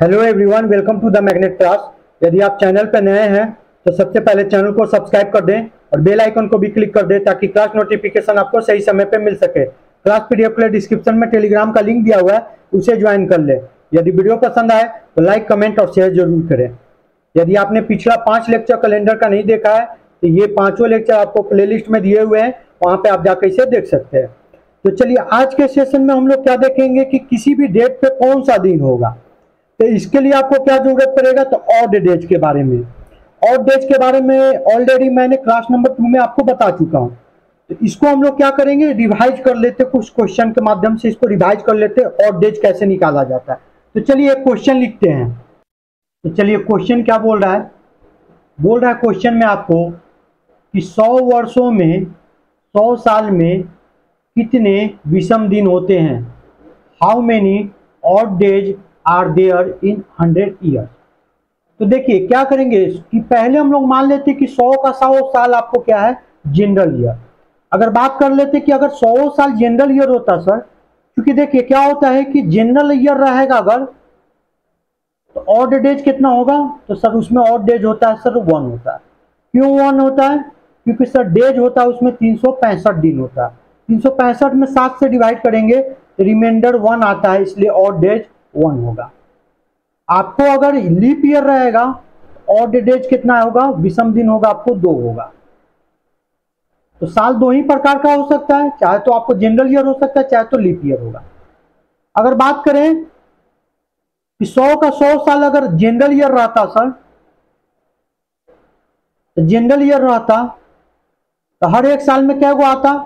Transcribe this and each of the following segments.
Hello everyone, welcome to the magnet class. यदि आप channel पर नए हैं तो सबसे पहले चैनल को सब्सक्राइब कर दें और बेल आइकन को भी क्लिक कर दें ताकि क्लास नोटिफिकेशन आपको सही समय पर मिल सके। क्लास पीडीएफ के लिए डिस्क्रिप्शन में टेलीग्राम का लिंक दिया हुआ है, उसे ज्वाइन कर ले। यदि वीडियो पसंद आए तो लाइक, कमेंट और शेयर जरूर करें। यदि आपने पिछला 5 लेक्चर कैलेंडर का नहीं देखा है तो ये 5 लेक्चर आपको प्लेलिस्ट में दिए हुए हैं, वहां पे आप जाकर इसे देख सकते हैं। तो चलिए आज के सेशन में हम लोग क्या देखेंगे कि किसी भी डेट पे कौन सा दिन होगा। तो इसके लिए आपको क्या जरूरत पड़ेगा, तो ऑड डेज के बारे में। ऑड डेज के बारे में ऑलरेडी मैंने क्लास नंबर 2 में आपको बता चुका हूं। तो इसको हम लोग क्या करेंगे, रिवाइज कर लेते, कुछ क्वेश्चन के माध्यम से इसको रिवाइज कर लेते, ऑड डेज कैसे निकाला जाता है। तो चलिए एक क्वेश्चन लिखते हैं। तो चलिए क्वेश्चन क्या बोल रहा है, क्वेश्चन में आपको कि 100 वर्षों में, 100 साल में कितने विषम दिन होते हैं। How many odd days are there in 100 years. तो देखिए क्या करेंगे कि पहले हम लोग मान लेते कि 100 का 100 साल आपको क्या है, जनरल ईयर। अगर बात कर लेते कि अगर 100 साल जनरल ईयर होता सर, क्योंकि देखिए क्या होता है कि जनरल ईयर रहेगा अगर, तो ऑड डेज कितना होगा, तो सर उसमें ऑड डेज होता है सर 1 होता है। क्यों 1 होता है, क्योंकि सर डेज होता है उसमें 365 दिन होता है। 365 में 7 से डिवाइड करेंगे तो रिमाइंडर 1 आता है, इसलिए ऑड डेज 1 होगा। आपको अगर लीप ईयर रहेगा ऑड डेज कितना होगा, विषम दिन होगा आपको 2 होगा। तो साल 2 ही प्रकार का हो सकता है, चाहे तो आपको जनरल ईयर हो सकता है, चाहे तो लीप ईयर होगा। अगर बात करें कि 100 का 100 साल अगर जनरल ईयर रहता सर, तो जनरल ईयर रहता तो हर एक साल में क्या गो आता,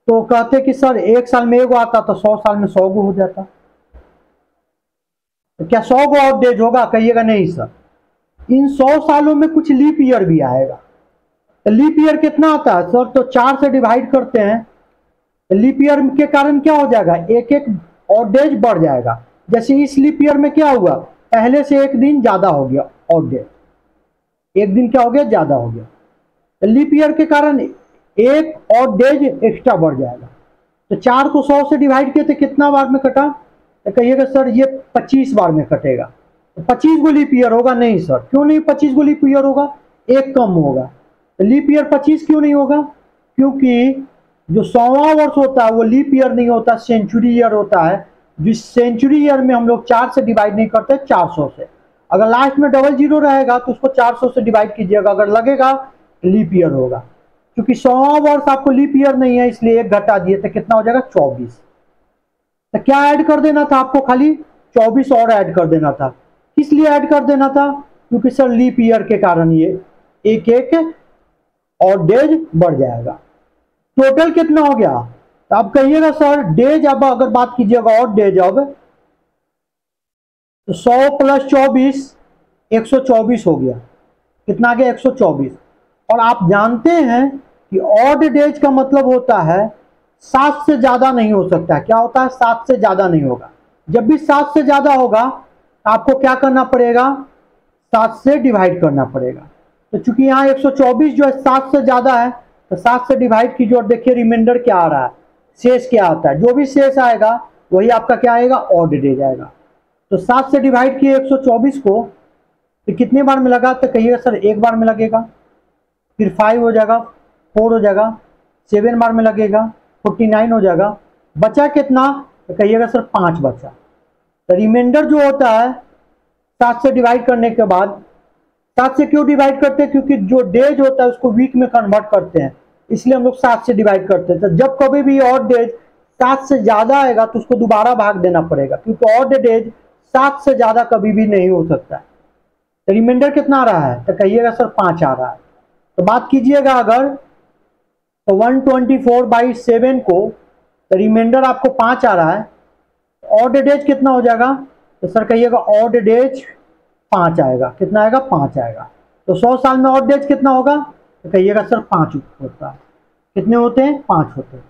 तो कहते कि सर एक साल में एगो आता तो 100 साल में 100 गो हो जाता। तो क्या 100 गो ऑड डेज होगा, कहिएगा नहीं सर। इन 100 सालों में कुछ लीप ईयर भी आएगा। तो लीप ईयर कितना आता है सर, तो 4 से डिवाइड करते हैं। तो लीप ईयर के कारण क्या हो जाएगा, एक एक ऑड डेज बढ़ जाएगा। जैसे इस लीप ईयर में क्या हुआ, पहले से एक दिन ज्यादा हो गया ऑड डेज, एक दिन क्या हो गया, ज्यादा हो गया। तो लीप ईयर के कारण एक ऑड डेज एक्स्ट्रा बढ़ जाएगा। तो 4 को 100 से डिवाइड किए तो कितना बार में कटा, तो कहिएगा सर ये 25 बार में कटेगा। तो 25 गो लीप ईयर होगा, नहीं सर। क्यों नहीं 25 गो लीप ईयर होगा, एक कम होगा। तो लीप ईयर 25 क्यों नहीं होगा, क्योंकि जो 100वां वर्ष होता है वो लीप ईयर नहीं होता, सेंचुरी ईयर होता है। जिस सेंचुरी ईयर में हम लोग 4 से डिवाइड नहीं करते, 400 से। अगर लास्ट में डबल जीरो रहेगा तो उसको 400 से डिवाइड कीजिएगा, अगर लगेगा लीप ईयर होगा। क्योंकि 100वां वर्ष आपको लीप ईयर नहीं है, इसलिए एक घटा दिए तो कितना हो जाएगा, 24। तो क्या ऐड कर देना था आपको, खाली 24 और ऐड कर देना था। किस लिए ऐड कर देना था, क्योंकि सर लीप ईयर के कारण ये एक एक और डेज बढ़ जाएगा। टोटल कितना हो गया, तो आप कहिएगा सर डेज, अब अगर बात कीजिएगा और डेज, अब तो 100 प्लस 24 124 हो गया। कितना आ गया, 124। और आप जानते हैं कि ऑड डेज का मतलब होता है 7 से ज्यादा नहीं हो सकता है। क्या होता है, 7 से ज्यादा नहीं होगा। जब भी 7 से ज्यादा होगा आपको क्या करना पड़ेगा, 7 से डिवाइड करना पड़ेगा। तो चूंकि यहाँ 124 जो है 7 से ज्यादा है, तो 7 से डिवाइड कीजिए और देखिए रिमाइंडर क्या आ रहा है, शेष क्या आता है। जो भी शेष आएगा वही आपका क्या आएगा, ऑड डेज आएगा। तो 7 से डिवाइड किए 124 को, तो कितने बार में लगा, तो कहिएगा सर एक बार में लगेगा। फिर 5 हो जाएगा, 4 हो जाएगा, 7 बार में लगेगा, 49 हो जाएगा। बचा कितना, तो कहिएगा सर 5 बचा। तो रिमाइंडर जो होता है 7 से डिवाइड करने के बाद, 7 से क्यों डिवाइड करते हैं, क्योंकि जो डेज होता है उसको वीक में कन्वर्ट करते हैं, इसलिए हम लोग 7 से डिवाइड करते हैं। तो जब कभी भी ऑड डेज 7 से ज्यादा आएगा तो उसको दोबारा भाग देना पड़ेगा, क्योंकि ऑड डेज 7 से ज्यादा कभी भी नहीं हो सकता है। तो रिमाइंडर कितना आ रहा है, तो कहिएगा सर 5 आ रहा है। तो बात कीजिएगा अगर, तो 124/7 को, तो रिमाइंडर आपको 5 आ रहा है। ऑड डेज कितना हो जाएगा, तो सर कहिएगा ऑड डेज 5 आएगा। कितना आएगा, 5 आएगा। तो 100 साल में ऑड डेज कितना होगा, तो कहिएगा सर 5 होता है। कितने होते हैं, 5 होते हैं।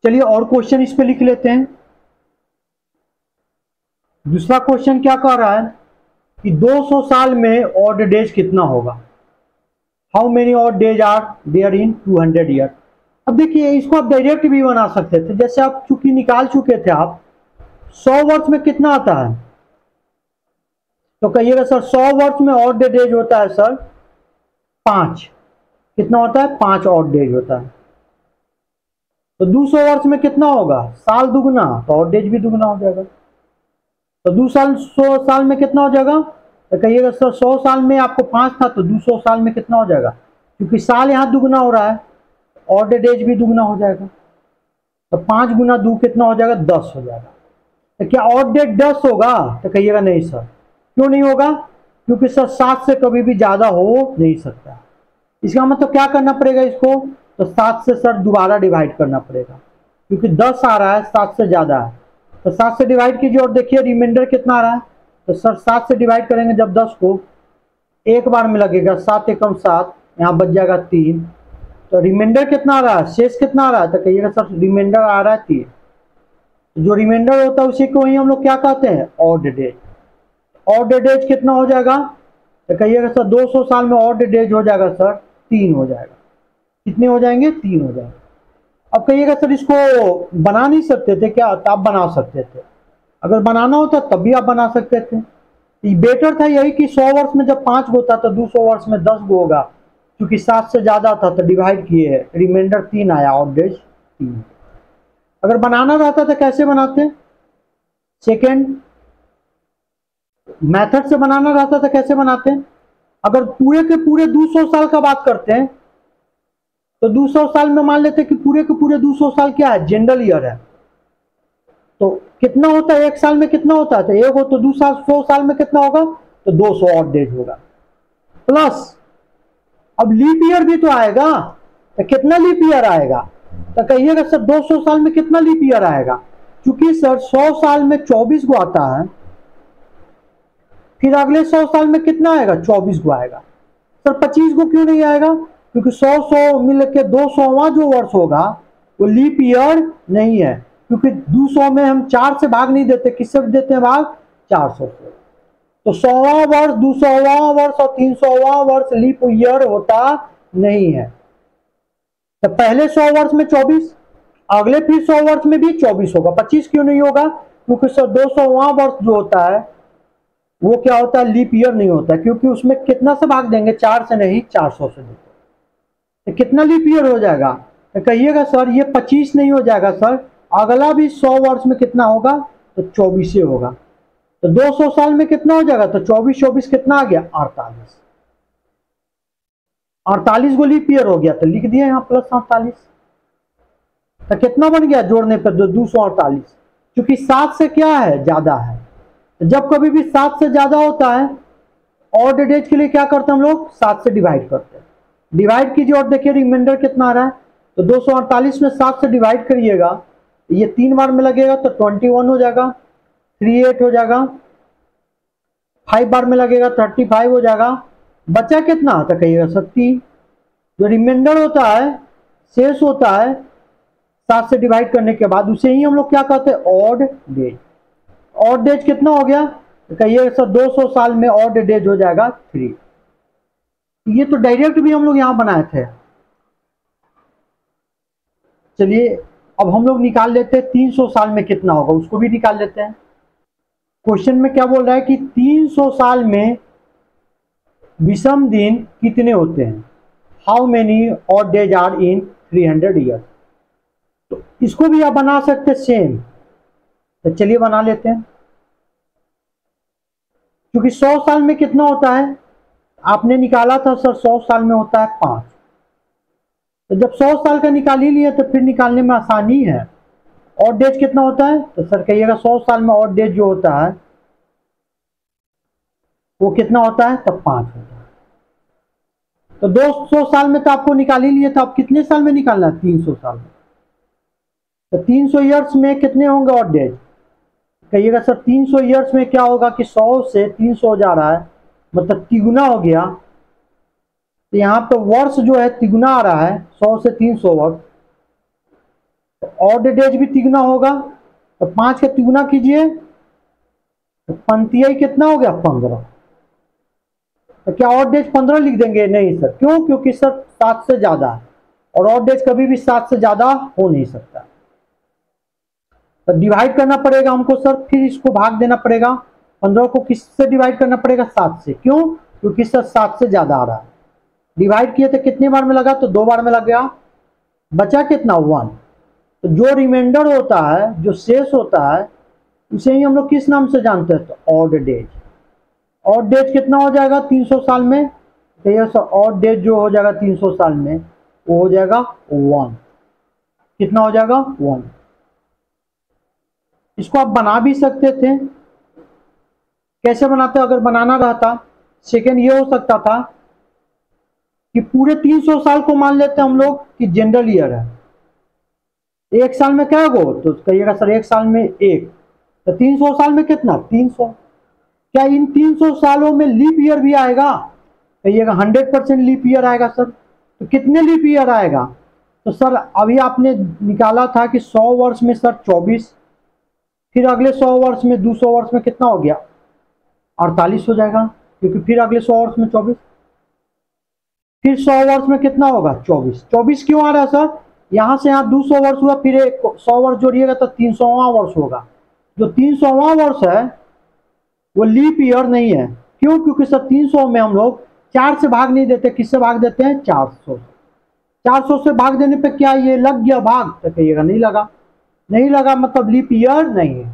चलिए और क्वेश्चन इस पे लिख लेते हैं। दूसरा क्वेश्चन क्या कह रहा है कि 200 साल में ऑड डेज कितना होगा। How many odd days are there in 200 year. अब देखिए इसको आप डायरेक्ट भी बना सकते थे, जैसे आप चूंकि निकाल चुके थे आप 100 वर्ष में कितना आता है, तो कहिएगा सर 100 वर्ष में ऑड डेज होता है सर 5, कितना होता है 5 ऑड डेज होता है। तो 200 वर्ष में कितना होगा, साल दुगना, तो ऑड डेज भी दुगना हो जाएगा। तो 100 साल में कितना हो जाएगा, तो कहिएगा सर 100 साल में आपको 5 था तो 200 साल में कितना हो जाएगा, क्योंकि साल यहाँ दुगना हो रहा है, ऑड डेज भी दुगना हो जाएगा। तो 5 गुना 2 कितना हो जाएगा, 10 हो जाएगा। तो क्या ऑड डेज 10 होगा, तो कहिएगा नहीं सर। क्यों नहीं होगा, क्योंकि सर 7 से कभी भी ज्यादा हो नहीं सकता। इसका मतलब क्या करना पड़ेगा इसको, तो 7 से सर दोबारा डिवाइड करना पड़ेगा, क्योंकि 10 आ रहा है 7 से ज्यादा है। तो 7 से डिवाइड कीजिए और देखिए रिमाइंडर कितना आ रहा है। तो सर 7 से डिवाइड करेंगे जब 10 को एक बार में लगेगा, 7 एकम 7, यहाँ बच जाएगा 3। तो रिमाइंडर कितना आ रहा है, शेष कितना आ रहा है, तो कहिएगा सर रिमाइंडर आ रहा है 3। जो रिमाइंडर होता है उसी को ही हम लोग क्या कहते हैं, ऑड डेज। ऑड डेज कितना हो जाएगा, तो कहिएगा सर 200 साल में ऑड डेज हो जाएगा सर 3 हो जाएगा। कितने हो जाएंगे, 3 हो जाएंगे। अब कहिएगा सर इसको बना नहीं सकते थे क्या, तो आप बना सकते थे, अगर बनाना होता तब भी आप बना सकते थे। बेटर था यही कि 100 वर्ष में जब 5 गो था तो 200 वर्ष में 10 गो होगा, क्योंकि 7 से ज्यादा था तो डिवाइड किए, रिमाइंडर 3 आया, ऑड डेज 3। अगर बनाना रहता तो कैसे बनाते, सेकेंड मेथड से बनाना रहता तो कैसे बनाते। अगर पूरे के पूरे 200 साल का बात करते हैं तो 200 साल में मान लेते कि पूरे के पूरे 200 साल क्या है, जनरल ईयर है। तो कितना होता है एक साल में, कितना होता है, तो एक हो तो 200 साल में कितना होगा, तो 200 ऑड डेज होगा। प्लस अब लीप ईयर भी तो आएगा, तो कितना लीप ईयर आएगा, तो कहिएगा सर 200 साल में कितना लीप ईयर आएगा, क्योंकि सर 100 साल में 24 गो आता है, फिर अगले 100 साल में कितना आएगा, 24 गो आएगा। सर 25 गो क्यों नहीं आएगा, क्योंकि 100 मिल के 200वां जो वर्ष होगा वो लीप ईयर नहीं है, क्योंकि 200 में हम 4 से भाग नहीं देते, किससे देते हैं भाग, 400 से। तो 100वां वर्ष, 200वां वर्ष और 300वां वर्ष लीप ईयर होता नहीं है। तो पहले 100 वर्ष में 24, अगले फिर 100 वर्ष में भी 24 होगा। 25 क्यों नहीं होगा, क्योंकि सर 200वां वर्ष जो होता है वो क्या होता है, लीप ईयर नहीं होता, क्योंकि उसमें कितना से भाग देंगे, 4 से नहीं 400 से देंगे। तो कितना लीप ईयर हो जाएगा, तो कहिएगा सर ये 25 नहीं हो जाएगा सर, अगला भी 100 वर्ष में कितना होगा, तो 24 ही होगा। तो 200 साल में कितना हो जाएगा, तो 24 कितना आ गया, 48। 48 को लीप ईयर हो गया, तो लिख दिया यहाँ प्लस 48। तो कितना बन गया जोड़ने पर, 248, क्योंकि 7 से क्या है, ज्यादा है। जब कभी भी 7 से ज्यादा होता है ऑड डेज के लिए क्या करते हैं हम लोग, 7 से डिवाइड करते हैं। डिवाइड कीजिए और देखिए रिमाइंडर कितना आ रहा है, तो 248 में 7 से डिवाइड करिएगा, ये 3 बार में लगेगा तो 21 हो जाएगा, 38 हो जाएगा, 5 बार में लगेगा 35 हो जाएगा। बचा कितना, तो कहिएगा 30। जो रिमाइंडर होता है, शेष होता है 7 से डिवाइड करने के बाद, उसे ही हम लोग क्या कहते हैं, ऑड डेज। ऑड डेज कितना हो गया, तो कहिए सर 200 साल में ऑड डेज हो जाएगा 3। ये तो डायरेक्ट भी हम लोग यहां बनाए थे। चलिए अब हम लोग निकाल लेते हैं 300 साल में कितना होगा, उसको भी निकाल लेते हैं। क्वेश्चन में क्या बोल रहा है कि 300 साल में विषम दिन कितने होते हैं, how many odd days are in 300 years. तो इसको भी आप बना सकते सेम, तो चलिए बना लेते हैं। क्योंकि 100 साल में कितना होता है, आपने निकाला था सर 100 साल में होता है 5, तो जब 100 साल का निकाल ही लिए तो फिर निकालने में आसानी है। ऑड डेज कितना होता है, तो सर कहिएगा 100 साल में ऑड डेज जो होता है वो कितना होता है, तब 5 होता है। तो 200 साल में तो आपको निकाल ही लिए, तो आप कितने साल में निकालना है, 300 साल में। तो 300 ईयर्स में कितने होंगे ऑड डेज, कहिएगा सर 300 ईयर्स में क्या होगा कि 100 से 300 जा रहा है, मतलब तिगुना हो गया। तो यहाँ पे वर्ष जो है तिगुना आ रहा है, 100 से 300 वर्ष, तो ऑड डेज भी तिगुना होगा। तो 5 का तिगुना कीजिए, तो 5 कितना हो गया, 15। तो क्या ऑड डेज 15 लिख देंगे, नहीं सर, क्यों, क्योंकि सर 7 से ज्यादा है और ऑड डेज कभी भी 7 से ज्यादा हो नहीं सकता। तो डिवाइड करना पड़ेगा हमको सर, फिर इसको भाग देना पड़ेगा, 15 को किससे डिवाइड करना पड़ेगा? 7 से। क्यों? क्योंकि सर 7 से ज्यादा आ रहा है। डिवाइड किए थे कितने बार में लगा? तो 2 बार में लग गया। बचा कितना? 1। तो जो रिमाइंडर होता है, जो शेष होता है, उसे ही हम लोग किस नाम से जानते हैं? तो ऑड डेज। ऑड डेज कितना हो जाएगा 300 साल में? तो ये ऑड डेज जो हो जाएगा 300 साल में वो हो जाएगा 1। कितना हो जाएगा? 1। इसको आप बना भी सकते थे। कैसे बनाते? अगर बनाना रहता, सेकेंड ये हो सकता था कि पूरे 300 साल को मान लेते हम लोग कि जनरल ईयर है। एक साल में क्या गो? तो कहिएगा सर एक साल में 1, तो 300 साल में कितना? 300। क्या इन 300 सालों में लीप ईयर भी आएगा? कहिएगा 100% लीप ईयर आएगा सर। तो कितने लीप ईयर आएगा? तो सर अभी आपने निकाला था कि 100 वर्ष में सर 24, फिर अगले 100 वर्ष में 200 वर्ष में कितना हो गया? 48 हो जाएगा, क्योंकि फिर अगले 100 वर्ष में 24, फिर 100 वर्ष में कितना होगा? 24। 24 क्यों आ रहा है सर? यहां से यहाँ 200 वर्ष हुआ, फिर 100 वर्ष जोड़िएगा तो 300वां वर्ष होगा। जो 300वां वर्ष है वो लीप ईयर नहीं है। क्यों? क्योंकि सर 300 में हम लोग 4 से भाग नहीं देते। किससे भाग देते हैं? 400। 400 से भाग देने पे क्या ये लग गया भाग? तो कहिएगा नहीं लगा। नहीं लगा मतलब लीप ईयर नहीं है।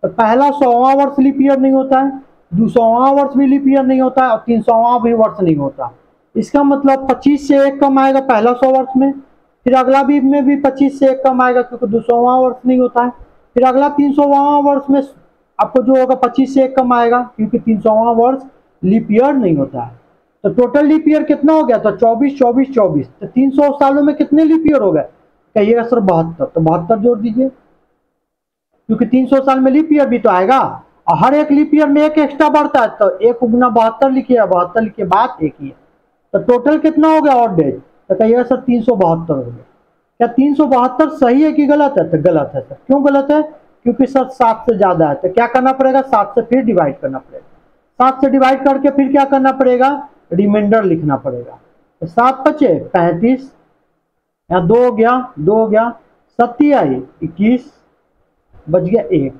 तो पहला 100वां वर्ष लीप ईयर नहीं होता है, 200वां वर्ष भी लीप ईयर नहीं होता है, और 300वां भी वर्ष नहीं होता। इसका मतलब 25 से 1 कम आएगा पहला 100 वर्ष में, फिर अगला भी में भी 25 से 1 कम आएगा क्योंकि 200वां वर्ष नहीं होता है, फिर अगला 300वां वर्ष में आपको जो होगा 25 से 1 कम आएगा क्योंकि 300वां वर्ष लीप ईयर नहीं होता है। तो टोटल लीप ईयर कितना हो गया? तो 24 24 24। तो 300 सालों में कितने लीप ईयर हो गए? कहिएगा सर 72। तो 72 जोड़ दीजिए, क्योंकि 300 साल में लीप ईयर भी तो आएगा, और हर एक लीप ईयर में एक एक्स्ट्रा बढ़ता है। तो 1 गुना 72 लिखिए, 72 लिखिए, बात एक ही है। तो टोटल कितना हो गया ऑड डेज? तो कहिएगा सर 372 हो गया। क्या 372 सही है कि गलत है? तो गलत है सर। क्यों गलत है? क्योंकि सर 7 से ज्यादा है। तो क्या करना पड़ेगा? 7 से फिर डिवाइड करना पड़ेगा। 7 से डिवाइड करके फिर क्या करना पड़ेगा? रिमाइंडर लिखना पड़ेगा। तो 7 बचे 35, यहाँ 2 हो गया, 2 हो गया, 7 आई 21, बच गया 1।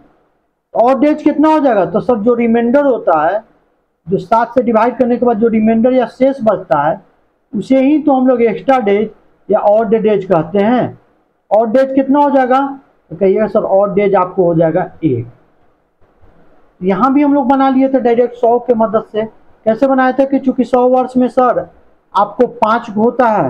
ऑड डेज कितना हो जाएगा? तो सर जो रिमाइंडर होता है, जो 7 से डिवाइड करने के बाद जो रिमाइंडर या शेष बचता है, उसे ही तो हम लोग एक्स्ट्रा डेज या ऑड डेज कहते हैं। ऑड डेज कितना हो जाएगा? तो कहिएगा सर ऑड डेज आपको हो जाएगा 1। यहां भी हम लोग बना लिए थे डायरेक्ट 100 के मदद से। कैसे बनाए थे कि चूंकि 100 वर्ष में सर आपको 5 गो होता है,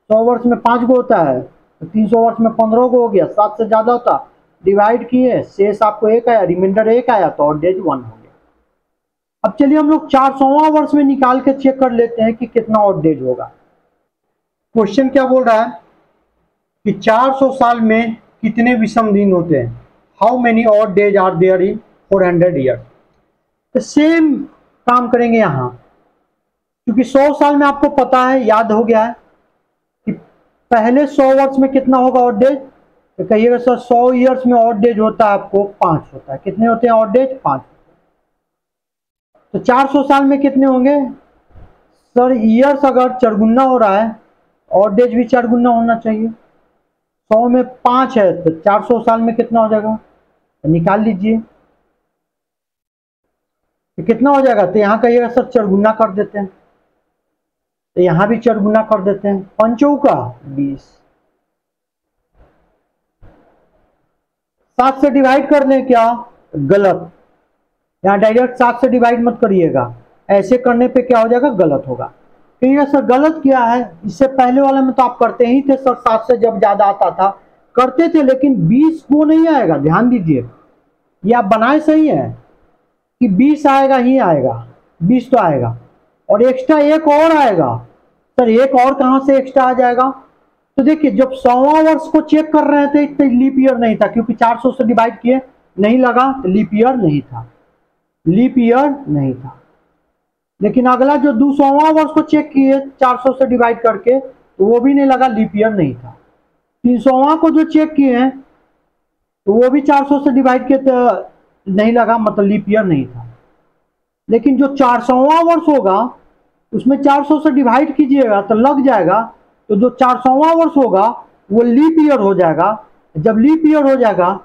100 वर्ष में 5 गो होता है, तो 300 वर्ष में 15 गो हो गया, 7 से ज्यादा होता, डिवाइड किए, शेष आपको 1 आया, रिमाइंडर 1 आया, तो ऑड डेज 1 हो गया। अब चलिए हम लोग 400वां वर्ष में निकाल के चेक कर लेते हैं कि कितना ऑड डेज होगा। क्वेश्चन क्या बोल रहा है कि 400 साल में कितने विषम दिन होते हैं? How many odd days are there in 400 year? तो सेम काम करेंगे यहां, क्योंकि 100 साल में आपको पता है, याद हो गया है कि पहले 100 वर्ष में कितना होगा ऑड डेज? तो कहिएगा सर 100 ईयर्स में ऑड डेज होता है आपको 5 होता है। कितने होते हैं ऑड डेज? 5। तो 400 साल में कितने होंगे? सर ईयर्स अगर चरगुना हो रहा है, ऑड डेज भी चरगुना होना चाहिए। 100 में 5 है तो 400 साल में कितना हो जाएगा? तो निकाल लीजिए, तो कितना हो जाएगा? तो यहाँ कहिएगा सर चरगुना कर देते हैं, तो यहां भी चरगुना कर देते हैं। 5 का 20। 7 से डिवाइड कर लें क्या? गलत। यहाँ डायरेक्ट 7 से डिवाइड मत करिएगा, ऐसे करने पे क्या हो जाएगा? गलत होगा। कहिएगा सर गलत क्या है? इससे पहले वाले में तो आप करते ही थे सर, 7 से जब ज्यादा आता था करते थे, लेकिन 20 वो नहीं आएगा। ध्यान दीजिए, ये आप बनाए सही है कि 20 आएगा ही आएगा, 20 तो आएगा, और एक्स्ट्रा एक और आएगा। सर एक और कहां से एक्स्ट्रा आ जाएगा? तो देखिए जब 100वां वर्ष को चेक कर रहे थे तो लीप ईयर नहीं था, क्योंकि 400 से डिवाइड किए, नहीं लगा तो लीप ईयर नहीं था, लीप ईयर नहीं था। लेकिन अगला जो 200वां वर्ष को चेक किए 400 से डिवाइड करके, तो वो भी नहीं लगा, लीप ईयर नहीं था। 300वां को जो चेक किए हैं तो वो भी 400 से डिवाइड किए तो नहीं लगा, मतलब लीप ईयर नहीं था। लेकिन जो 400वां वर्ष होगा उसमें 400 से डिवाइड कीजिएगा तो लग जाएगा, तो जो 400वां वर्ष होगा वो लीप ईयर हो जाएगा। जब लीप ईयर हो जाएगा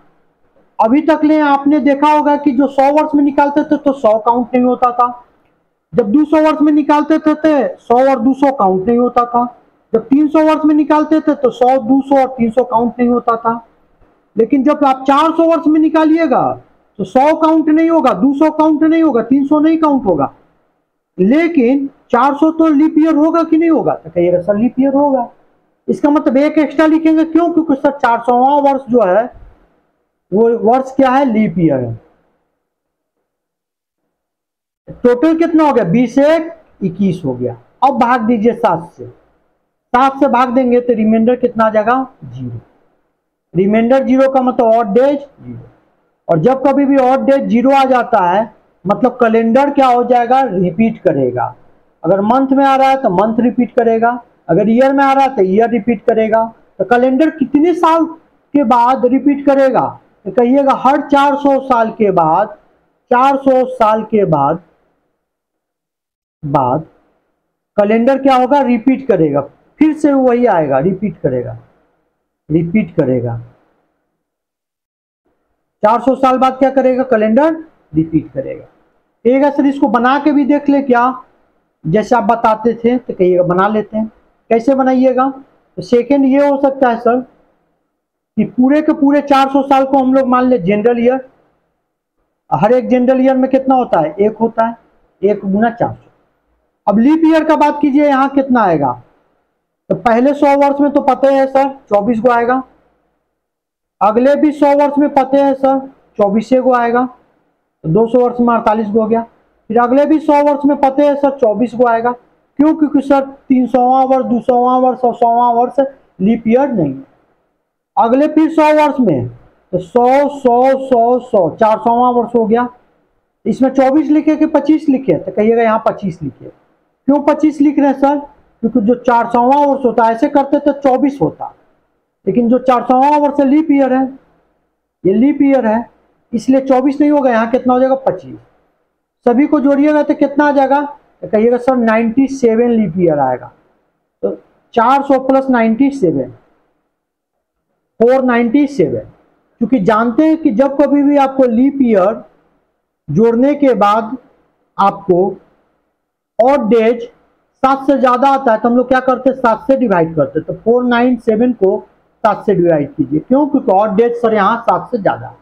अभी तक ले आपने देखा होगा कि जो 100 वर्ष में निकालते थे तो 100 काउंट नहीं होता था, जब 200 वर्ष में निकालते थे तो 100 और 200 काउंट नहीं होता था, जब 300 वर्ष में निकालते थे तो 100, 200 और 300 काउंट नहीं होता था। लेकिन जब आप 400 वर्ष में निकालिएगा तो 100 काउंट नहीं होगा, 200 काउंट नहीं होगा, 300 नहीं काउंट होगा, लेकिन 400 तो लीप ईयर होगा कि नहीं होगा? तो कहिएगा सर लीप ईयर होगा। इसका मतलब एक एक्स्ट्रा लिखेंगे, क्यों? क्योंकि सर 400वां वर्ष जो है वो वर्ष क्या है? लीप ईयर है। टोटल कितना हो गया? 20 एक 21 हो गया। अब भाग दीजिए 7 से, 7 से भाग देंगे तो रिमाइंडर कितना आ जाएगा? 0। रिमाइंडर 0 का मतलब ऑड डेज 0, और जब कभी भी ऑड डेज 0 आ जाता है मतलब कैलेंडर क्या हो जाएगा? रिपीट करेगा। अगर मंथ में आ रहा है तो मंथ रिपीट करेगा, अगर ईयर में आ रहा है तो ईयर रिपीट करेगा। तो कैलेंडर कितने साल के बाद रिपीट करेगा? तो कहिएगा हर 400 साल के बाद, 400 साल के बाद कैलेंडर क्या होगा? रिपीट करेगा, फिर से वही आएगा, रिपीट करेगा, रिपीट करेगा। 400 साल बाद क्या करेगा? कैलेंडर रिपीट करेगा। कहिएगा सर इसको बना के भी देख ले क्या, जैसे आप बताते थे? तो कहिएगा बना लेते हैं। कैसे बनाइएगा? तो सेकेंड ये हो सकता है सर कि पूरे के पूरे 400 साल को हम लोग मान ले जनरल ईयर। हर एक जनरल ईयर में कितना होता है? 1 होता है, 1 गुना 400। अब लीप ईयर का बात कीजिए, यहाँ कितना आएगा? तो पहले 100 वर्ष में तो पता है सर 24 को आएगा, अगले भी 100 वर्ष में पते हैं सर 24 को आएगा, तो 200 वर्ष में 48 को हो गया। फिर अगले भी 100 वर्ष में पते हैं सर 24 को आएगा, क्यों? क्योंकि सर 300वां वर्ष, 200वां वर्ष और 100वां वर्ष लीप ईयर नहीं है। अगले फिर 100 वर्ष में तो 100 100 100 100 400वां वर्ष हो गया। इसमें 24 लिखे कि 25 लिखे? तो कहिएगा यहाँ 25 लिखे। क्यों 25 लिख रहे हैं सर? क्योंकि जो 400वां वर्ष होता है ऐसे करते तो 24 होता, लेकिन जो 400वां वर्ष लीप ईयर है, ये लीप ईयर है, इसलिए 24 नहीं होगा, यहाँ कितना हो जाएगा? 25। सभी को जोड़िएगा तो कितना आ जाएगा? तो कहिएगा सर 97 लीप ईयर आएगा। तो 400 प्लस 97 497, क्योंकि जानते हैं कि जब कभी भी आपको लीप ईयर जोड़ने के बाद आपको ऑड डेज 7 से ज्यादा आता है तो हम लोग क्या करते हैं? 7 से डिवाइड करते हैं। तो 497 को 7 से डिवाइड कीजिए, क्यों? क्योंकि ऑड डेज सर यहाँ 7 से ज्यादा।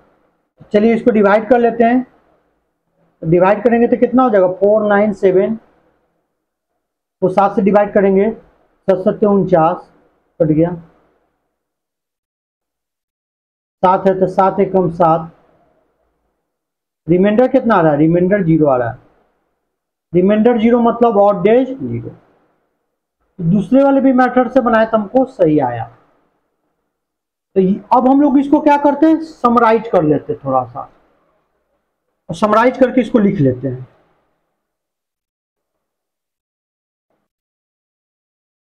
चलिए इसको डिवाइड कर लेते हैं। तो डिवाइड करेंगे तो कितना हो जाएगा? 497 को 7 से डिवाइड करेंगे, 7 7 49 कट गया, 7 है तो 7 एकम 7। रिमाइंडर कितना आ रहा है? रिमाइंडर 0 आ रहा है। रिमाइंडर 0 मतलब ऑड डेज 0। दूसरे वाले भी मेथड से बनाए तो हमको सही आया। तो अब हम लोग इसको क्या करते हैं? समराइज कर लेते हैं थोड़ा सा, और समराइज करके इसको लिख लेते हैं।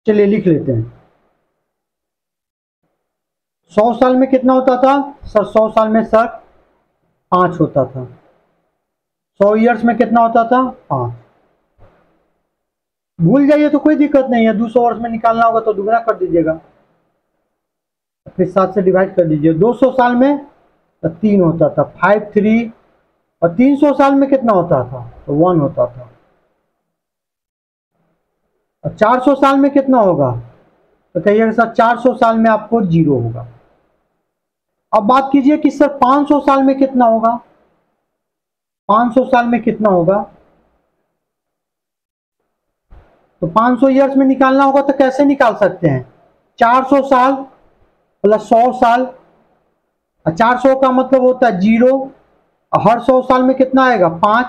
चलिए लिख लेते हैं। 100 साल में कितना होता था सर? 100 साल में सर 5 होता था। 100 ईयर्स में कितना होता था? 5। भूल जाइए तो कोई दिक्कत नहीं है, 200 वर्ष में निकालना होगा तो दुगना कर दीजिएगा, फिर 7 से डिवाइड कर दीजिए। 200 साल में तो 3 होता था, 5 3, और 300 साल में कितना होता था? तो 1 होता था। और 400 साल में कितना होगा? तो कहिएगा सर 400 साल में आपको 0 होगा। अब बात कीजिए कि सर 500 साल में कितना होगा? 500 साल में कितना होगा? तो 500 ईयर्स में निकालना होगा तो कैसे निकाल सकते हैं? 400 साल प्लस 100 साल, 400 का मतलब होता है 0, हर 100 साल में कितना आएगा? 5,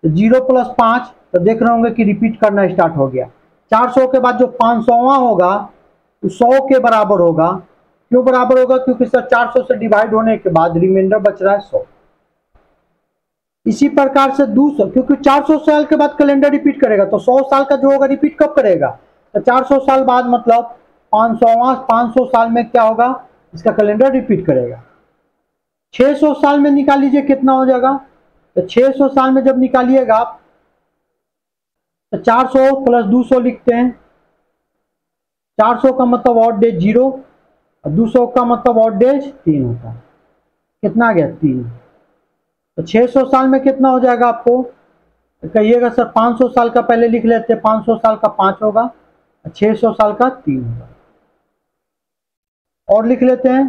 तो 0 प्लस 5, तो देख रहे होंगे कि रिपीट करना स्टार्ट हो गया। 400 के बाद जो 500वां होगा वो 100 के बराबर होगा। क्यों बराबर होगा? क्योंकि सर 400 से डिवाइड होने के बाद रिमाइंडर बच रहा है 100। इसी प्रकार से 200, क्योंकि 400 साल के बाद कैलेंडर रिपीट करेगा, तो 100 साल का जो होगा रिपीट कब करेगा? तो 400 साल बाद, मतलब 500 साल में क्या होगा? इसका कैलेंडर रिपीट करेगा। 600 साल में निकाल लीजिए कितना हो जाएगा? तो 600 साल में जब निकालिएगा आप तो 400 प्लस 200 लिखते हैं। 400 का मतलब ऑड डेज 0 और 200 का मतलब ऑड डेज 3 होता है। कितना आ गया 3। तो 600 साल में कितना हो जाएगा आपको कहिएगा सर? 500 साल का पहले लिख लेते हैं, 500 साल का 5 होगा, 600 साल का 3 होगा। और लिख लेते हैं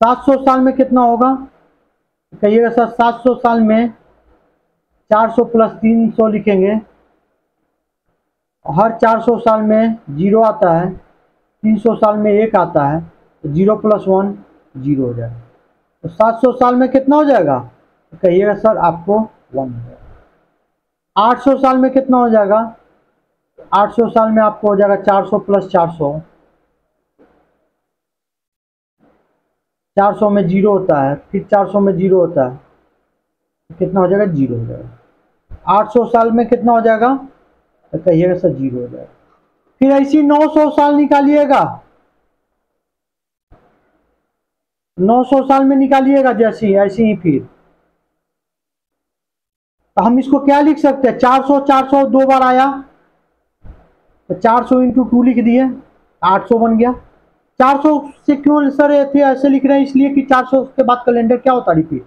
700 साल में कितना होगा कहिएगा सर? 700 साल में 400 प्लस 300 लिखेंगे, हर 400 साल में 0 आता है, 300 साल में 1 आता है, तो 0 प्लस 1 0 हो जाएगा। तो 700 साल में कितना हो जाएगा कहिएगा सर? आपको 1 हो जाएगा। 800 साल में कितना हो जाएगा? 800 साल में आपको हो जाएगा 400 प्लस 400, 400 में 0 होता है, फिर 400 में 0 होता है, कितना हो जाएगा? 0 हो जाएगा। 800 साल में कितना हो जाएगा तो कहिएगा सर? 0 हो जाएगा। फिर ऐसी 900 साल निकालिएगा, 900 साल में निकालिएगा जैसे ऐसे ही। फिर तो हम इसको क्या लिख सकते हैं? 400 400 दो बार आया तो 400 इंटू 2 लिख दिए, 800 बन गया। 400 से क्यों सर ऐसे लिख रहे हैं? इसलिए कि 400 के बाद कैलेंडर क्या होता है? रिपीट।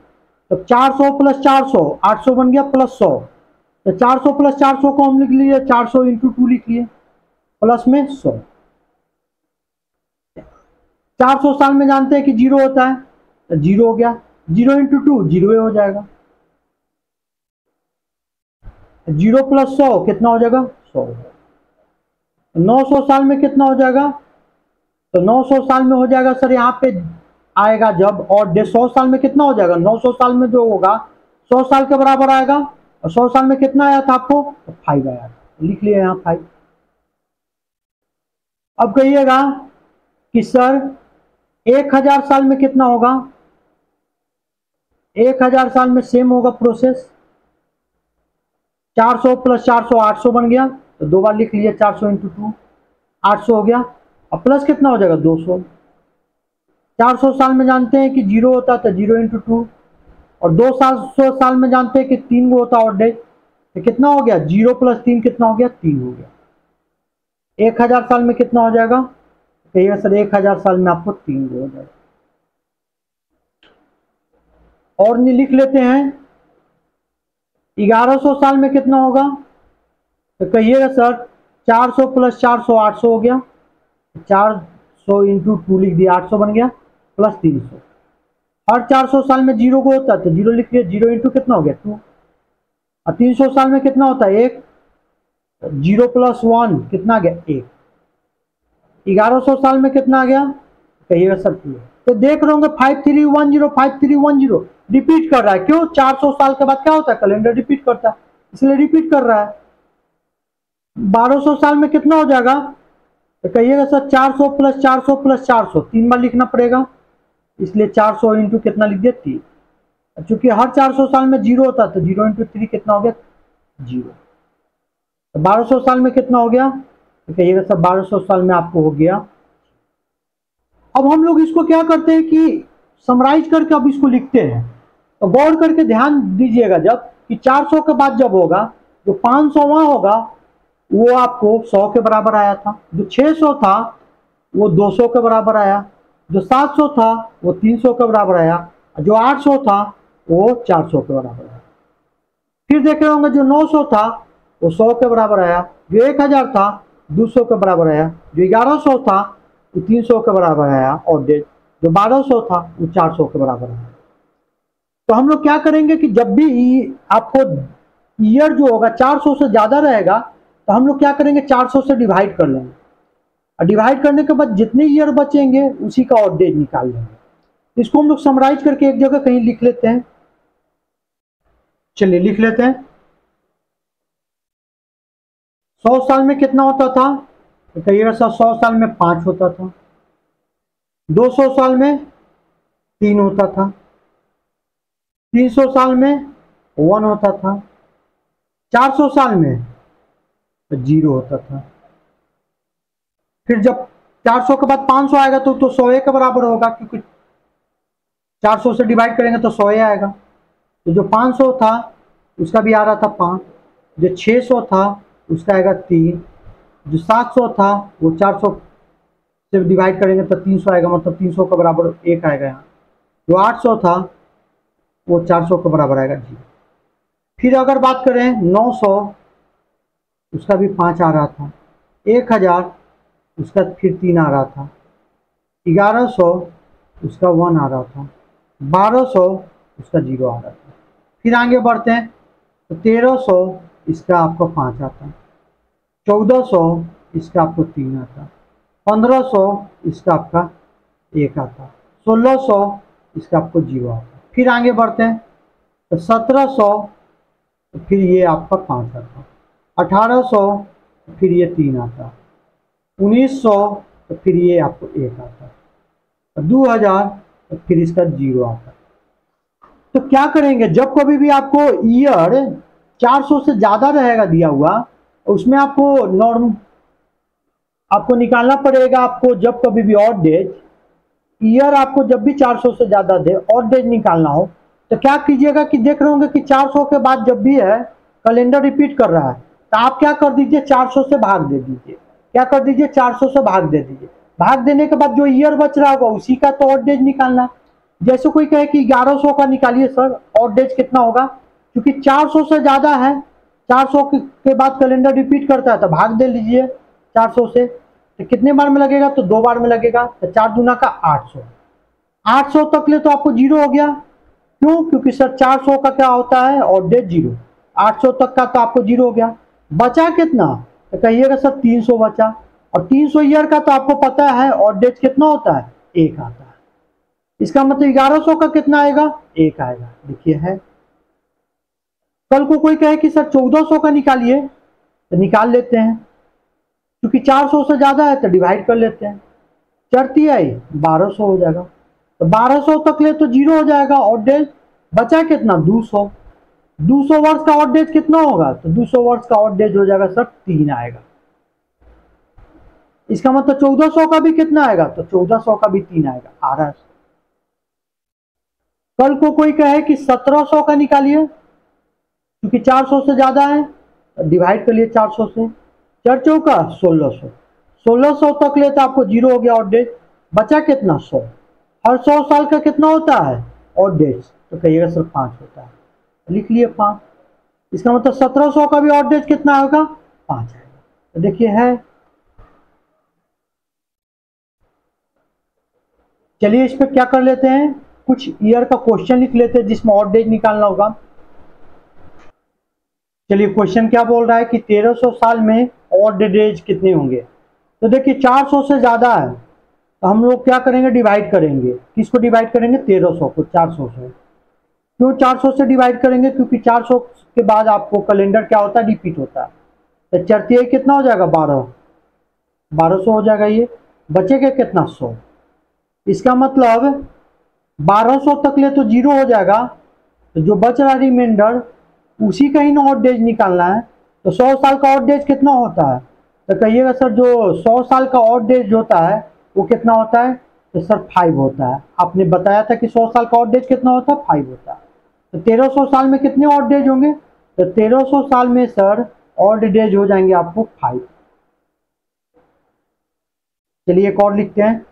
तो 400 प्लस 400 800 बन गया प्लस 100, तो 400 प्लस 400 को हम लिख लिए 400 इंटू 2 लिख लिए, प्लस में 100। 400 साल में जानते हैं कि 0 होता है, तो 0 हो गया, 0 इंटू 2 0 हो जाएगा, 0 प्लस 100 कितना हो जाएगा? 100 हो जाएगा। 900 साल में कितना हो जाएगा? तो 900 साल में हो जाएगा सर यहाँ पे आएगा जब, और 100 साल में कितना हो जाएगा? 900 साल में जो होगा 100 साल के बराबर आएगा, और 100 साल में कितना आया था आपको? तो 5 आया था, लिख लिया यहाँ 5। अब कहिएगा कि सर 1000 साल में कितना होगा? 1000 साल में सेम होगा प्रोसेस, 400 प्लस 400 800 बन गया, तो 2 बार लिख लिया, 400 इंटू 2 800 हो गया, और प्लस कितना हो जाएगा? 200। 400 साल में जानते हैं कि 0 होता है, तो 0 इंटू 2, और 200 साल में जानते हैं कि 3 गो होता है ऑड डे, तो कितना हो गया? 0 प्लस 3 कितना हो गया? 3 हो गया। 1000 साल में कितना हो जाएगा? कहिएगा सर 1000 साल में आपको 3 गो हो जाएगा। और नहीं लिख लेते हैं 1100 साल में कितना होगा? तो कहिएगा सर 400 प्लस 400 800 हो गया, 400 इंटू 2 लिख दिया, 800 बन गया, प्लस 300। हर 400 साल में 0 को होता है, तो 0 लिख लिया, 0 इंटू कितना हो गया? 2। और 300 साल में कितना होता है? 1। 0 प्लस 1 कितना आ गया? 1। 1100 साल में कितना आ गया? कहिएगा सर 2। तो देख रहे होंगे 5310 5310 रिपीट कर रहा है। क्यों? 400 साल के बाद क्या होता है? कैलेंडर रिपीट करता है, इसलिए रिपीट कर रहा है। 1200 साल में कितना हो जाएगा? तो कहिएगा सर 400 प्लस 400 प्लस 400 3 बार लिखना पड़ेगा, इसलिए 400 इंटू कितना लिख दिया? 3। चूंकि हर 400 साल में 0 होता है, तो 0 इंटू 3 कितना हो गया? 0। तो 1200 साल में कितना हो गया? तो कहिएगा सर 1200 साल में आपको हो गया। अब हम लोग इसको क्या करते हैं कि समराइज करके अब इसको लिखते हैं। तो गौर करके ध्यान दीजिएगा जब कि 400 के बाद जब होगा, जो 500वां होगा वो आपको 100 के बराबर आया था, जो 600 था वो 200 के बराबर आया, जो 700 था वो 300 के बराबर आया, जो 800 था वो 400 के बराबर आया। फिर देख रहे होंगे जो 900 था वो 100 के बराबर आया, जो 1000 था 200 के बराबर आया, जो 1100 था वो 300 के बराबर आया, और जो 1200 था वो 400 के बराबर आया। तो हम लोग क्या करेंगे कि जब भी आपको ईयर जो होगा 400 से ज्यादा रहेगा, तो हम लोग क्या करेंगे 400 से डिवाइड कर लेंगे, और डिवाइड करने के बाद जितने ईयर बचेंगे उसी का ऑड डेज निकाल लेंगे। इसको हम लोग समराइज करके एक जगह कहीं लिख लेते हैं। चलिए लिख लेते हैं। 100 साल में कितना होता था? तो कहिएगा सर 100 साल में 5 होता था, 200 साल में 3 होता था, 300 साल में 1 होता था, 400 साल में 0 होता था। फिर जब 400 के बाद 500 आएगा तो 100 के बराबर होगा, क्योंकि 400 से डिवाइड करेंगे तो 100 आएगा। तो जो 500 था उसका भी आ रहा था 5, जो 600 था उसका आएगा 3, जो 700 था वो 400 से डिवाइड करेंगे तो 300 आएगा, मतलब 300 के बराबर 1 आएगा यहाँ। जो 800 था वो 400 के बराबर आएगा जी। फिर अगर बात करें 900, उसका भी 5 आ रहा था। 1000, उसका फिर 3 आ रहा था। 1100, उसका 1 आ रहा था। 1200, उसका 0 आ रहा था। फिर आगे बढ़ते हैं तो 1300, इसका आपका 5 आता। 1400, इसका आपको 3 आता। 1500, इसका आपका 1 आता। 1600, इसका आपको 0 आता। फिर आगे बढ़ते हैं तो 1700, फिर ये आपका 5 आता। 1800, फिर ये 3 आता। 1900, तो फिर ये आपको 1 आता। 2000, तो फिर इसका 0 आता। तो क्या करेंगे, जब कभी भी आपको ईयर 400 से ज्यादा रहेगा दिया हुआ, उसमें आपको नॉर्म आपको निकालना पड़ेगा। आपको जब कभी भी ऑड डेज ईयर आपको जब भी 400 से ज्यादा दे ऑड डेज निकालना हो, तो क्या कीजिएगा कि देख रहे होंगे कि 400 के बाद जब भी है कैलेंडर रिपीट कर रहा है, तो आप क्या कर दीजिए, 400 से भाग दे दीजिए। क्या कर दीजिए, 400 से भाग दे दीजिए। भाग देने के बाद जो ईयर बच रहा होगा उसी का तो ऑड डेज निकालना। जैसे कोई कहे कि 1100 का निकालिए सर, ऑड डेज कितना होगा, क्योंकि 400 से ज्यादा है, 400 के बाद कैलेंडर रिपीट करता है, तो भाग दे लीजिए 400 से। तो कितने बार में लगेगा, तो 2 बार में लगेगा। तो 4 दूना का 800। 800 तक ले तो आपको 0 हो गया। क्यों, क्योंकि सर 400 का क्या होता है, ऑड डेज 0। 800 तक का तो आपको 0 हो गया। बचा कितना, तो कहिएगा सर 300 बचा। और 300 ईयर का तो आपको पता है ऑड डेज कितना होता है, 1 आता है। इसका मतलब 1100 का कितना आएगा, 1 आएगा। देखिए है। कल को कोई कहे कि सर 1400 का निकालिए, तो निकाल लेते हैं, क्योंकि 400 से ज्यादा है तो डिवाइड कर लेते हैं। चढ़ती आई 1200 हो जाएगा। तो 1200 तक ले तो 0 हो जाएगा ऑड डेज। बचा कितना, 200। 200 वर्ष का ऑड डेज कितना होगा, तो 200 वर्ष का ऑड डेज हो जाएगा सर 3 आएगा। इसका मतलब 1400 का भी कितना आएगा, तो 1400 का भी 3 आएगा, आ रहा है। कल को कोई कहे कि 1700 का निकालिए, क्योंकि 400 से ज्यादा है, डिवाइड कर लिए 400 से। 4 चौका 1600। 1600 तक ले तो आपको 0 हो गया ऑड डेज। बचा कितना, 100। हर 100 साल का कितना होता है ऑड डेज, तो कहिएगा सर 5 होता है। लिख लिए 5। इसका मतलब 1700 का भी ऑड डेज कितना होगा, 5 आएगा। तो देखिए है। चलिए इस पर क्या कर लेते हैं, कुछ ईयर का क्वेश्चन लिख लेते हैं जिसमें ऑड डेज निकालना होगा। चलिए क्वेश्चन क्या बोल रहा है कि 1300 साल में ऑड डेज कितने होंगे। तो देखिए 400 से ज्यादा है, तो हम लोग क्या करेंगे, डिवाइड करेंगे। किसको डिवाइड करेंगे, 1300 को 400 से। क्यों 400 से डिवाइड करेंगे, क्योंकि 400 के बाद आपको कैलेंडर क्या होता है, रिपीट होता है। तो चढ़ती कितना हो जाएगा, 1200 हो जाएगा। ये बचेगा कितना, 100। इसका मतलब 1200 तक ले तो 0 हो जाएगा, तो जो बच रहा रिमाइंडर उसी का ही ना ऑड डेज निकालना है। तो 100 साल का ऑड डेज कितना होता है, तो कहिएगा सर जो 100 साल का ऑड डेज होता है वो कितना होता है, तो सर 5 होता है। आपने बताया था कि 100 साल का ऑड डेज कितना होता है, 5 होता है। तो 1300 साल में कितने ऑड डेज होंगे, तो 1300 साल में सर ऑड डेज हो जाएंगे आपको 5। चलिए एक और लिखते हैं।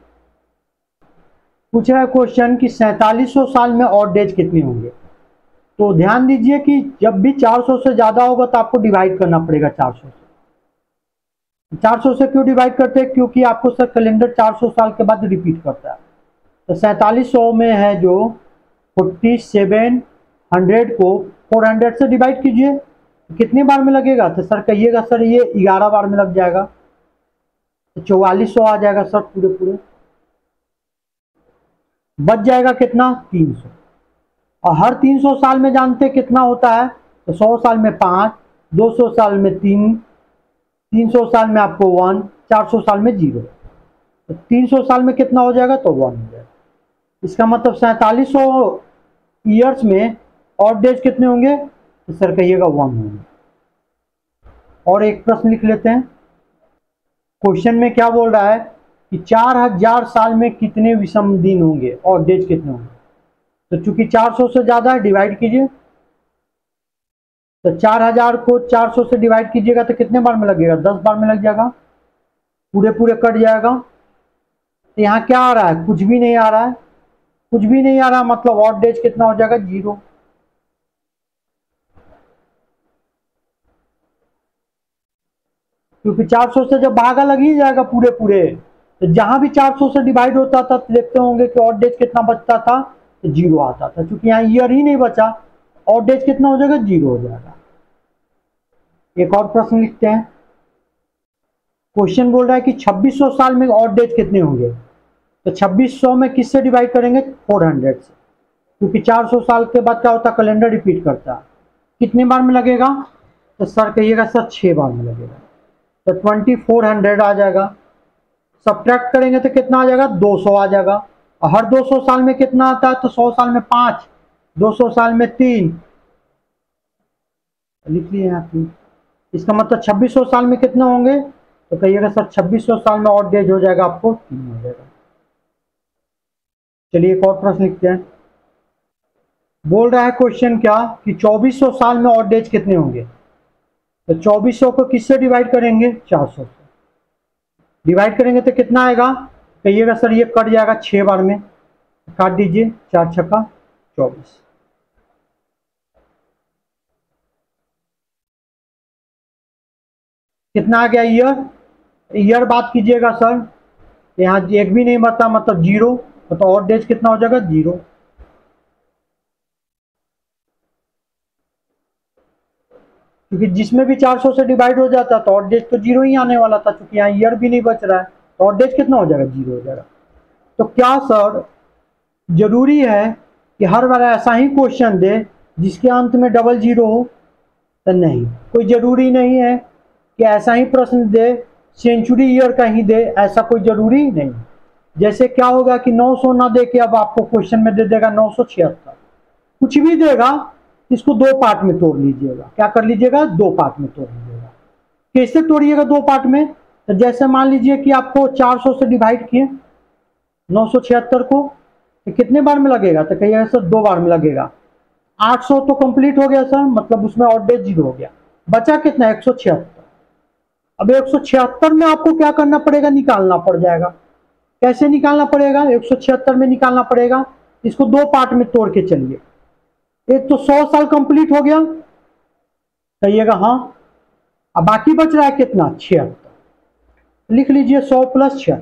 पूछ रहा है क्वेश्चन कि 4700 साल में ऑड डेज कितने होंगे। तो ध्यान दीजिए कि जब भी 400 से ज्यादा होगा तो आपको डिवाइड करना पड़ेगा 400 से। 400 से क्यों डिवाइड करते हैं, क्योंकि आपको सर कैलेंडर 400 साल के बाद रिपीट करता है। तो 4700 में है जो 4700 को 400 से डिवाइड कीजिए, तो कितने बार में लगेगा, तो सर कहिएगा सर ये 11 बार में लग जाएगा। तो 4400 आ जाएगा सर पूरे। बच जाएगा कितना, 300। और हर 300 साल में जानते कितना होता है, तो 100 साल में 5, 200 साल में 3, 300 साल में आपको 1, 400 साल में 0। तो 300 साल में कितना हो जाएगा, तो 1 हो जाएगा। इसका मतलब 4700 ईयर्स में ऑड डेज कितने होंगे, तो सर कहिएगा 1 होंगे। और एक प्रश्न लिख लेते हैं। क्वेश्चन में क्या बोल रहा है कि 4000 साल में कितने विषम दिन होंगे, ऑड डेज कितने होंगे। तो चूंकि 400 से ज्यादा है, डिवाइड कीजिए। तो 4000 को 400 से डिवाइड कीजिएगा तो कितने बार में लगेगा, 10 बार में लग जाएगा। पूरे कट जाएगा। तो यहाँ क्या आ रहा है, कुछ भी नहीं आ रहा है। कुछ भी नहीं आ रहा, मतलब ऑड डेज कितना हो जाएगा 0। क्योंकि 400 से जब भागा लग ही जाएगा पूरे पूरे, तो जहां भी 400 से डिवाइड होता था तो देखते होंगे कि ऑड डेज कितना बचता था, तो 0 आता था। क्योंकि यहाँ ईयर ही नहीं बचा, ऑड डेज कितना हो जाएगा 0 हो जाएगा। एक और प्रश्न लिखते हैं। क्वेश्चन बोल रहा है कि 2600 साल में ऑड डेज कितने होंगे। तो 2600 में किससे डिवाइड करेंगे, 400 से। क्योंकि 400 साल के बाद क्या होता है, कैलेंडर रिपीट करता है। कितने बार में लगेगा, तो सर कहिएगा सर 6 बार में लगेगा, तो 2400 आ जाएगा। सब्ट्रैक्ट करेंगे तो कितना आ जाएगा, 200 आ जाएगा। और हर 200 साल में कितना आता है, तो 100 साल में 5, 200 साल में 3, लिख लिए यहाँ 3। इसका मतलब 2600 साल में कितने होंगे, तो कहिएगा सर 2600 साल में ऑड डेज हो जाएगा आपको 3 हो जाएगा। चलिए एक और प्रश्न लिखते हैं। बोल रहा है क्वेश्चन क्या कि 2400 साल में ऑड डेज कितने होंगे। तो 2400 को किससे डिवाइड करेंगे, 400 से डिवाइड करेंगे तो कितना आएगा, कहिएगा सर ये कट जाएगा 6 बार में, काट दीजिए, 4 छक्का 24। कितना आ गया ईयर बात कीजिएगा सर, यहाँ एक भी नहीं बता, मतलब 0, तो ऑड डेज कितना हो जाएगा 0। क्योंकि जिसमें भी 400 से डिवाइड हो जाता तो ऑड डेज तो 0 ही आने वाला था। क्योंकि यहाँ ईयर भी नहीं बच रहा है, तो ऑड डेज कितना हो जाएगा 0 हो जाएगा। तो क्या सर जरूरी है कि हर बार ऐसा ही क्वेश्चन दे जिसके अंत में डबल 0 हो, तो नहीं, कोई जरूरी नहीं है कि ऐसा ही प्रश्न दे, सेंचुरी ईयर का ही दे, ऐसा कोई जरूरी नहीं। जैसे क्या होगा कि 900 ना दे के अब आपको क्वेश्चन में दे देगा 976, कुछ भी देगा, इसको 2 पार्ट में तोड़ लीजिएगा। क्या कर लीजिएगा, 2 पार्ट में तोड़ लीजिएगा। कैसे तोड़िएगा 2 पार्ट में, तो जैसे मान लीजिए कि आपको 400 से डिवाइड किए 976 को, तो कितने बार में लगेगा, तो कहिएगा सर 2 बार में लगेगा। 800 तो कंप्लीट हो गया सर, मतलब उसमें ऑड डेज 0 हो गया, बचा कितना 176। अब 176 में आपको क्या करना पड़ेगा, निकालना पड़ जाएगा। कैसे निकालना पड़ेगा, 176 में निकालना पड़ेगा, इसको 2 पार्ट में तोड़ के चलिए। एक तो 100 साल कंप्लीट हो गया, कहिएगा हाँ। अब बाकी बच रहा है कितना, 76, लिख लीजिए 100 प्लस 76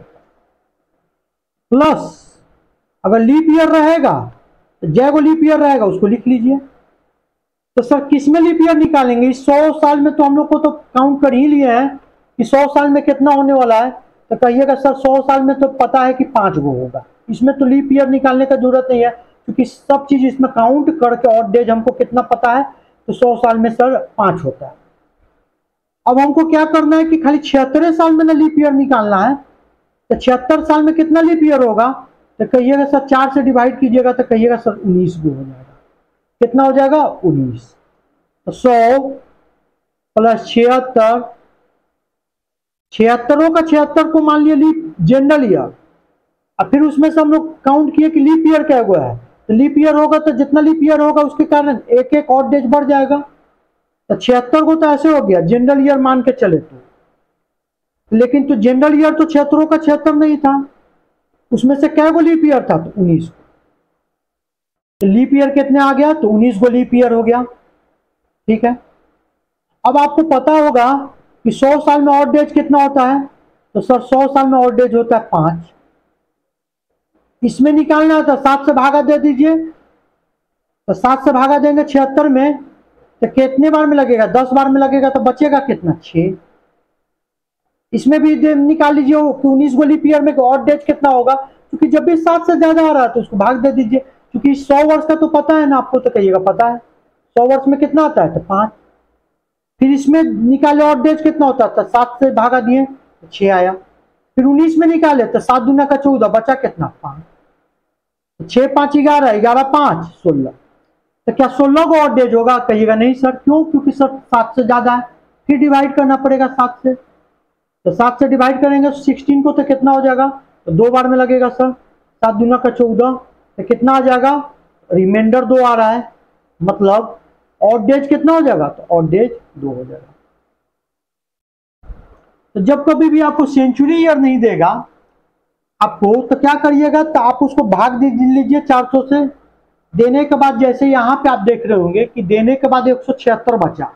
प्लस, अगर लीप ईयर रहेगा तो जैगो लीप ईयर रहेगा उसको लिख लीजिए। तो सर किस में लीप ईयर निकालेंगे, इस 100 साल में तो हम लोग को तो काउंट कर ही लिए हैं कि 100 साल में कितना होने वाला है। तो कहिएगा सर 100 साल में तो पता है कि 5 गो होगा, इसमें तो लीप ईयर निकालने का जरूरत नहीं है, क्योंकि सब चीज इसमें काउंट करके ऑड डेज हमको कितना पता है, तो 100 साल में सर 5 होता है। अब हमको क्या करना है कि खाली 76 साल में ना लीप ईयर निकालना है। तो 76 साल में कितना लीप ईयर होगा, तो कहिएगा सर 4 से डिवाइड कीजिएगा, तो कहिएगा सर 19 गो हो जाएगा। कितना हो जाएगा 19। तो 100 प्लस 76, 76 का 76 को मान लिया लीप जनरल ईयर, अब फिर उसमें से हम लोग काउंट किए कि लीप ईयर क्या हुआ है, तो लीप ईयर होगा तो जितना लीप ईयर होगा उसके कारण एक एक ऑड डेज बढ़ जाएगा। तो 76 को तो ऐसे हो गया जनरल ईयर मान के चले तो, लेकिन तो जनरल ईयर तो 76 का 76 नहीं था, उसमें से क्या गो लीप ईयर था, तो 19 को। तो लीप ईयर कितने आ गया, तो 19 गो लीप ईयर हो गया। ठीक है, अब आपको पता होगा कि 100 साल में ऑड डेज कितना होता है, तो सर 100 साल में ऑड डेज होता है 5। इसमें निकालना होता है 7 से भागा दे दीजिए, तो 7 से भागा देंगे 76 में, तो कितने बार में लगेगा, 10 बार में लगेगा, तो बचेगा कितना 6। इसमें भी निकाल लीजिए कि 19 गो लीप ईयर में ऑड डेज कितना होगा, क्योंकि जब भी 7 से ज्यादा आ रहा है तो उसको भाग दे दीजिए। क्योंकि 100 वर्ष का तो पता है ना आपको, तो कहिएगा पता है 100 वर्ष में कितना आता है, तो 5। फिर इसमें निकाले ऑड डेज कितना होता है, तो 7 से भागा दिए तो 6 आया। फिर 19 में निकाले तो 7 दूना का 14, बचा कितना 5। 6 5 11, 11 5 16, तो क्या 16 को ऑड डेज होगा, कहिएगा नहीं सर। क्यों, क्योंकि सर 7 से ज्यादा है, फिर डिवाइड करना पड़ेगा 7 से। तो 7 से डिवाइड करेंगे 16 को, तो कितना हो जाएगा, तो 2 बार में लगेगा सर, 7 दूना का 14, तो कितना आ जाएगा, रिमाइंडर 2 आ रहा है, मतलब ऑड डेज कितना हो जाएगा, तो ऑड डेज 2 हो जाएगा। तो जब कभी भी आपको सेंचुरी ईयर नहीं देगा आपको, तो क्या करिएगा, तो आप उसको भाग लीजिए 400 से। देने के बाद जैसे यहाँ पे आप देख रहे होंगे कि देने के बाद 176 बचा।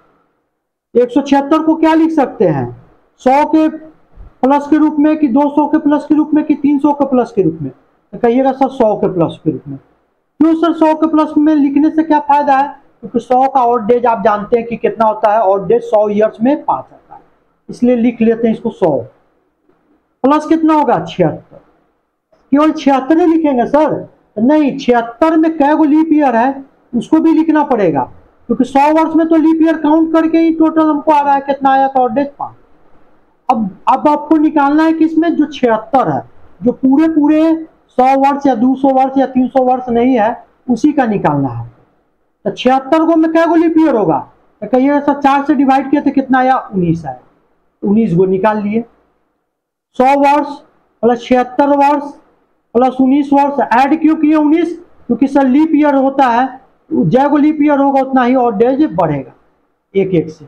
176 को क्या लिख सकते हैं, 100 के प्लस के रूप में, कि 200 के प्लस के रूप में, कि 300 के प्लस के रूप में। तो कहिएगा सर 100 के प्लस के रूप में। क्यों सर 100 के प्लस में लिखने से क्या फायदा है, क्योंकि 100 का ऑड डेज आप जानते हैं कि कितना होता है, ऑड डेज 100 ईयर्स में 5 आता है, इसलिए लिख लेते हैं इसको 100 प्लस कितना होगा 76। केवल 76 ही लिखेंगे सर, नहीं 76 में कै गो लीप ईयर है उसको भी लिखना पड़ेगा, क्योंकि 100 वर्ष में तो लीप ईयर काउंट करके ही टोटल हमको आ रहा है, कितना आया था ऑड डेज 5। अब आपको निकालना है कि इसमें जो 76 है, जो पूरे 100 वर्ष या 200 वर्ष या 300 वर्ष नहीं है, उसी का निकालना है। तो 76 को में क्या गो लीप ईयर होगा, तो कहिए सर 4 से डिवाइड किया तो कितना आया 19 आया, 19 गो निकाल लिए। 100 वर्ष प्लस 76 वर्ष प्लस 19 वर्ष ऐड क्यों किए 19, क्योंकि सर लीप ईयर होता है, जय गो लीप ईयर होगा उतना ही ऑड डेज बढ़ेगा एक एक से।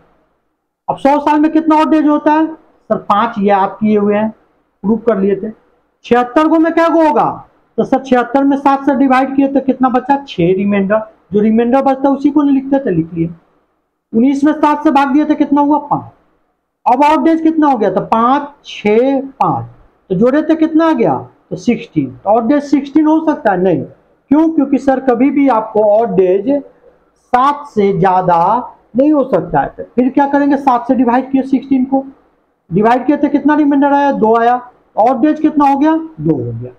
अब 100 साल में कितना ऑड डेज होता है सर 5, ये आप किए हुए हैं, प्रूव कर लिए थे। 76 को में क्या गो होगा, तो सर 76 में 7 से डिवाइड किए तो कितना बचा 6 रिमाइंडर, जो रिमाइंडर बचता है उसी को नहीं लिखते थे, लिख लिए। 19 में 7 से भाग दिए तो कितना हुआ 5। अब ऑड डेज कितना हो गया, तो 5 6 5, तो जोड़े तो कितना आ गया, तो 16। तो ऑड डेज 16 हो सकता है, नहीं। क्यों, क्योंकि सर कभी भी आपको ऑड डेज 7 से ज्यादा नहीं हो सकता है। तो फिर क्या करेंगे, 7 से डिवाइड किया 16 को, डिवाइड किया तो कितना रिमाइंडर आया 2 आया, ऑड डेज कितना हो गया 2 हो गया।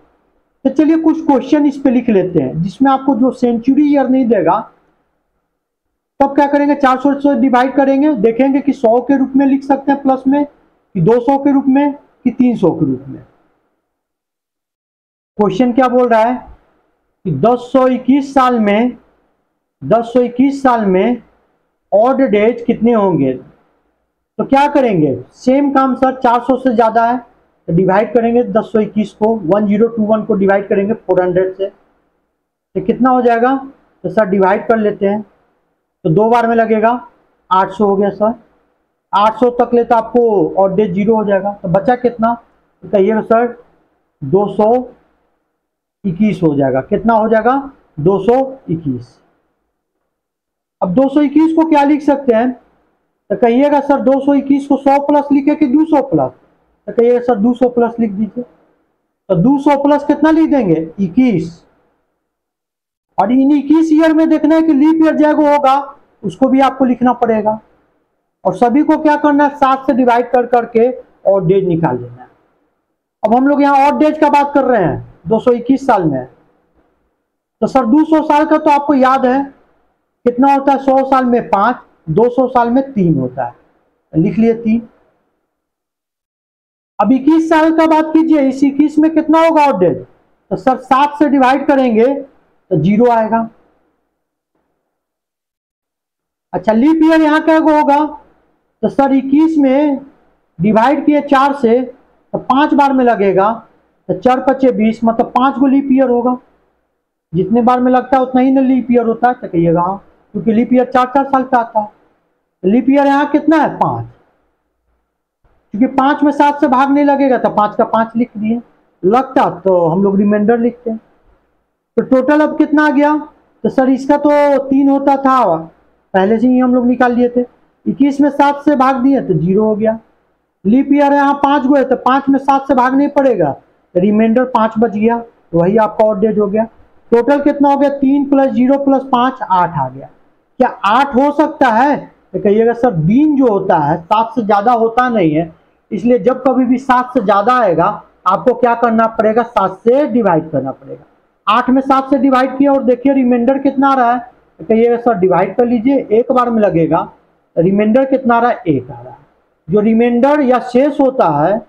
तो चलिए कुछ क्वेश्चन इस पे लिख लेते हैं, जिसमें आपको जो सेंचुरी ईयर नहीं देगा, तब क्या करेंगे 400 से डिवाइड करेंगे, देखेंगे कि 100 के रूप में लिख सकते हैं प्लस में, कि 200 के रूप में, कि 300 के रूप में। क्वेश्चन क्या बोल रहा है कि 1021 साल में ऑड डेज कितने होंगे। तो क्या करेंगे, सेम काम सर, 400 से ज्यादा है तो डिवाइड करेंगे 1021 को, 1021 को डिवाइड करेंगे 400 से, तो कितना हो जाएगा, तो सर डिवाइड कर लेते हैं, तो 2 बार में लगेगा 800 हो गया सर। 800 तक ले तो आपको ऑड डेज 0 हो जाएगा, तो बचा कितना, तो कहिएगा सर 221 हो जाएगा। कितना हो जाएगा 221। अब 221 को क्या लिख सकते हैं, तो कहिएगा सर 221 को 100 प्लस लिखे कि 200 प्लस, तो कहिएगा सर 200 प्लस लिख दीजिए। तो 200 प्लस कितना लिख देंगे 21, और इन 21 ईयर में देखना है कि लीप ईयर जैगो होगा उसको भी आपको लिखना पड़ेगा, और सभी को क्या करना है 7 से डिवाइड कर करके ऑड डेज निकाल लेना है। अब हम लोग यहाँ ऑड डेज का बात कर रहे हैं 221 साल में, तो सर 200 साल का तो आपको याद है कितना होता है, 100 साल में 5, 200 साल में 3 होता है, लिख लिए 3। अब 21 साल का बात कीजिए, इस 21 में कितना होगा ऑड डेज, तो सर 7 से डिवाइड करेंगे तो 0 आएगा। अच्छा लीप ईयर यहाँ क्या होगा, तो सर 21 में डिवाइड किए 4 से तो 5 बार में लगेगा, तो 4 पचे 20, मतलब 5 गो लीप ईयर होगा। जितने बार में लगता है उतना ही ना लीप ईयर होता है, तो कहिएगा हाँ, क्योंकि लीप ईयर 4-4 साल का आता है। लीप ईयर यहाँ कितना है 5, क्योंकि 5 में 7 से भाग नहीं लगेगा तो 5 का 5 लिख दिए, लगता तो हम लोग रिमाइंडर लिखते हैं। तो टोटल अब कितना आ गया, तो सर इसका तो 3 होता था, पहले से ही हम लोग निकाल लिए थे। 21 में 7 से भाग दिए तो 0 हो गया। लीप ईयर यहाँ 5 गो है तो 5 में 7 से भाग नहीं पड़ेगा, तो रिमाइंडर 5 बच गया, तो वही आपका ऑड डेज हो गया। टोटल कितना हो गया 3 प्लस 0 प्लस 5 8 आ गया। क्या 8 हो सकता है, तो कहिएगा सर दिन जो होता है 7 से ज्यादा होता नहीं है, इसलिए जब कभी भी 7 से ज्यादा आएगा आपको क्या करना पड़ेगा 7 से डिवाइड करना पड़ेगा। 8 में 7 से डिवाइड किया और देखिए रिमाइंडर कितना आ रहा है, तो कहिएगा सर डिवाइड कर लीजिए, एक बार में लगेगा, रिमाइंडर कितना आ रहा है 1 आ रहा है। जो रिमाइंडर या शेष होता है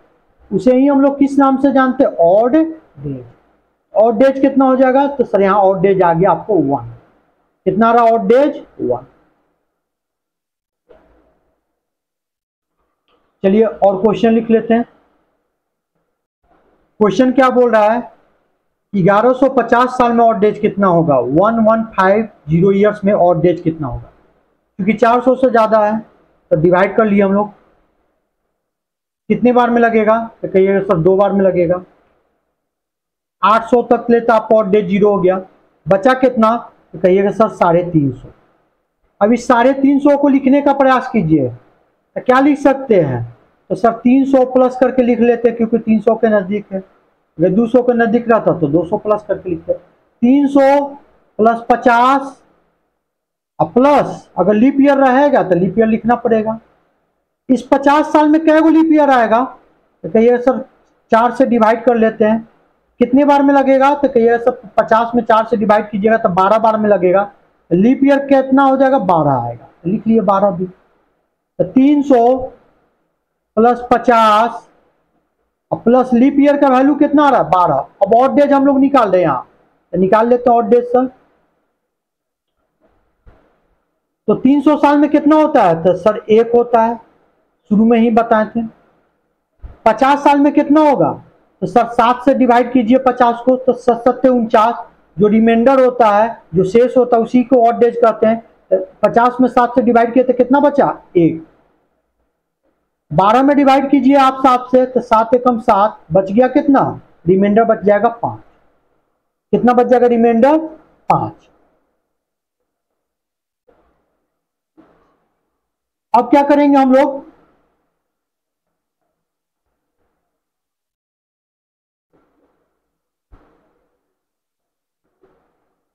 उसे ही हम लोग किस नाम से जानते हैं, ऑड डेज। ऑड डेज कितना हो जाएगा, तो सर यहाँ ऑड डेज आ गया आपको 1। कितना आ रहा ऑड डेज 1। चलिए और क्वेश्चन लिख लेते हैं। क्वेश्चन क्या बोल रहा है, 1150 साल में ऑड डेज कितना होगा, 1150 ईयर्स में ऑड डेज कितना होगा। क्योंकि 400 से ज्यादा है तो डिवाइड कर लिए हम लोग, कितने बार में लगेगा, तो कहिएगा सर 2 बार में लगेगा। 800 तक ले तो आपका ऑड डेज 0 हो गया। बचा कितना? तो कहिएगा सर 350। अब इस 350 को लिखने का प्रयास कीजिए, तो क्या लिख सकते हैं? तो सर 300 प्लस करके लिख लेते हैं, क्योंकि 300 के नजदीक है। अगर 200 के नजदीक रहता तो 200 प्लस करके लिखते हैं। 300 प्लस 50 और प्लस अगर लीप ईयर रहेगा तो लीप ईयर लिखना पड़ेगा। इस 50 साल में कै गो लीप ईयर आएगा? तो कहिए सर 4 से डिवाइड कर लेते हैं। कितने बार में लगेगा? तो कहिए सर 50 में 4 से डिवाइड कीजिएगा तो 12 बार में लगेगा। लीप ईयर कितना हो जाएगा? 12 आएगा। तो लिख लिए 12 भी। तो 300 प्लस 50 और प्लस लीप ईयर का वैल्यू कितना आ रहा है? 12। अब ऑड डेज हम लोग निकाल रहे हैं यहाँ, तो निकाल लेते हैं ऑड डेज सर। तो 300 साल में कितना होता है? तो सर 1 होता है, शुरू में ही बताए थे। 50 साल में कितना होगा? तो सर 7 से डिवाइड कीजिए 50 को, तो 7 49, जो रिमाइंडर होता है, जो शेष होता है, उसी को ऑड डेज कहते हैं। 50 में 7 से डिवाइड किए तो कितना बचा? 1। 12 में डिवाइड कीजिए आप 7 से, तो 7 एकम 7, बच गया कितना? रिमाइंडर बच जाएगा 5। कितना बच जाएगा रिमाइंडर? 5। अब क्या करेंगे हम लोग?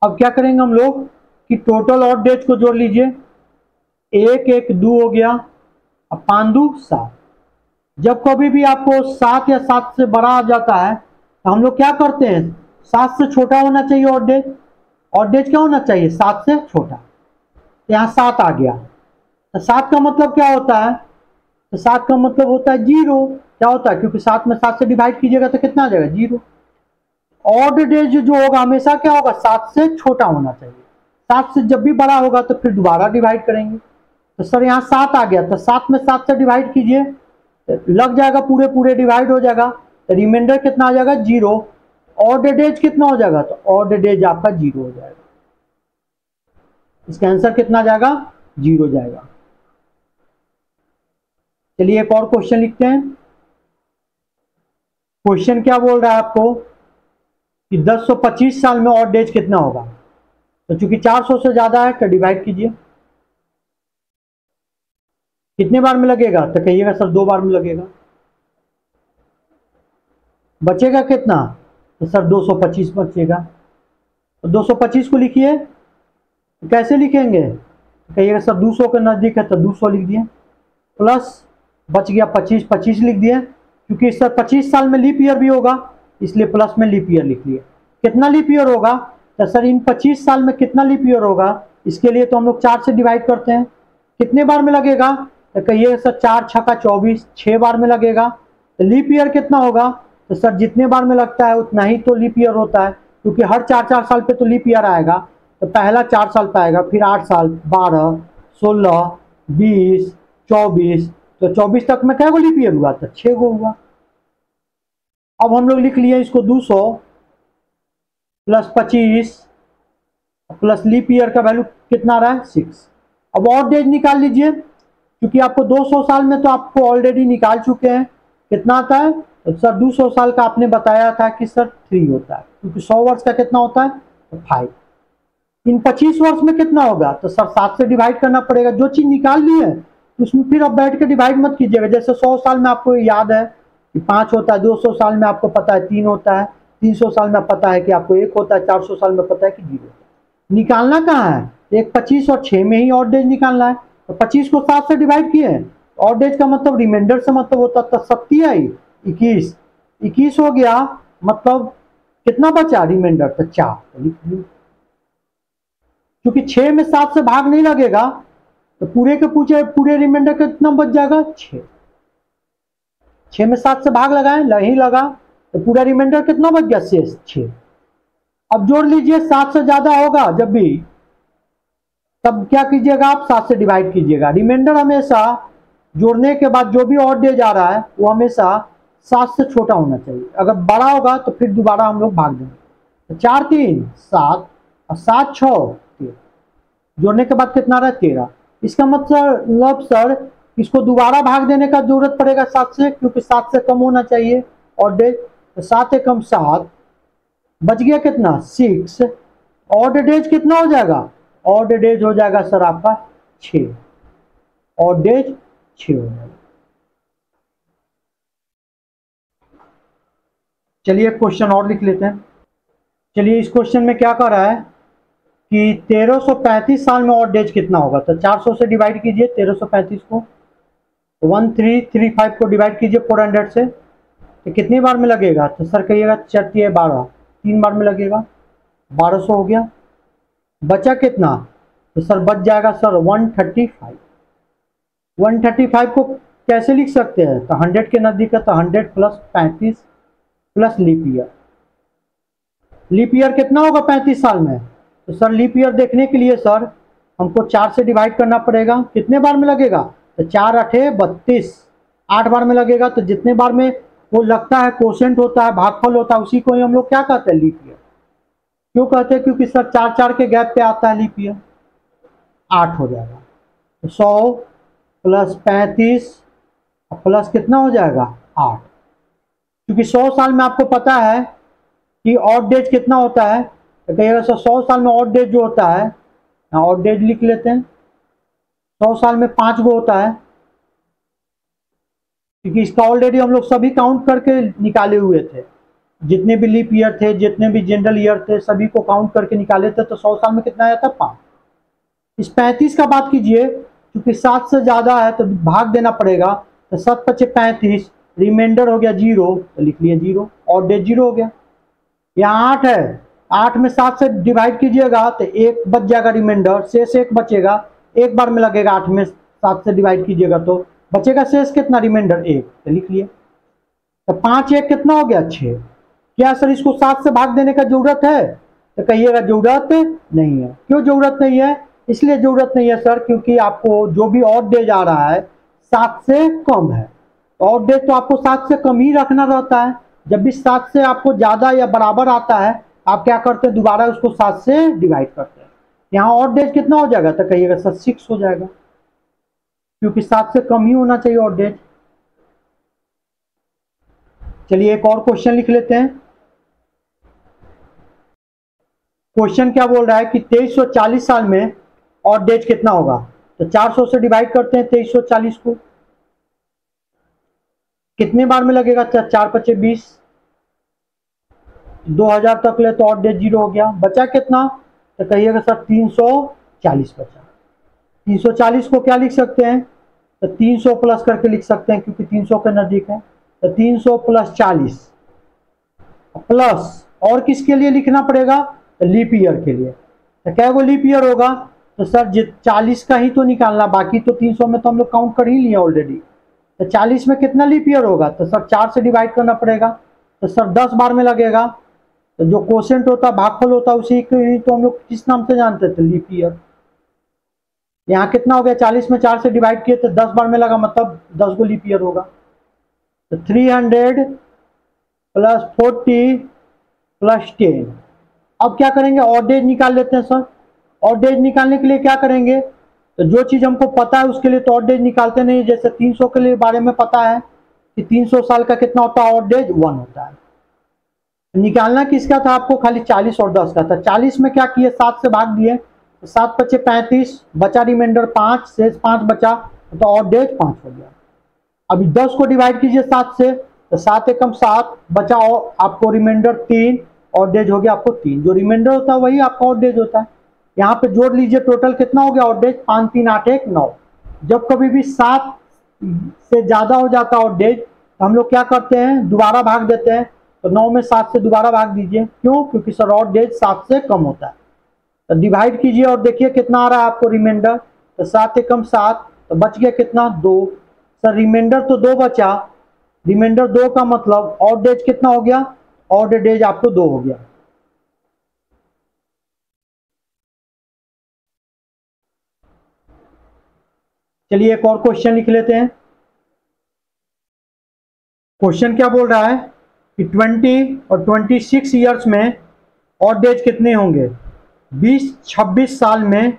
अब क्या करेंगे हम लोग कि टोटल ऑड डेज को जोड़ लीजिए। 1 1 2 हो गया, अब 5 2 7। जब कभी भी आपको 7 या 7 से बड़ा आ जाता है तो हम लोग क्या करते हैं? 7 से छोटा होना चाहिए ऑड डेज। ऑड डेज क्या होना चाहिए? 7 से छोटा। तो यहाँ 7 आ गया, तो 7 का मतलब क्या होता है? तो 7 का मतलब होता है 0। क्या होता है? क्योंकि 7 में 7 से डिवाइड कीजिएगा तो कितना आ जाएगा? 0। ऑड डेज जो होगा हमेशा क्या होगा? 7 से छोटा होना चाहिए। 7 से जब भी बड़ा होगा तो फिर दोबारा डिवाइड करेंगे। तो सर यहाँ 7 आ गया, तो 7 में 7 से डिवाइड कीजिए, लग जाएगा, पूरे पूरे डिवाइड हो जाएगा। तो रिमाइंडर कितना आ जाएगा? 0। ऑड डेज कितना हो जाएगा? तो ऑड डेज आपका 0 हो जाएगा। इसका आंसर कितना जाएगा? 0 जाएगा। चलिए एक और क्वेश्चन लिखते हैं। क्वेश्चन क्या बोल रहा है आपको कि 1025 साल में ऑड डेज कितना होगा? तो चूंकि 400 से ज्यादा है तो डिवाइड कीजिए। कितने बार में लगेगा? तो कहिएगा सर 2 बार में लगेगा। बचेगा कितना? तो सर 225 बचेगा। तो 225 को लिखिए। तो कैसे लिखेंगे? तो कहिएगा सर 200 के नजदीक है तो 200 लिख दिए, प्लस बच गया 25, 25 लिख दिए। क्योंकि सर 25 साल में लीप ईयर भी होगा, इसलिए प्लस में लीप ईयर लिख लिए। कितना लीप ईयर होगा? तो सर इन 25 साल में कितना लीप ईयर होगा? इसके लिए तो हम लोग 4 से डिवाइड करते हैं। कितने बार में लगेगा? तो कहिए सर 4 छक्का 24, 6 बार में लगेगा। तो लीप ईयर कितना होगा? तो सर जितने बार में लगता है उतना ही तो लीप ईयर होता है, क्योंकि हर 4 साल पे तो लीप ईयर आएगा। तो पहला 4 साल पे आएगा, फिर 8 साल, 12, 16, 20, 24। तो 24 तक में क्या लीप ईयर हुआ? तो 6 गो हुआ। अब हम लोग लिख लिए इसको 200 प्लस 25 प्लस लीप ईयर का वैल्यू कितना रहा है? 6। अब ऑड डेज निकाल लीजिए, क्योंकि आपको 200 साल में तो आपको ऑलरेडी निकाल चुके हैं। कितना आता है? तो सर 200 साल का आपने बताया था कि सर 3 होता है, क्योंकि 100 वर्ष का कितना होता है? तो 5। इन 25 वर्ष में कितना होगा? तो सर 7 से डिवाइड करना पड़ेगा। जो चीज निकाल ली है उसमें फिर अब बैठ के डिवाइड मत कीजिएगा। जैसे 100 साल में आपको याद है कि 5 होता है, 200 साल में आपको पता है 3 होता है, 300 साल में पता है कि आपको 1 होता है, 400 साल में पता है कि 0 होता है। निकालना कहाँ है? एक 25 और 6 में ही ऑड डेज निकालना है। तो 25 को 7 से डिवाइड किए, ऑड डेज का मतलब रिमाइंडर से मतलब होता है। 70 आई 21, 21 हो गया, मतलब कितना बचा रिमाइंडर? तो 4। क्योंकि 6 में 7 से भाग नहीं लगेगा तो पूरे के पूरे रिमाइंडर कितना बच जाएगा? 6। 6 में 7 से भाग लगाएं, नहीं लगा, तो पूरा रिमाइंडर कितना बच गया? शेष 6। अब जोड़ लीजिए, 7 से ज्यादा होगा जब भी, तब क्या कीजिएगा? आप 7 से डिवाइड कीजिएगा। रिमाइंडर हमेशा जोड़ने के बाद जो भी ऑड डेज आ रहा है वो हमेशा 7 से छोटा होना चाहिए। अगर बड़ा होगा तो फिर दोबारा हम लोग भाग देंगे। तो 4 3 7 और 7 6 13, जोड़ने के बाद कितना रहा? 13। इसका मतलब सर इसको दोबारा भाग देने का जरूरत पड़ेगा 7 से, क्योंकि 7 से कम होना चाहिए ऑड डेज। तो 7 एकम 7 बच गया कितना 6। ऑड डेज कितना हो जाएगा, ऑड डेज हो जाएगा सर आपका 6, ऑड डेज 6 हो जाएगा। चलिए क्वेश्चन और लिख लेते हैं। चलिए इस क्वेश्चन में क्या कर रहा है कि 1335 साल में ऑड डेज कितना होगा, तो 400 से डिवाइड कीजिए 1335 को, 1335 को डिवाइड कीजिए 400 से, तो कितनी बार में लगेगा, तो सर कहिएगा 4 12, 3 बार में लगेगा, 1200 हो गया। बचा कितना, तो सर बच जाएगा सर 135। 135 को कैसे लिख सकते हैं, तो 100 के नजदीक है, तो 100 plus 35 plus leap year. Leap year कितना होगा 35 साल में, तो सर लीप ईयर देखने के लिए सर हमको 4 से डिवाइड करना पड़ेगा, कितने बार में लगेगा, तो 4 8 32, 8 बार में लगेगा। तो जितने बार में वो लगता है, कोशेंट होता है, भागफल होता है, उसी को ही हम लोग क्या कहते हैं, लीप ईयर। क्यों कहते हैं, क्योंकि सर 4 4 के गैप पे आता है लीप ईयर। 8 हो जाएगा, तो 100 प्लस 35 प्लस कितना हो जाएगा 8, क्योंकि 100 साल में आपको पता है कि ऑड डेज कितना होता है, तो कहिएगा सर 100 साल में ऑड डेज जो होता है, ऑड डेज लिख लेते हैं, 100 साल में 5 गो होता है, क्योंकि इसका ऑलरेडी हम लोग सभी काउंट करके निकाले हुए थे, जितने भी लीप ईयर थे, जितने भी जनरल ईयर थे, सभी को काउंट करके निकाले थे, तो 100 साल में कितना आया था 5। इस 35 का बात कीजिए, क्योंकि 7 से ज्यादा है तो भाग देना पड़ेगा, तो 7 पचे 35, रिमाइंडर हो गया 0, तो लिख लिए 0, ऑड डेज 0 हो गया। यहाँ 8 है, 8 में 7 से डिवाइड कीजिएगा तो 1 बच जाएगा रिमाइंडर, शेष 1 बचेगा, एक बार में लगेगा, 8 में 7 से डिवाइड कीजिएगा तो बचेगा शेष कितना, रिमाइंडर 1, तो लिख लिए। तो 5 1 कितना हो गया 6। क्या सर इसको 7 से भाग देने का जरूरत है, तो कहिएगा जरूरत नहीं है। क्यों जरूरत नहीं है, इसलिए जरूरत नहीं है सर क्योंकि आपको जो भी ऑड डेज आ रहा है 7 से कम है, ऑड डेज तो आपको 7 से कम ही रखना रहता है। जब भी 7 से आपको ज्यादा या बराबर आता है, आप क्या करते हैं, दोबारा उसको 7 से डिवाइड करते हैं। यहाँ ऑड डेज कितना हो जाएगा, तो कहिएगा सर 6 हो जाएगा, क्योंकि 7 से कम ही होना चाहिए ऑड डेज। चलिए एक और क्वेश्चन लिख लेते हैं। क्वेश्चन क्या बोल रहा है कि 2340 साल में ऑड डेज कितना होगा, तो 400 से डिवाइड करते हैं 2340 को, कितने बार में लगेगा, 4 पचे 20, 2000 तक ले तो ऑड डेज 0 हो गया। बचा कितना, तो कहिएगा सर 340 बचा। 340 को क्या लिख सकते हैं, तो 300 प्लस करके लिख सकते हैं, क्योंकि 300 के नजदीक है, तो 300 प्लस 40 प्लस और किसके लिए लिखना पड़ेगा, तो लीप ईयर के लिए। तो क्या वो लीप ईयर होगा, तो सर 40 का ही तो निकालना, बाकी तो 300 में तो हम लोग काउंट कर ही लिए ऑलरेडी। तो 40 में कितना लीप ईयर होगा, तो सर 4 से डिवाइड करना पड़ेगा, तो सर 10 बार में लगेगा। तो जो कोशेंट होता, भागफल होता, उसी को ही तो हम लोग किस नाम से जानते थे, लीप ईयर। यहाँ कितना हो गया, 40 में 4 से डिवाइड किए तो 10 बार में लगा, मतलब 10 को लीप ईयर होगा। तो 300 प्लस 40 प्लस 10। अब क्या करेंगे, ऑड डेज निकाल लेते हैं सर। ऑड डेज निकालने के लिए क्या करेंगे, तो जो चीज हमको पता है उसके लिए तो ऑड डेज निकालते नहीं। जैसे 300 के लिए बारे में पता है कि 300 साल का कितना होता है, ऑड डेज 1 होता है। निकालना किसका था आपको, खाली 40 और 10 का था। 40 में क्या किए, 7 से भाग दिए, तो 7 पचे 35, बचा रिमाइंडर 5, शेष 5 बचा, तो ऑड डेज 5 हो गया। अभी 10 को डिवाइड कीजिए 7 से, तो 7 एकम 7 बचा, और आपको रिमाइंडर 3, ऑड डेज हो गया आपको 3। जो रिमाइंडर होता है वही आपका ऑड डेज होता है। यहाँ पे जोड़ लीजिए, टोटल कितना हो गया ऑड डेज, 5 3 8 1 9। जब कभी भी 7 से ज्यादा हो जाता है ऑड डेज, तो हम लोग क्या करते हैं, दोबारा भाग देते हैं। तो 9 में 7 से दोबारा भाग दीजिए, क्यों, क्योंकि सर ऑड डेज 7 से कम होता है। तो डिवाइड कीजिए और देखिए कितना आ रहा है आपको रिमाइंडर, तो 7 एकम 7, तो बच गया कितना 2। सर रिमाइंडर तो 2 बचा, रिमाइंडर 2 का मतलब ऑड डेज कितना हो गया, ऑड डेज आपको 2 हो गया। चलिए एक और क्वेश्चन लिख लेते हैं। क्वेश्चन क्या बोल रहा है कि 20 और 26 ईयर्स में ऑड डेज कितने होंगे, 20-26 साल में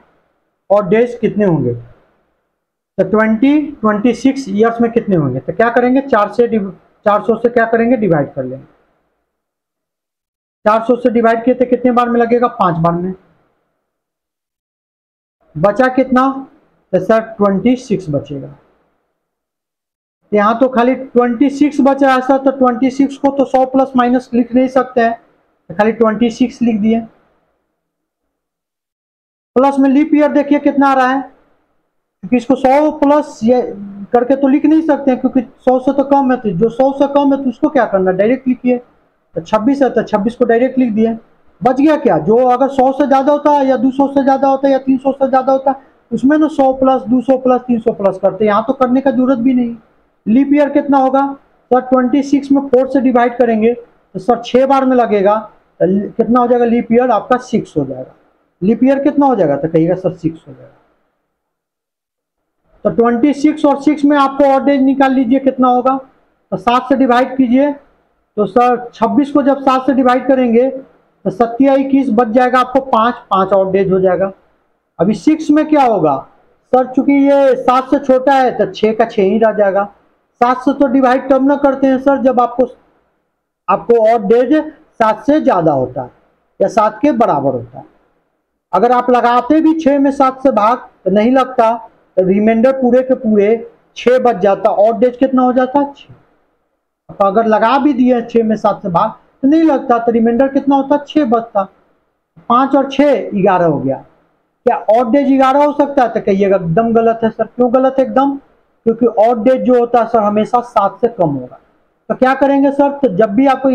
ऑड डेज कितने होंगे। तो 20-26 ईयर्स में कितने होंगे, तो क्या करेंगे, 400 से क्या करेंगे, डिवाइड कर लेंगे। 400 से डिवाइड किए थे कितने बार में लगेगा? 5 बार में। बचा कितना? तो सर 26 बचेगा। यहाँ तो खाली 26 बचा है सर, तो 26 को तो 100 प्लस माइनस लिख नहीं सकते हैं, तो खाली 26 लिख दिए। प्लस में लीप ईयर देखिए कितना आ रहा है, क्योंकि इसको 100 प्लस ये करके तो लिख नहीं सकते हैं, क्योंकि 100 से तो कम है, तो जो 100 से कम है तो उसको क्या करना, डायरेक्ट लिखिए। तो 26 है तो 26 को डायरेक्ट लिख दिए। बच गया क्या? जो अगर 100 से ज़्यादा होता है या 200 से ज़्यादा होता है या 300 से ज़्यादा होता है, उसमें ना 100 प्लस 200 प्लस 300 प्लस करते, यहाँ तो करने का जरूरत भी नहीं। लीप ईयर कितना होगा सर? 26 में 4 से डिवाइड करेंगे तो सर 6 बार में लगेगा, तो कितना हो जाएगा लीप ईयर आपका? 6 हो जाएगा। लीप ईयर कितना हो जाएगा? तो कहिएगा सर 6 हो जाएगा। तो 26 और 6 में आपको ऑड डेज निकाल लीजिए कितना होगा। तो 7 से डिवाइड कीजिए, तो सर 26 को जब 7 से डिवाइड करेंगे तो 7 या 21 बच जाएगा आपको 5 ऑड डेज हो जाएगा। अभी 6 में क्या होगा सर? चूंकि ये 7 से छोटा है तो 6 का 6 ही रह जाएगा। 7 से तो डिवाइड कब ना करते हैं सर? जब आपको ऑड डेज 7 से ज्यादा होता है या 7 के बराबर होता है। अगर आप लगाते भी 6 में 7 से भाग तो नहीं लगता, तो रिमाइंडर पूरे के पूरे 6 बच जाता। ऑड डेज कितना हो जाता? 6। तो अगर लगा भी दिए 6 में 7 से भाग तो नहीं लगता, तो रिमाइंडर कितना होता? 6 बचता। 5 और 6 11 हो गया। क्या ऑड डेज 11 हो सकता है? तो कहिएगा एकदम गलत है सर। क्यों गलत है एकदम? क्योंकि ऑड डेज जो होता है सर हमेशा 7 से कम होगा। तो क्या करेंगे सर? तो जब भी आपको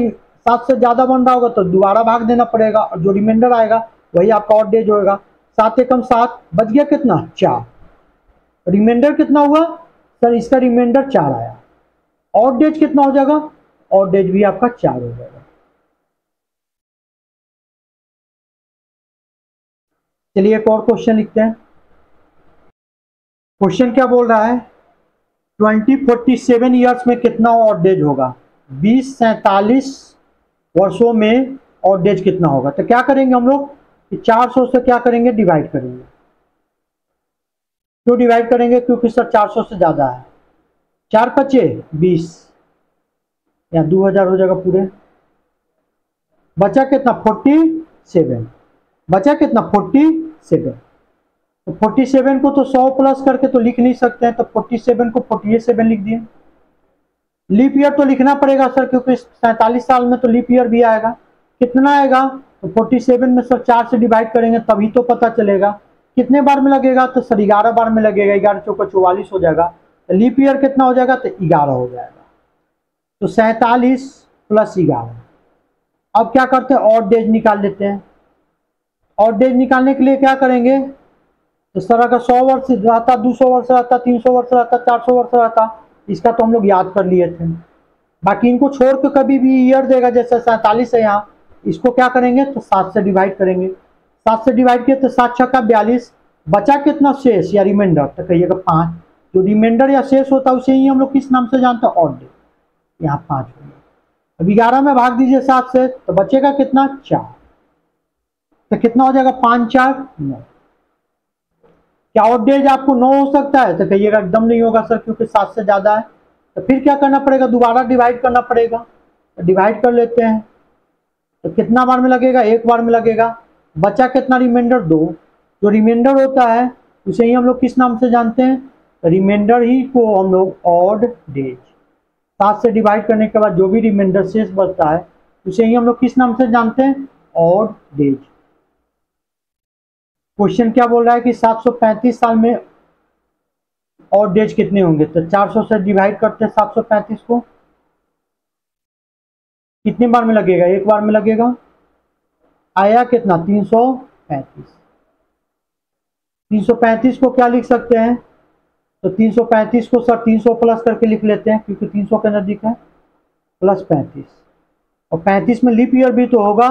7 से ज्यादा बन रहा होगा तो दोबारा भाग देना पड़ेगा, और जो रिमाइंडर आएगा वही आपका ऑड डेज होगा। 7 एकम 7 बच गया कितना? 4। रिमाइंडर कितना हुआ सर? इसका रिमाइंडर 4 आया। ऑड डेज कितना हो जाएगा? ऑड डेज भी आपका 4 हो जाएगा। चलिए एक और क्वेश्चन लिखते हैं। क्वेश्चन क्या बोल रहा है? 2047 ईयर्स में कितना ऑड डेज होगा? 2047 वर्षों में ऑड डेज कितना होगा? तो क्या करेंगे हम लोग? 400 से क्या करेंगे? डिवाइड करेंगे। क्यों डिवाइड करेंगे? क्योंकि सर 400 से ज्यादा है। 4 पचे 20 या 2000 हो जाएगा पूरे। बचा कितना? 47। बचा कितना? 47। तो 47 को तो 100 प्लस करके तो लिख नहीं सकते हैं, तो 47 को 47 लिख दिए। लीप ईयर तो लिखना पड़ेगा सर, क्योंकि 47 साल में तो लीप ईयर भी आएगा। कितना आएगा? तो 47 में सर 4 से डिवाइड करेंगे तभी तो पता चलेगा। कितने बार में लगेगा? तो सर 11 बार में लगेगा। 11 चौका 44 हो जाएगा। तो लीप ईयर कितना हो जाएगा? तो 11 हो जाएगा। तो 47 प्लस 11। अब क्या करते हैं? ऑड डेज निकाल लेते हैं। ऑड डेज निकालने के लिए क्या करेंगे? तो सर अगर 100 वर्ष रहता, 200 वर्ष रहता, 300 वर्ष रहता, 400 वर्ष रहता, इसका तो हम लोग याद कर लिए थे। बाकी इनको छोड़ के कभी भी ईयर देगा, जैसे 47 है यहाँ, इसको क्या करेंगे? तो 7 से डिवाइड करेंगे। 7 से डिवाइड किए तो 7 छक्का 42। बचा कितना शेष या रिमाइंडर? तो कहिएगा 5। जो रिमाइंडर या शेष होता है उसे ही हम लोग किस नाम से जानते हैं? Odd days. यहाँ 5 हो गया। अब 11 में भाग दीजिए 7 से, तो बचेगा कितना? 4। तो कितना हो जाएगा? 5 4 9। क्या ऑड डेज आपको 9 हो सकता है? तो कहिएगा एकदम नहीं होगा सर, क्योंकि 7 से ज्यादा है। तो फिर क्या करना पड़ेगा? दोबारा डिवाइड करना पड़ेगा। तो डिवाइड कर लेते हैं। तो कितना बार में लगेगा? 1 बार में लगेगा। बचा कितना? रिमाइंडर 2। जो रिमाइंडर होता है उसे ही हम लोग किस नाम से जानते हैं? तो रिमाइंडर ही को हम लोग ऑड डेज। 7 से डिवाइड करने के बाद जो भी रिमाइंडर शेष बचता है उसे ही हम लोग किस नाम से जानते हैं? Odd days. क्वेश्चन क्या बोल रहा है कि 735 साल में ऑड डेज कितने होंगे? तो 400 से डिवाइड करते हैं 735 को। कितने बार में लगेगा? 1 बार में लगेगा। आया कितना? 335। 335 को क्या लिख सकते हैं? तो 335 को सर 300 प्लस करके लिख लेते हैं, क्योंकि 300 के नजदीक है। प्लस 35, और 35 में लीप ईयर भी तो होगा,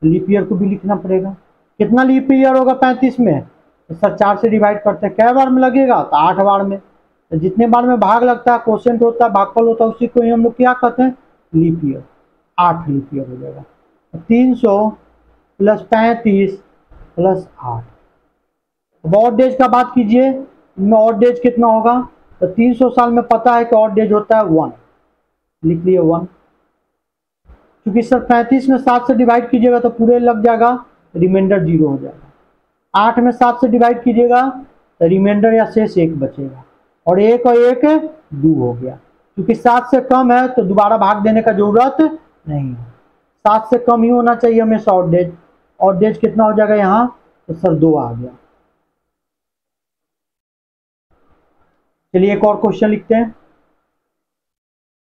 लीप ईयर को भी लिखना पड़ेगा। कितना लीप ईयर होगा 35 में? तो सर 4 से डिवाइड करते हैं। कै बार में लगेगा? तो 8 बार में। तो जितने बार में भाग लगता है, क्वोशिएंट होता है, भागफल होता है, उसी को ही हम लोग क्या कहते हैं? Leap year. 8 लीप ईयर हो जाएगा। 300 प्लस 35 प्लस 8। अब ऑड डेज का बात कीजिए, इनमें ऑड डेज कितना होगा? तो 300 साल में पता है कि ऑड डेज होता है 1, लिख लिए 1। क्योंकि सर 35 में 7 से डिवाइड कीजिएगा तो पूरे लग जाएगा, रिमाइंडर 0 हो जाएगा। 8 में 7 से डिवाइड कीजिएगा तो रिमाइंडर या शेष 1 बचेगा, और 1 और 1 2 हो गया। क्योंकि 7 से कम है तो दोबारा भाग देने का जरूरत नहीं है, 7 से कम ही होना चाहिए हमेशा ऑड डेज। ऑड डेज कितना हो जाएगा यहाँ, तो सर 2 आ गया। चलिए एक और क्वेश्चन लिखते हैं।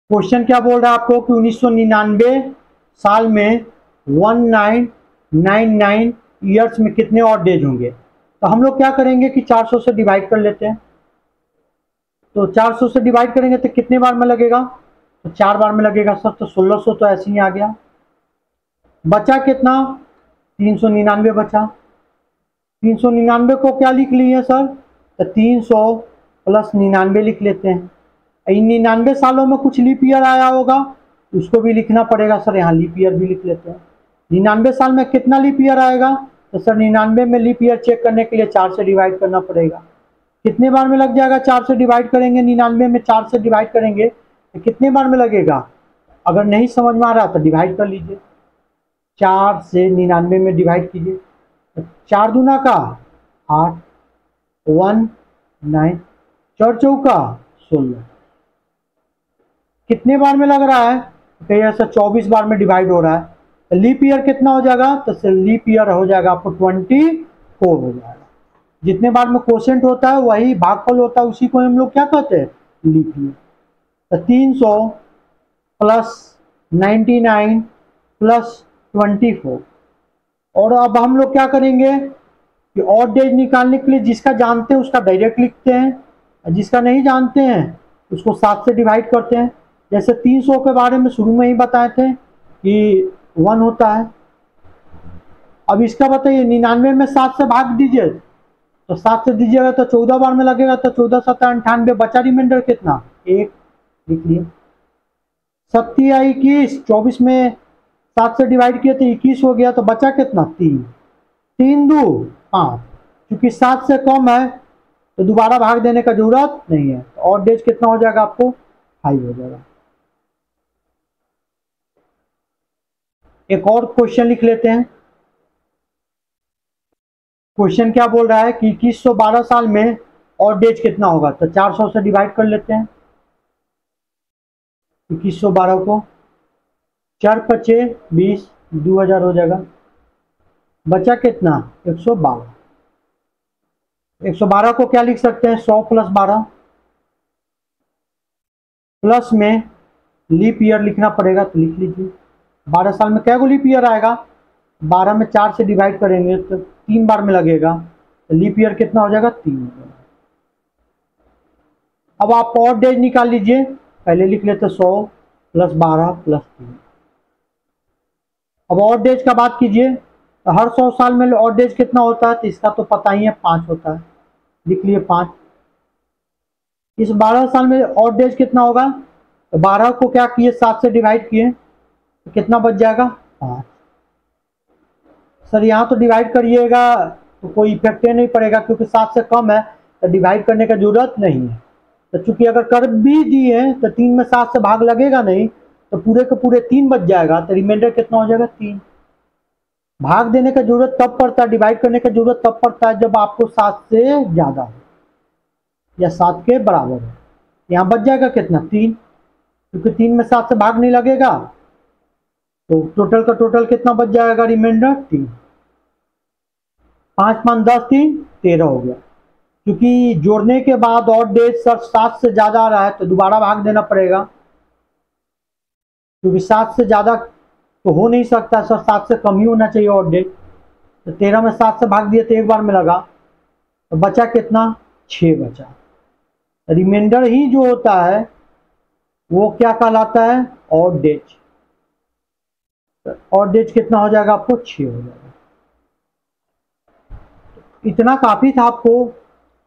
क्वेश्चन क्या बोल रहा है आपको कि 1999 साल में 1999 ईयर्स में कितने ऑड डेज होंगे। तो हम लोग क्या करेंगे कि 400 से डिवाइड कर लेते हैं। तो 400 से डिवाइड करेंगे तो कितने बार में लगेगा, तो 4 बार में लगेगा सर। तो 1600 तो ऐसे ही आ गया। बचा कितना, 399 बचा। 399 को क्या लिख लिए सर, तो 300 प्लस 99 लिख लेते हैं। इन 99 सालों में कुछ लीप ईयर आया होगा, उसको भी लिखना पड़ेगा सर। यहाँ लीप ईयर भी लिख लेते हैं। 99 साल में कितना लीप ईयर आएगा, तो सर 99 में लीप ईयर चेक करने के लिए 4 से डिवाइड करना पड़ेगा। कितने बार में लग जाएगा, 4 से डिवाइड करेंगे। 99 में 4 से डिवाइड करेंगे तो कितने बार में लगेगा। अगर नहीं समझ में आ रहा तो डिवाइड कर लीजिए, 4 से 99 में डिवाइड कीजिए। तो 4 दूना का 8, 1 9, 4 चौका 16। कितने बार में लग रहा है, तो ऐसा 24 बार में डिवाइड हो रहा है। तो लीप ईयर कितना हो जाएगा, तो लीप ईयर हो जाएगा आपको 24 हो जाएगा। जितने बार में कोशेंट होता है वही भागफल होता है, उसी को हम लोग क्या कहते हैं, लीप ईयर। तो 300 प्लस 99 प्लस 24। और अब हम लोग क्या करेंगे कि ऑड डेज निकालने के लिए जिसका जानते हैं उसका डायरेक्ट लिखते हैं, जिसका नहीं जानते हैं उसको 7 से डिवाइड करते हैं। जैसे 300 के बारे में शुरू में ही बताए थे कि 1 होता है। अब इसका बताइए, 99 में 7 से भाग दीजिए, तो 7 से दीजिएगा तो 14 बार में लगेगा। तो 14 7 98, बचा रिमाइंडर कितना, 1 लिख लिए। 70 या 21, 24 में 7 से डिवाइड किए तो 21 हो गया। तो बचा कितना, 3, 3 2 5। क्योंकि 7 से कम है तो दोबारा भाग देने का जरूरत नहीं है। तो ऑड डेज कितना हो जाएगा आपको, 5 हो जाएगा। एक और क्वेश्चन लिख लेते हैं। क्वेश्चन क्या बोल रहा है कि 2112 साल में ऑड डेज कितना होगा। तो 400 से डिवाइड कर लेते हैं 2112 को। 4 5 20, 2000 हो जाएगा। बचा कितना, 112। 112 को क्या लिख सकते हैं, 100 प्लस 12। प्लस में लीप ईयर लिखना पड़ेगा, तो लिख लीजिए। 12 साल में क्या को लीप ईयर आएगा, 12 में 4 से डिवाइड करेंगे तो 3 बार में लगेगा। तो लीप ईयर कितना हो जाएगा, 3 हो जाएगा। अब आप ऑड डेज निकाल लीजिए। पहले लिख लेते 100 प्लस 12 प्लस 3। अब ऑड डेज का बात कीजिए तो हर 100 साल में ऑड डेज कितना होता है, तो इसका तो पता ही है, 5 होता है। लिख लिए 5। इस 12 साल में ऑड डेज कितना होगा, तो 12 को क्या किए, 7 से डिवाइड किए तो कितना बच जाएगा, 5। सर यहाँ तो डिवाइड करिएगा तो कोई इफेक्ट नहीं पड़ेगा, क्योंकि 7 से कम है तो डिवाइड करने की जरूरत नहीं है। तो चूंकि अगर कर भी दिए तो 3 में 7 से भाग लगेगा नहीं, तो पूरे के पूरे 3 बच जाएगा। तो रिमाइंडर कितना हो जाएगा, 3। भाग देने का जरूरत तब पड़ता है, डिवाइड करने का जरूरत तब पड़ता है जब आपको 7 से ज्यादा हो या 7 के बराबर हो। यहाँ बच जाएगा कितना, 3, क्योंकि 3 में 7 से भाग नहीं लगेगा। तो टोटल का टोटल कितना बच जाएगा, रिमाइंडर 3। 5 5 10 3 13 हो गया। क्योंकि जोड़ने के बाद ऑड डेज सर 7 से ज्यादा आ रहा है तो दोबारा भाग देना पड़ेगा, क्योंकि 7 से ज्यादा तो हो नहीं सकता सर, 7 से कम ही होना चाहिए ऑड डेज। तो 13 में 7 से भाग दिया तो 1 बार में लगा, तो बचा कितना, 6 बचा। रिमाइंडर ही जो होता है वो क्या कहलाता है, ऑड डेज। ऑड डेज कितना हो जाएगा आपको, 6 हो जाएगा। इतना काफी था आपको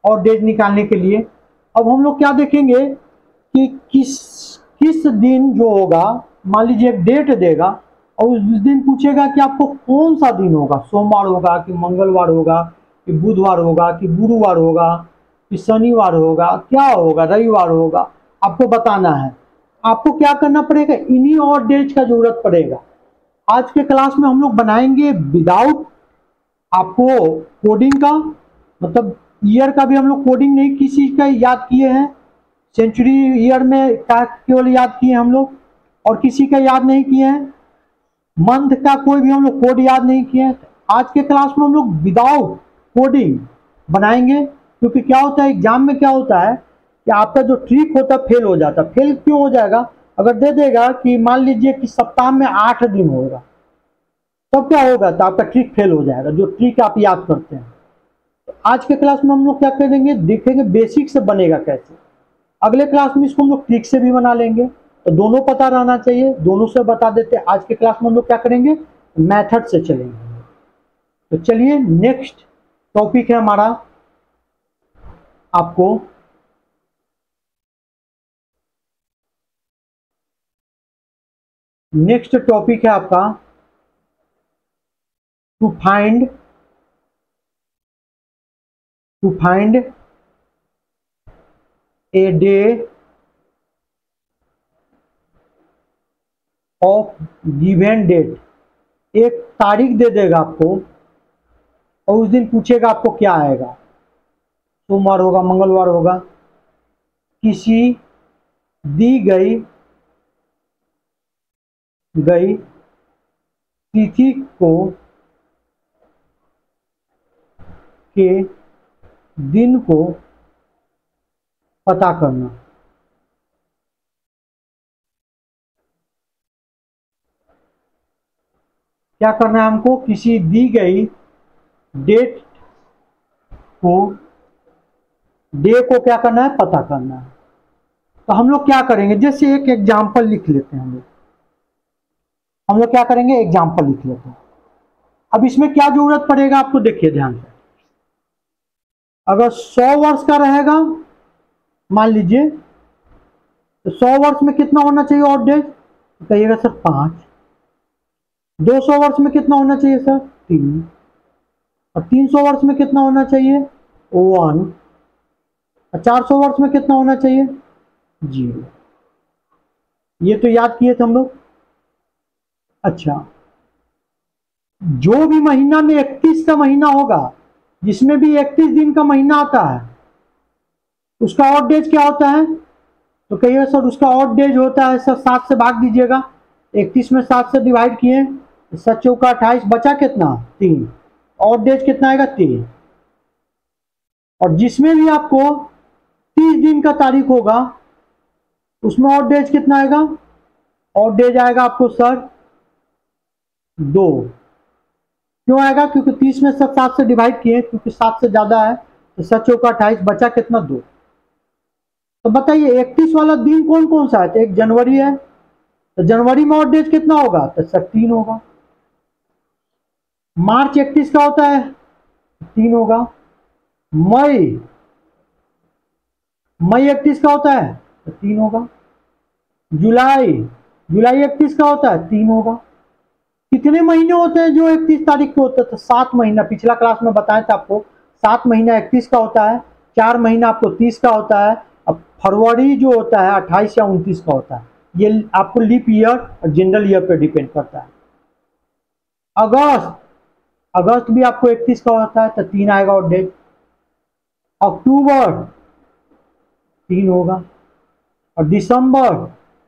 ऑड डेज निकालने के लिए। अब हम लोग क्या देखेंगे कि किस दिन जो होगा, मान लीजिए एक डेट देगा और उस दिन पूछेगा कि आपको कौन सा दिन होगा, सोमवार होगा कि मंगलवार होगा कि बुधवार होगा कि गुरुवार होगा कि शनिवार होगा, क्या होगा, रविवार होगा, आपको बताना है। आपको क्या करना पड़ेगा, इन्हीं ऑड डेज का जरूरत पड़ेगा। आज के क्लास में हम लोग बनाएंगे विदाउट आपको कोडिंग का, मतलब ईयर का भी हम लोग कोडिंग नहीं किसी का याद किए हैं, सेंचुरी ईयर में का केवल याद किए हम लोग और किसी का याद नहीं किए हैं, मंथ का कोई भी हम लोग कोड याद नहीं किए हैं। आज के क्लास में हम लोग विदाउट कोडिंग बनाएंगे, क्योंकि क्या होता है एग्जाम में क्या होता है कि आपका जो ट्रिक होता है फेल हो जाता है। फेल क्यों हो जाएगा? अगर दे देगा कि मान लीजिए कि सप्ताह में 8 दिन होगा, तब क्या होगा? तो आपका ट्रिक फेल हो जाएगा, जो ट्रिक आप याद करते हैं। तो आज के क्लास में हम लोग क्या करेंगे, देखेंगे बेसिक से बनेगा कैसे। अगले क्लास में इसको हम लोग ट्रिक से भी बना लेंगे, तो दोनों पता रहना चाहिए, दोनों से बता देते हैं। आज के क्लास में हम लोग क्या करेंगे, मेथड से चलेंगे। तो चलिए नेक्स्ट टॉपिक है हमारा, आपको नेक्स्ट टॉपिक है आपका to find a day of given date. एक तारीख दे देगा आपको और उस दिन पूछेगा आपको क्या आएगा, सोमवार होगा, मंगलवार होगा, किसी दी गई तिथि को के दिन को पता करना। क्या करना है हमको, किसी दी गई डेट को डे को क्या करना है, पता करना है। तो हम लोग क्या करेंगे, जैसे एक एग्जाम्पल लिख लेते हैं। हम लोग क्या करेंगे, एग्जाम्पल लिख लेते हैं। अब इसमें क्या जरूरत पड़ेगा आपको, देखिए ध्यान से। अगर 100 वर्ष का रहेगा मान लीजिए, तो 100 वर्ष में कितना होना चाहिए ऑड डेज, तो कहिएगा सर 5। 200 वर्ष में कितना होना चाहिए सर 3, और 300 वर्ष में कितना होना चाहिए 1, और 400 वर्ष में कितना होना चाहिए 0। ये तो याद किए थे हम लोग। अच्छा, जो भी महीना में 31 का महीना होगा, जिसमें भी 31 दिन का महीना आता है, उसका ऑड डेज क्या होता है, तो कहिए सर उसका ऑड डेज होता है सर 7 से भाग दीजिएगा। 31 में 7 से डिवाइड किए, 7 चौका 28, बचा कितना 3, ऑड डेज कितना आएगा 3। और जिसमें भी आपको 30 दिन का तारीख होगा, उसमें ऑड डेज कितना आएगा, ऑड डेज आएगा आपको सर 2। क्यों आएगा, क्योंकि 30 में सब 7 से डिवाइड किए, क्योंकि 7 से ज्यादा है, तो 7 चौका 28, बचा कितना 2। तो बताइए 31 वाला दिन कौन कौन सा है, तो 1 जनवरी है, तो जनवरी में ऑड डेज कितना होगा, तो सर 3 होगा। मार्च 31 का होता है 3 होगा। मई 31 का होता है तो 3 होगा। जुलाई 31 का होता है 3 होगा। कितने महीने होते हैं जो 31 तारीख को होता है, तो 7 महीना। पिछला क्लास में बताया था आपको, 7 महीना 31 का होता है, 4 महीना आपको 30 का होता है। अब फरवरी जो होता है 28 या 29 का होता है। ये आपको लीप ईयर और जनरल ईयर पे डिपेंड करता है। अगस्त भी आपको 31 का होता है, तो 3 आएगा और डेट। अक्टूबर 3 होगा, और दिसंबर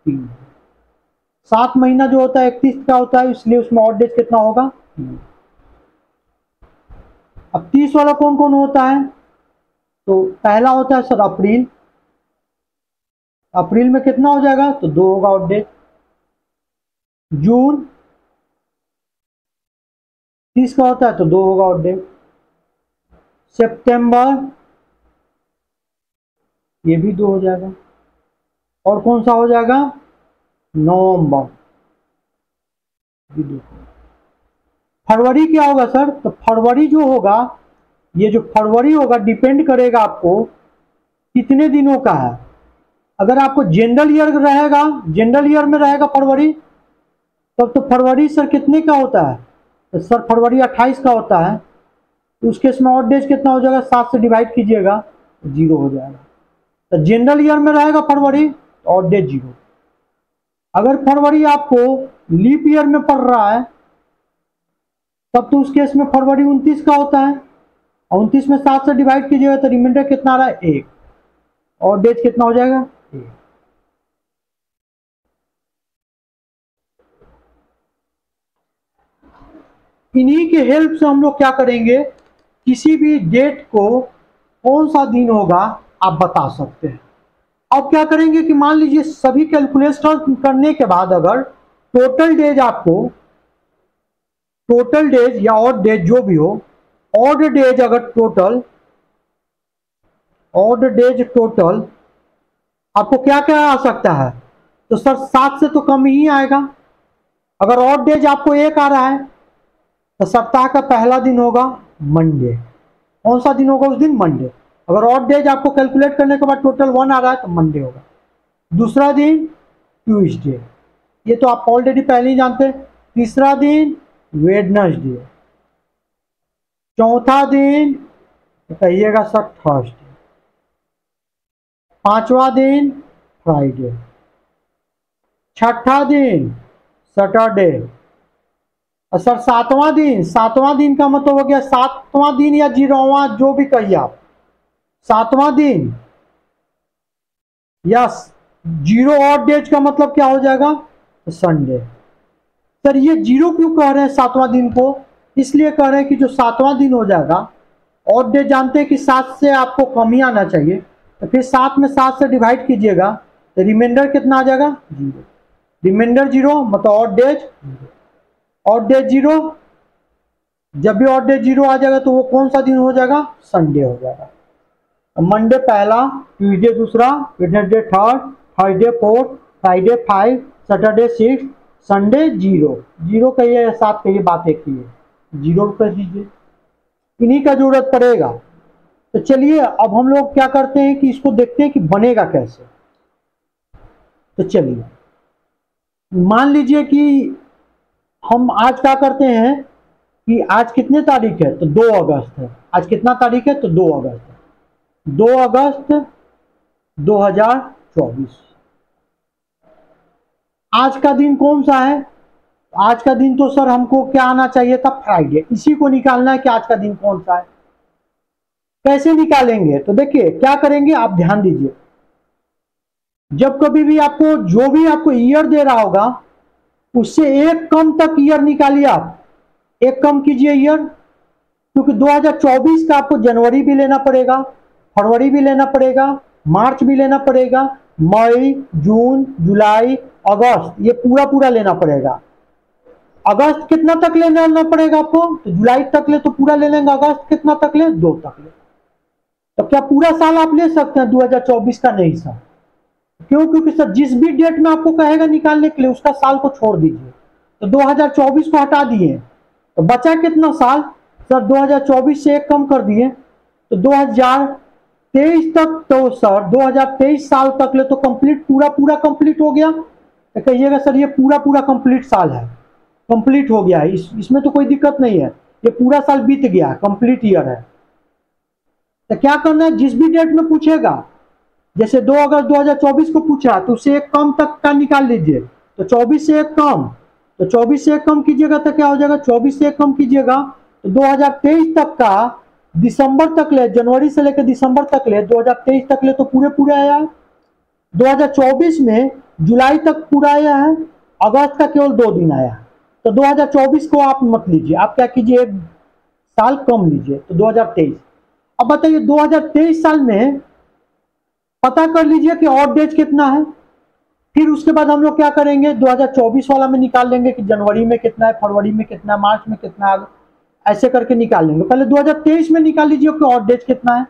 3। 7 महीना जो होता है 31 का होता है, इसलिए उसमें ऑड डेज कितना होगा। अब 30 वाला कौन कौन होता है, तो पहला होता है सर अप्रैल। अप्रैल में कितना हो जाएगा, तो 2 होगा ऑड डेज। जून 30 का होता है, तो 2 होगा ऑड डेज। सितंबर ये भी 2 हो जाएगा। और कौन सा हो जाएगा, नवंबर। फरवरी क्या होगा सर, तो फरवरी जो होगा, ये जो फरवरी होगा डिपेंड करेगा आपको कितने दिनों का है। अगर आपको जनरल ईयर रहेगा, जनरल ईयर में रहेगा फरवरी, तब तो फरवरी सर कितने का होता है, तो सर फरवरी 28 का होता है। तो उस केस में ऑड डेज कितना हो जाएगा, 7 से डिवाइड कीजिएगा, 0 हो जाएगा। तो जनरल ईयर में रहेगा फरवरी, ऑड डेज 0। अगर फरवरी आपको लीप ईयर में पड़ रहा है, तब तो उस केस में फरवरी 29 का होता है, और 29 में 7 से डिवाइड कीजिएगा तो रिमाइंडर कितना आ रहा है 1, और डेज कितना हो जाएगा 1। इन्हीं के हेल्प से हम लोग क्या करेंगे, किसी भी डेट को कौन सा दिन होगा आप बता सकते हैं। अब क्या करेंगे कि मान लीजिए सभी कैलकुलेशन करने के बाद अगर टोटल डेज आपको, टोटल डेज या ऑड डेज जो भी हो, ऑड डेज अगर टोटल, ऑड डेज टोटल आपको क्या क्या आ सकता है, तो सर 7 से तो कम ही आएगा। अगर ऑड डेज आपको 1 आ रहा है तो सप्ताह का पहला दिन होगा मंडे। कौन सा दिन होगा उस दिन, मंडे। अगर ऑड डेज आपको कैलकुलेट करने के बाद टोटल 1 आ रहा है तो मंडे होगा। दूसरा दिन ट्यूसडे, ये तो आप ऑलरेडी पहले ही जानते हैं। तीसरा दिन वेडनेसडे। चौथा दिन तो कहिएगा सर थर्सडे। पांचवा दिन फ्राइडे। छठा दिन सैटरडे। और सर सातवां दिन का मतलब हो गया, सातवां दिन या 0वां जो भी कहिए आप, सातवां दिन या 0 ऑड डेज का मतलब क्या हो जाएगा, संडे। सर ये 0 क्यों कह रहे हैं सातवां दिन को, इसलिए कह रहे हैं कि जो सातवां दिन हो जाएगा, ऑड डेज जानते हैं कि 7 से आपको कम ही आना चाहिए, तो फिर 7 में 7 से डिवाइड कीजिएगा तो रिमाइंडर कितना आ जाएगा 0। रिमाइंडर 0 मतलब ऑड डेज, ऑड डेज 0। जब भी ऑड डेज 0 आ जाएगा तो वो कौन सा दिन हो जाएगा, संडे हो जाएगा। मंडे पहला, ट्यूसडे दूसरा, Wednesday third, Thursday fourth, Friday 5, Saturday 6, Sunday 0 कहिए या 7 कहिए, बात एक ही है, 0 कर दीजिए। इन्हीं का जरूरत पड़ेगा। तो चलिए अब हम लोग क्या करते हैं कि इसको देखते हैं कि बनेगा कैसे। तो चलिए मान लीजिए कि हम आज क्या करते हैं कि आज कितने तारीख है, तो 2 अगस्त है। आज कितना तारीख है, तो 2 अगस्त है। 2 अगस्त 2024। आज का दिन कौन सा है, आज का दिन तो सर हमको क्या आना चाहिए था, फ्राइडे। इसी को निकालना है कि आज का दिन कौन सा है। कैसे निकालेंगे, तो देखिए क्या करेंगे, आप ध्यान दीजिए। जब कभी भी आपको जो भी आपको ईयर दे रहा होगा उससे एक कम तक ईयर निकालिए। आप एक कम कीजिए ईयर, क्योंकि 2024 का आपको जनवरी भी लेना पड़ेगा, फरवरी भी लेना पड़ेगा, मार्च भी लेना पड़ेगा, मई, जून, जुलाई, अगस्त, ये पूरा पूरा लेना पड़ेगा। अगस्त कितना तक लेना पड़ेगा आपको, तो जुलाई तक ले तो पूरा ले लेंगे, अगस्त कितना तक ले, 2 तक ले। तो क्या पूरा साल आप ले सकते हैं 2024 का, नहीं सर। क्यों, क्योंकि सर जिस भी डेट में आपको कहेगा निकालने के लिए उसका साल को छोड़ दीजिए। तो 2024 को हटा दिए तो बचा कितना साल, सर 2024 से एक कम कर दिए तो 2023 तक। तो सर 2023 साल तक ले तो कंप्लीट, पूरा पूरा कंप्लीट हो गया। तो कहिएगा सर ये पूरा पूरा कंप्लीट साल है, कंप्लीट हो गया है, इसमें तो कोई दिक्कत नहीं है, ये पूरा साल बीत गया, कंप्लीट ईयर है। तो क्या करना है, जिस भी डेट में पूछेगा, जैसे 2 अगस्त 2024 को पूछा तो उससे एक कम तक का निकाल लीजिए। तो 24 से एक कम, तो 24 से एक कम कीजिएगा तो क्या हो जाएगा, 24 से एक कम कीजिएगा तो 2023 तक का, दिसंबर तक ले, जनवरी से लेकर दिसंबर तक ले, 2023 तक ले तो पूरे पूरे आया है। 2024 में जुलाई तक पूरा आया है, अगस्त का केवल 2 दिन आया है। तो 2024 को आप मत लीजिए, आप क्या कीजिए, एक साल कम लीजिए, तो 2023। अब बताइए 2023 साल में पता कर लीजिए कि ऑड डेज कितना है। फिर उसके बाद हम लोग क्या करेंगे, 2024 वाला में निकाल लेंगे कि जनवरी में कितना है, फरवरी में कितना है, मार्च में कितना है, ऐसे करके निकाल लेंगे। पहले 2023 में निकाल लीजिए कि ऑड डेज कितना है,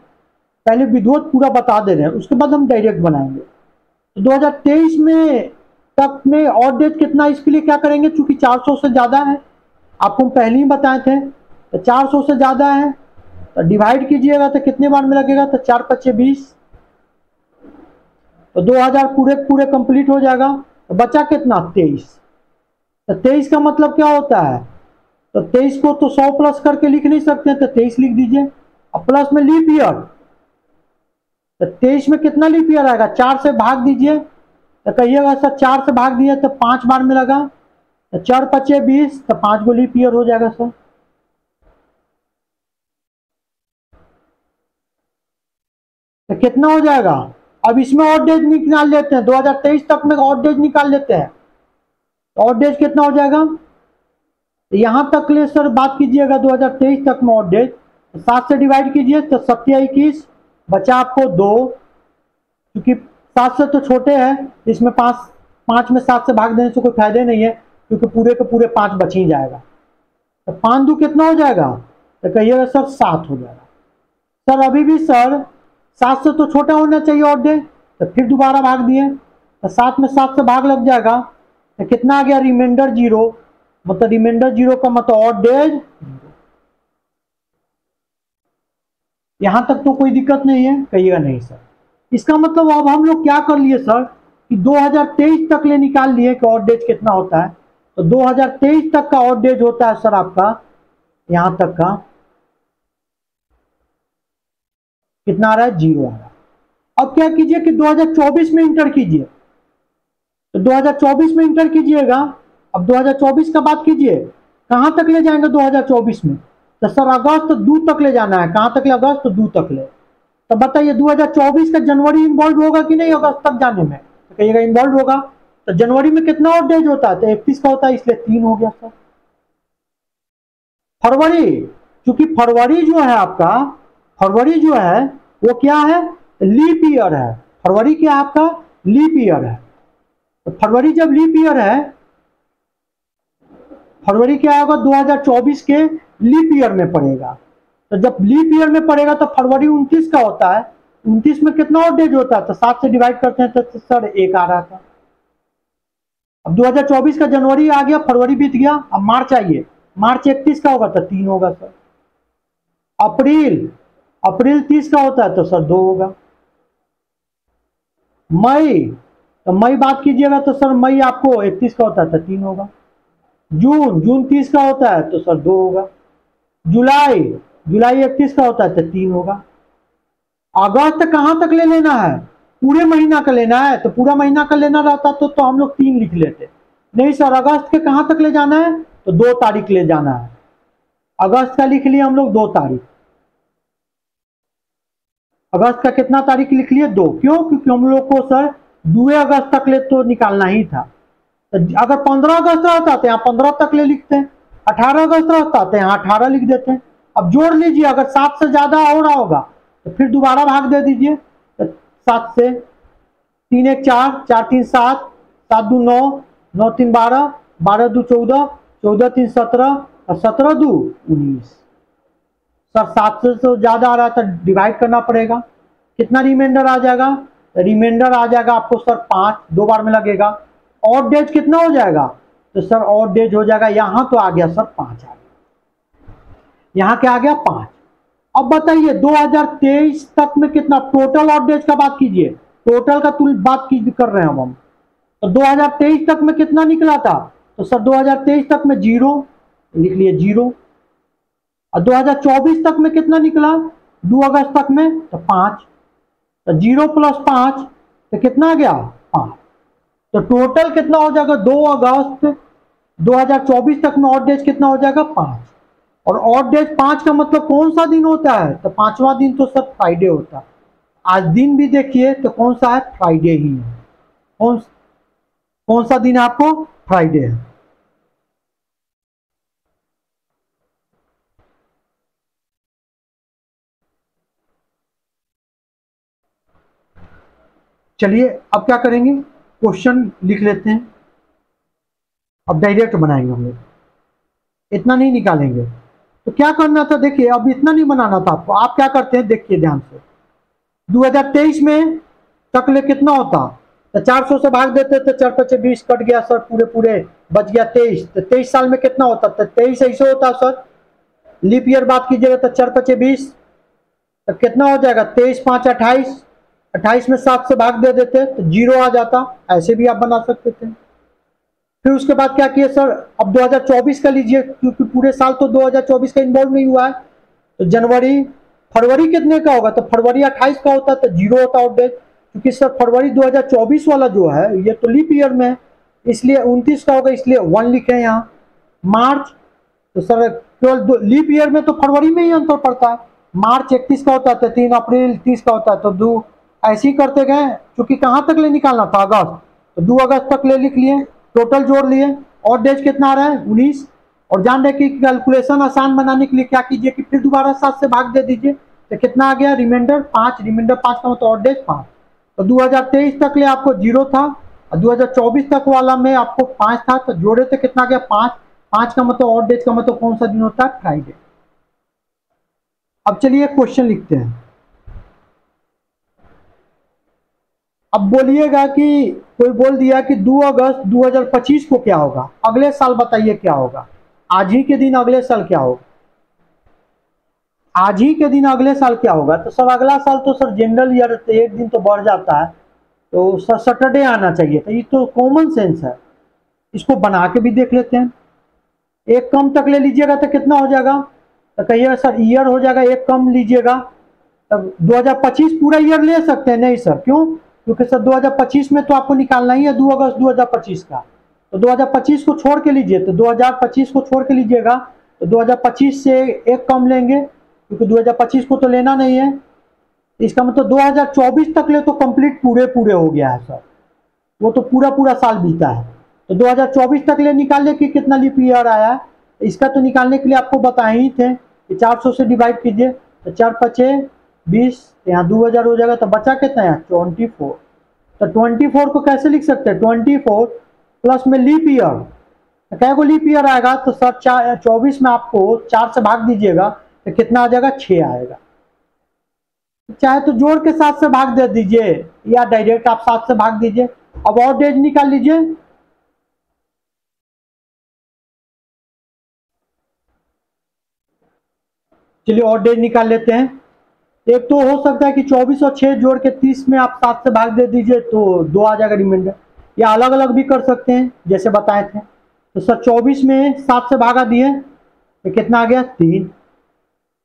पहले विधिवत पूरा बता दे रहे हैं, उसके बाद हम डायरेक्ट बनाएंगे। तो 2023 में तक में ऑड डेज कितना, इसके लिए क्या करेंगे, चूंकि 400 से ज्यादा है, आपको हम पहले ही बताए थे, तो 400 से ज्यादा है तो डिवाइड कीजिएगा तो कितने बार में लगेगा, तो 4 × 5 = 20, तो 2000 पूरे पूरे कंप्लीट हो जाएगा। तो बचा कितना, 23। तो 23 का मतलब क्या होता है, तो 23 को तो 100 प्लस करके लिख नहीं सकते हैं, तो 23 लिख दीजिए। अब प्लस में लीप ईयर, तो 23 में कितना लीप ईयर आएगा, 4 से भाग दीजिए। तो कहिएगा सर 4 से भाग दिए तो 5 बार में लगा, तो 4 × 5 = 20, तो 5 गो लीप ईयर हो जाएगा सर। तो कितना हो जाएगा। अब इसमें ऑड डेज निकाल लेते हैं, 2023 तक में ऑड डेज निकाल लेते हैं। ऑड डेज कितना हो जाएगा, यहां तक ले सर बात कीजिएगा 2023 तक में ऑड डेज, 7 से डिवाइड कीजिए तो 7 21 बचा आपको 2, क्योंकि 7 से तो छोटे हैं, इसमें 5 में 7 से भाग देने से कोई फायदे नहीं है, क्योंकि पूरे के पूरे 5 बच ही जाएगा। तो 5 2 कितना हो जाएगा, तो कहिएगा सर 7 हो जाएगा। सर अभी भी सर 7 से तो छोटा होना चाहिए ऑड डेज, तो फिर दोबारा भाग दिए तो 7 में 7 से भाग लग जाएगा, तो कितना आ गया, रिमाइंडर 0, मतलब रिमाइंडर 0 का मतलब ऑड डेज। यहां तक तो कोई दिक्कत नहीं है, कहिएगा नहीं सर। इसका मतलब अब हम लोग क्या कर लिए सर कि 2023 तक ले निकाल लिए कि ऑड डेज कितना होता है। तो 2023 तक का ऑड डेज होता है सर आपका यहां तक का कितना आ रहा है, 0 आ रहा है। अब क्या कीजिए कि 2024 में इंटर कीजिए, तो 2024 में इंटर कीजिएगा। अब 2024 का बात कीजिए, कहां तक ले जाएंगे 2024 में, तो सर अगस्त 2 तक ले जाना है। कहां तक ले, अगस्त 2 तक ले। तो बताइए 2024 का जनवरी इन्वॉल्व होगा कि नहीं अगस्त तक जाने में, तो कहिएगा इन्वॉल्व होगा। तो जनवरी में कितना ऑड डेज होता है, तो 31 का होता है, इसलिए 3 हो गया सर। फरवरी, क्योंकि फरवरी जो है आपका, फरवरी जो है वो क्या है, लीप ईयर है। फरवरी क्या है आपका, लीप ईयर है। तो फरवरी जब लीप ईयर है, फरवरी क्या होगा 2024 के लीप ईयर में पड़ेगा। तो जब लीप ईयर में पड़ेगा तो फरवरी 29 का होता है, 29 में कितना ऑड डेज होता है, तो 7 से डिवाइड करते हैं तो सर 1 आ रहा था। अब 2024 का जनवरी आ गया, फरवरी बीत गया, अब मार्च आइए, मार्च 31 का होगा तो 3 होगा सर। अप्रैल, अप्रैल 30 का होता है तो सर 2 होगा। मई, तो मई बात कीजिएगा तो सर मई आपको 31 का होता है तो 3 होगा। जून, जून 30 का होता है तो सर 2 होगा। जुलाई, जुलाई 31 का होता है तो 3 होगा। अगस्त कहां तक ले लेना है, पूरे महीना का लेना है, तो पूरा महीना का लेना रहता तो हम लोग 3 लिख लेते। नहीं सर, अगस्त के कहां तक ले जाना है, तो 2 तारीख ले जाना है। अगस्त का लिख लिए हम लोग 2 तारीख। अगस्त का कितना तारीख लिख लिए, 2। क्यों, क्योंकि हम लोग को सर 2 अगस्त तक ले तो निकालना ही था। तो अगर 15 अगस्त रहता तो यहाँ 15 तक ले लिखते हैं, 18 अगस्त रहता तो यहाँ 18 लिख देते हैं। अब जोड़ लीजिए, अगर 7 से ज्यादा हो रहा होगा तो फिर दोबारा भाग दे दीजिए। तो 7 से 3 1 4, 4 3 7, 7 2 9, 9 3 12, 12 2 14, 14 3 17 और 17 2 19। सर 7 से तो ज्यादा आ रहा था, डिवाइड करना पड़ेगा। कितना रिमाइंडर आ जाएगा, रिमाइंडर आ जाएगा आपको सर 5, 2 बार में लगेगा। ऑड डेज कितना हो जाएगा, तो सर ऑड डेज हो जाएगा, यहां तो आ गया सर 5 आ गया, यहां क्या आ गया 5। अब बताइए 2023 तक में कितना टोटल ऑड डेज का बात कीजिए, टोटल का बात कर रहे हैं हम। तो 2023 तक में कितना निकला था, तो सर 2023 तक में 0 लिख लिए 0। और 2024 तक में कितना निकला, 2 अगस्त तक में तो 5, तो 0 + 5 तो कितना आ गया 5। तो टोटल कितना हो जाएगा 2 अगस्त 2024 तक में ऑड डेज कितना हो जाएगा 5। और ऑड डेज 5 का मतलब कौन सा दिन होता है, तो 5वां दिन तो सर फ्राइडे होता है। आज दिन भी देखिए तो कौन सा है, फ्राइडे ही है। कौन सा दिन आपको, फ्राइडे है। चलिए अब क्या करेंगे, क्वेश्चन लिख लेते हैं। अब डायरेक्ट बनाएंगे हम लोग, इतना नहीं निकालेंगे। तो क्या करना था, देखिए अब इतना नहीं बनाना था आपको। आप क्या करते हैं, देखिए ध्यान से, 2023 में तक ले कितना होता, तो 400 से भाग देते तो 4 5 20 कट गया सर, पूरे पूरे बच गया 23। तो 23 साल में कितना होता, तो 23 ऐसे होता सर, लीप ईयर बात कीजिएगा तो 4 5 20, तो कितना हो जाएगा 23 5 28, 28 में 7 से भाग दे देते तो 0 आ जाता। ऐसे भी आप बना सकते थे। फिर उसके बाद क्या किया सर, अब 2024 का लीजिए, क्योंकि पूरे साल तो 2024 का इन्वॉल्व नहीं हुआ है। तो जनवरी, फरवरी कितने का होगा, तो फरवरी 28 का होता तो 0 होता ऑड डेज, क्योंकि सर फरवरी 2024 वाला जो है ये तो लीप ईयर में है, इसलिए 29 का होगा, इसलिए 1 लिखे यहाँ। मार्च, तो सर केवल लीप ईयर में तो फरवरी में ही अंतर पड़ता है, मार्च 31 का होता है तो 3 अप्रैल 30 का होता है, तो 2 ऐसे ही करते गए, क्योंकि कहाँ तक ले निकालना था, अगस्त, तो 2 अगस्त तक ले लिख लिए, टोटल जोड़ लिए, और डेज कितना आ रहा है 19। और जान रहे कि कैलकुलेशन आसान बनाने के लिए क्या कीजिए कि फिर दोबारा 7 से भाग दे दीजिए, तो कितना आ गया, रिमाइंडर 5, रिमाइंडर 5 का मतलब और डेज 5। तो 2023 तक ले आपको 0 था, और 2024 तक वाला में आपको 5 था, तो जोड़े तो कितना गया 5। 5 का मतलब और डेज का मतलब कौन सा दिन होता है, फ्राइडे। अब चलिए क्वेश्चन लिखते हैं। अब बोलिएगा कि कोई बोल दिया कि 2 अगस्त 2025 को क्या होगा, अगले साल बताइए क्या होगा, आज ही के दिन अगले साल क्या होगा, आज ही के दिन अगले साल क्या होगा। तो सर अगला साल तो सर जनरल ईयर एक दिन तो बढ़ जाता है, तो सर सैटरडे आना चाहिए था, ये तो कॉमन सेंस है। इसको बना के भी देख लेते हैं। एक कम तक ले लीजिएगा तो कितना हो जाएगा, तो कहिएगा सर ईयर हो जाएगा, एक कम लीजिएगा तब 2025 पूरा ईयर ले सकते हैं, नहीं सर क्यों, क्योंकि सर 2025 में तो आपको निकालना ही है 2 अगस्त 2025 का, तो 2025 को छोड़ के लीजिए, तो 2025 को छोड़ के लीजिएगा, तो 2025 से एक कम लेंगे, क्योंकि 2025 को तो लेना नहीं है, इसका मतलब 2024 तक ले तो कंप्लीट पूरे पूरे हो गया है सर, वो तो पूरा पूरा साल बीता है। तो 2024 तक ले निकालने की कितना लीप ईयर आया है, इसका तो निकालने के लिए आपको बताए ही थे कि 400 से डिवाइड कीजिए, तो 4 पचे 20, यहाँ 2000 हो जाएगा, तो बचा कितना है 24। तो 24 को कैसे लिख सकते हैं, 24 प्लस में लीप ईयर, तो क्या को लीप ईयर आएगा, तो सर 24 में आपको 4 से भाग दीजिएगा तो कितना आ जाएगा 6 आएगा। चाहे तो जोड़ के 7 से भाग दे दीजिए, या डायरेक्ट आप 7 से भाग दीजिए। अब और डेज निकाल लीजिए, चलिए और डेज निकाल लेते हैं। एक तो हो सकता है कि 24 और 6 जोड़ के 30 में आप 7 से भाग दे दीजिए तो 2 आ जाएगा रिमाइंडर, या अलग अलग भी कर सकते हैं जैसे बताए थे। तो सर 24 में 7 से भागा दिए तो कितना आ गया 3,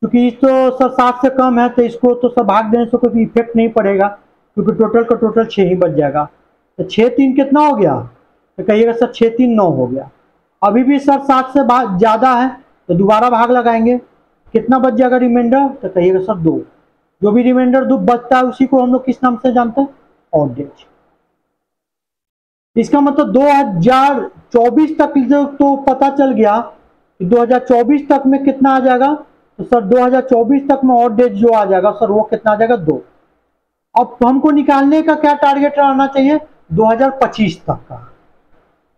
क्योंकि तो सर 7 से कम है तो इसको तो सर भाग देने से कोई इफेक्ट नहीं पड़ेगा, क्योंकि टोटल का टोटल 6 ही बच जाएगा। तो 6 3 कितना हो गया, तो कहिएगा सर 6 3 9 हो गया। अभी भी सर 7 से ज़्यादा है तो दोबारा भाग लगाएंगे, कितना बच जाएगा रिमाइंडर, तो कहिएगा सर 2। जो भी रिमाइंडर दो बचता है उसी को हम लोग किस नाम से जानते हैं, ऑड डेज। इसका मतलब 2024 तक जो तो पता चल गया कि 2024 तक में कितना आ जाएगा, तो सर 2024 तक में ऑड डेज जो आ जाएगा सर वो कितना आ जाएगा 2। अब हमको निकालने का क्या टारगेट रहना चाहिए, 2025 तक का।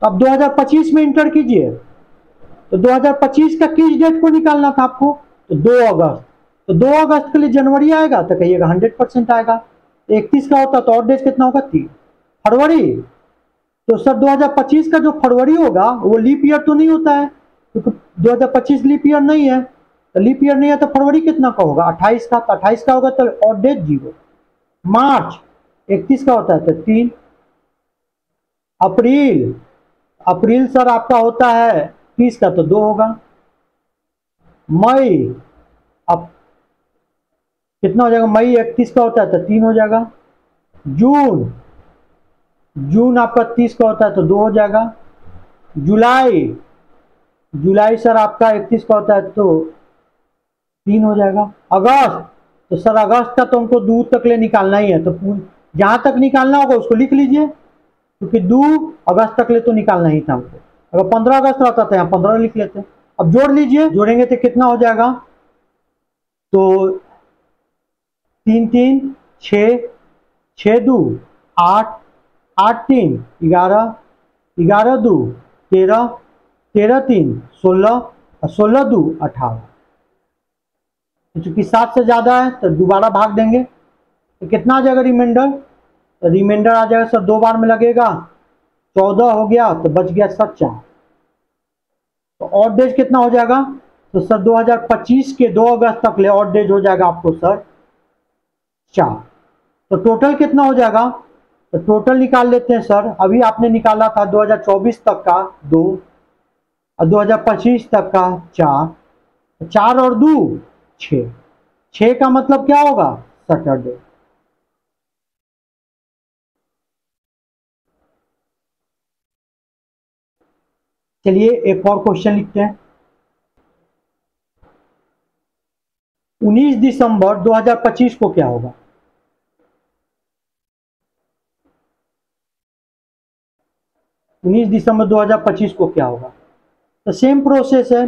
अब 2025 में इंटर कीजिए, तो 2025 का किस डेट को निकालना था आपको, तो 2 अगस्त। तो 2 अगस्त के लिए जनवरी आएगा तो कहिएगा 100% आएगा। 31 का होता तो और डेज कितना होगा 3। फरवरी, तो सर 2025 का जो फरवरी होगा वो लीप ईयर तो नहीं होता है, क्योंकि 2025 लीप ईयर नहीं है, तो लीप ईयर नहीं है तो फरवरी कितना का होगा 28 का, तो 28 का होगा तो और डेज 0। मार्च 31 का होता है तो 3। अप्रैल, अप्रैल सर आपका होता है 30 का तो 2 होगा। मई, अब कितना हो जाएगा, मई 31 का होता है तो 3 हो जाएगा। जून, जून आपका 30 का होता है तो 2 हो जाएगा। जुलाई, जुलाई सर आपका 31 का होता है तो 3 हो जाएगा। अगस्त, तो सर अगस्त का तो हमको 2 तक ले निकालना ही है, तो जहां तक निकालना होगा उसको लिख लीजिए, क्योंकि 2 अगस्त तक ले तो निकालना ही था हमको। अगर 15 अगस्त रहता तो यहाँ 15 लिख लेते। अब जोड़ लीजिए, जोड़ेंगे तो कितना हो जाएगा, तो 3 3 6, 6 2 8, 8 3 11, 11 2 13, 13 3 16, और 16 2 18। तो चूंकि 7 से ज्यादा है तो दोबारा भाग देंगे, तो कितना आ जाएगा रिमाइंडर, तो रिमाइंडर आ जाएगा सर 2 बार में लगेगा, 14 हो गया, तो बच गया सर 4। तो ऑड डेज कितना हो जाएगा, तो सर 2025 के 2 अगस्त तक ले ऑड डेज हो जाएगा आपको सर 4। तो टोटल कितना हो जाएगा, तो टोटल निकाल लेते हैं सर। अभी आपने निकाला था 2024 तक का 2 और 2025 तक का 4, 4 और 2 6, 6 का मतलब क्या होगा सैटरडे। चलिए एक और क्वेश्चन लिखते हैं। 19 दिसंबर 2025 को क्या होगा? उन्नीस दिसंबर 2025 को क्या होगा? तो सेम प्रोसेस है,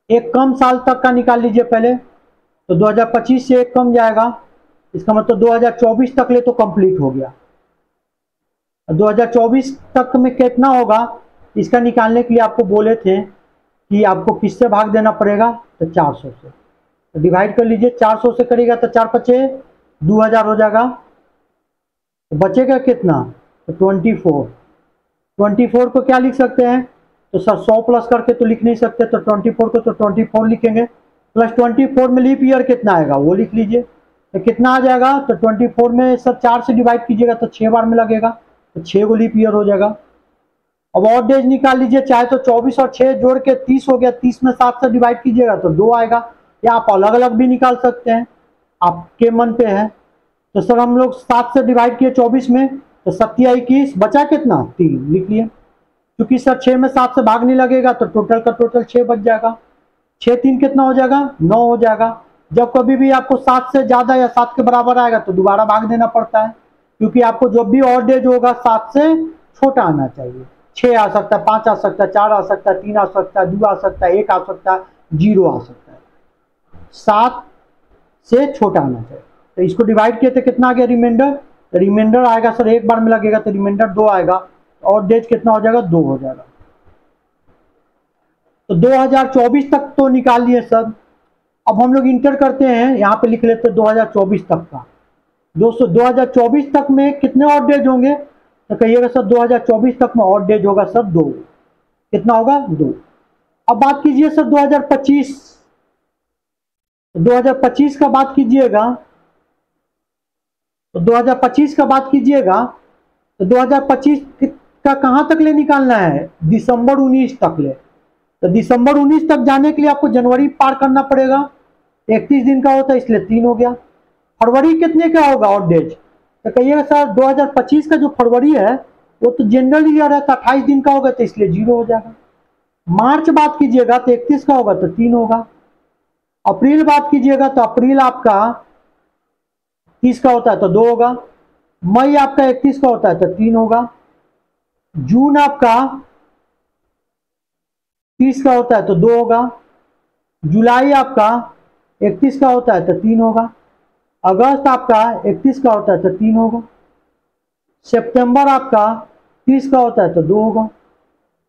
एक कम साल तक का निकाल लीजिए पहले, तो 2025 से एक कम जाएगा, इसका मतलब 2024 तक ले तो कंप्लीट हो गया। 2024 तक में कितना होगा, इसका निकालने के लिए आपको बोले थे कि आपको किससे भाग देना पड़ेगा, तो 400 से। तो डिवाइड कर लीजिए, 400 से करेगा तो 4 पचे 2000 हो जाएगा, तो बचेगा कितना, तो 24 को क्या लिख सकते हैं, तो सर 100 प्लस करके तो लिख नहीं सकते, तो 24 को तो 24 लिखेंगे, प्लस 24 में लीप ईयर कितना आएगा वो लिख लीजिए, तो कितना आ जाएगा, तो 24 में सर 4 से डिवाइड कीजिएगा तो 6 बार में लगेगा, तो 6 को लीप ईयर हो जाएगा। अब ऑड डेज निकाल लीजिए, चाहे तो 24 और 6 जोड़ के 30 हो गया, 30 में 7 से डिवाइड कीजिएगा तो 2 आएगा, या आप अलग अलग भी निकाल सकते हैं, आपके मन पे है। तो सर हम लोग 7 से डिवाइड किए 24 में, तो 7 या 21 बचा कितना, 3 लिख लिए, क्योंकि सर 6 में 7 से भाग नहीं लगेगा तो टोटल का टोटल 6 बच जाएगा, 6 3 कितना हो जाएगा, 9 हो जाएगा। जब कभी भी आपको 7 से ज्यादा या 7 के बराबर आएगा तो दोबारा भाग देना पड़ता है, क्योंकि आपको जब भी ऑड डेज होगा 7 से छोटा आना चाहिए, 6 आ सकता है, 5 आ सकता है, 4 आ सकता है, 3 आ सकता है, 2 आ सकता है, 1 आ सकता है, 0 आ सकता है, 7 से छोटा आना चाहिए। तो इसको डिवाइड किए तो कितना आ गया, रिमाइंडर, रिमाइंडर आएगा सर एक बार में लगेगा तो रिमाइंडर 2 आएगा, और डेज कितना हो जाएगा, 2 हो जाएगा। तो 2024 तक तो निकाल लिए सर। अब हम लोग इंटर करते हैं, यहाँ पे लिख लेते हैं 2024 तक का। दोस्तों 2024 तक में कितने ऑड डेज होंगे, तो कहिएगा सर 2024 तक में ऑड डेज होगा सर 2, कितना होगा, 2। अब बात कीजिए सर 2025, 2025 का बात कीजिएगा, तो 2025 का बात कीजिएगा, तो 2025 का कहां तक ले निकालना है, दिसंबर 19 तक ले। तो दिसंबर 19 तक जाने के लिए आपको जनवरी पार करना पड़ेगा, 31 दिन का होता है इसलिए 3 हो गया। फरवरी कितने का होगा ऑड डेज, तो कहिएगा सर 2025 का जो फरवरी है वो तो जनरल ईयर है, तो 28 दिन का होगा तो इसलिए 0 हो जाएगा। मार्च बात कीजिएगा तो 31 का होगा तो 3 होगा। अप्रैल बात कीजिएगा तो अप्रैल आपका 30 का होता है तो 2 होगा। मई आपका 31 का होता है तो 3 होगा। जून आपका 30 का होता है तो 2 होगा। जुलाई आपका 31 का होता है तो 3 होगा। अगस्त आपका 31 का होता है तो 3 होगा। सितंबर आपका 30 का होता है तो 2 होगा।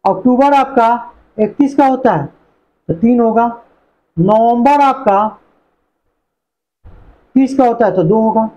अक्टूबर आपका 31 का होता है तो 3 होगा। नवंबर आपका 30 का होता है तो 2 होगा।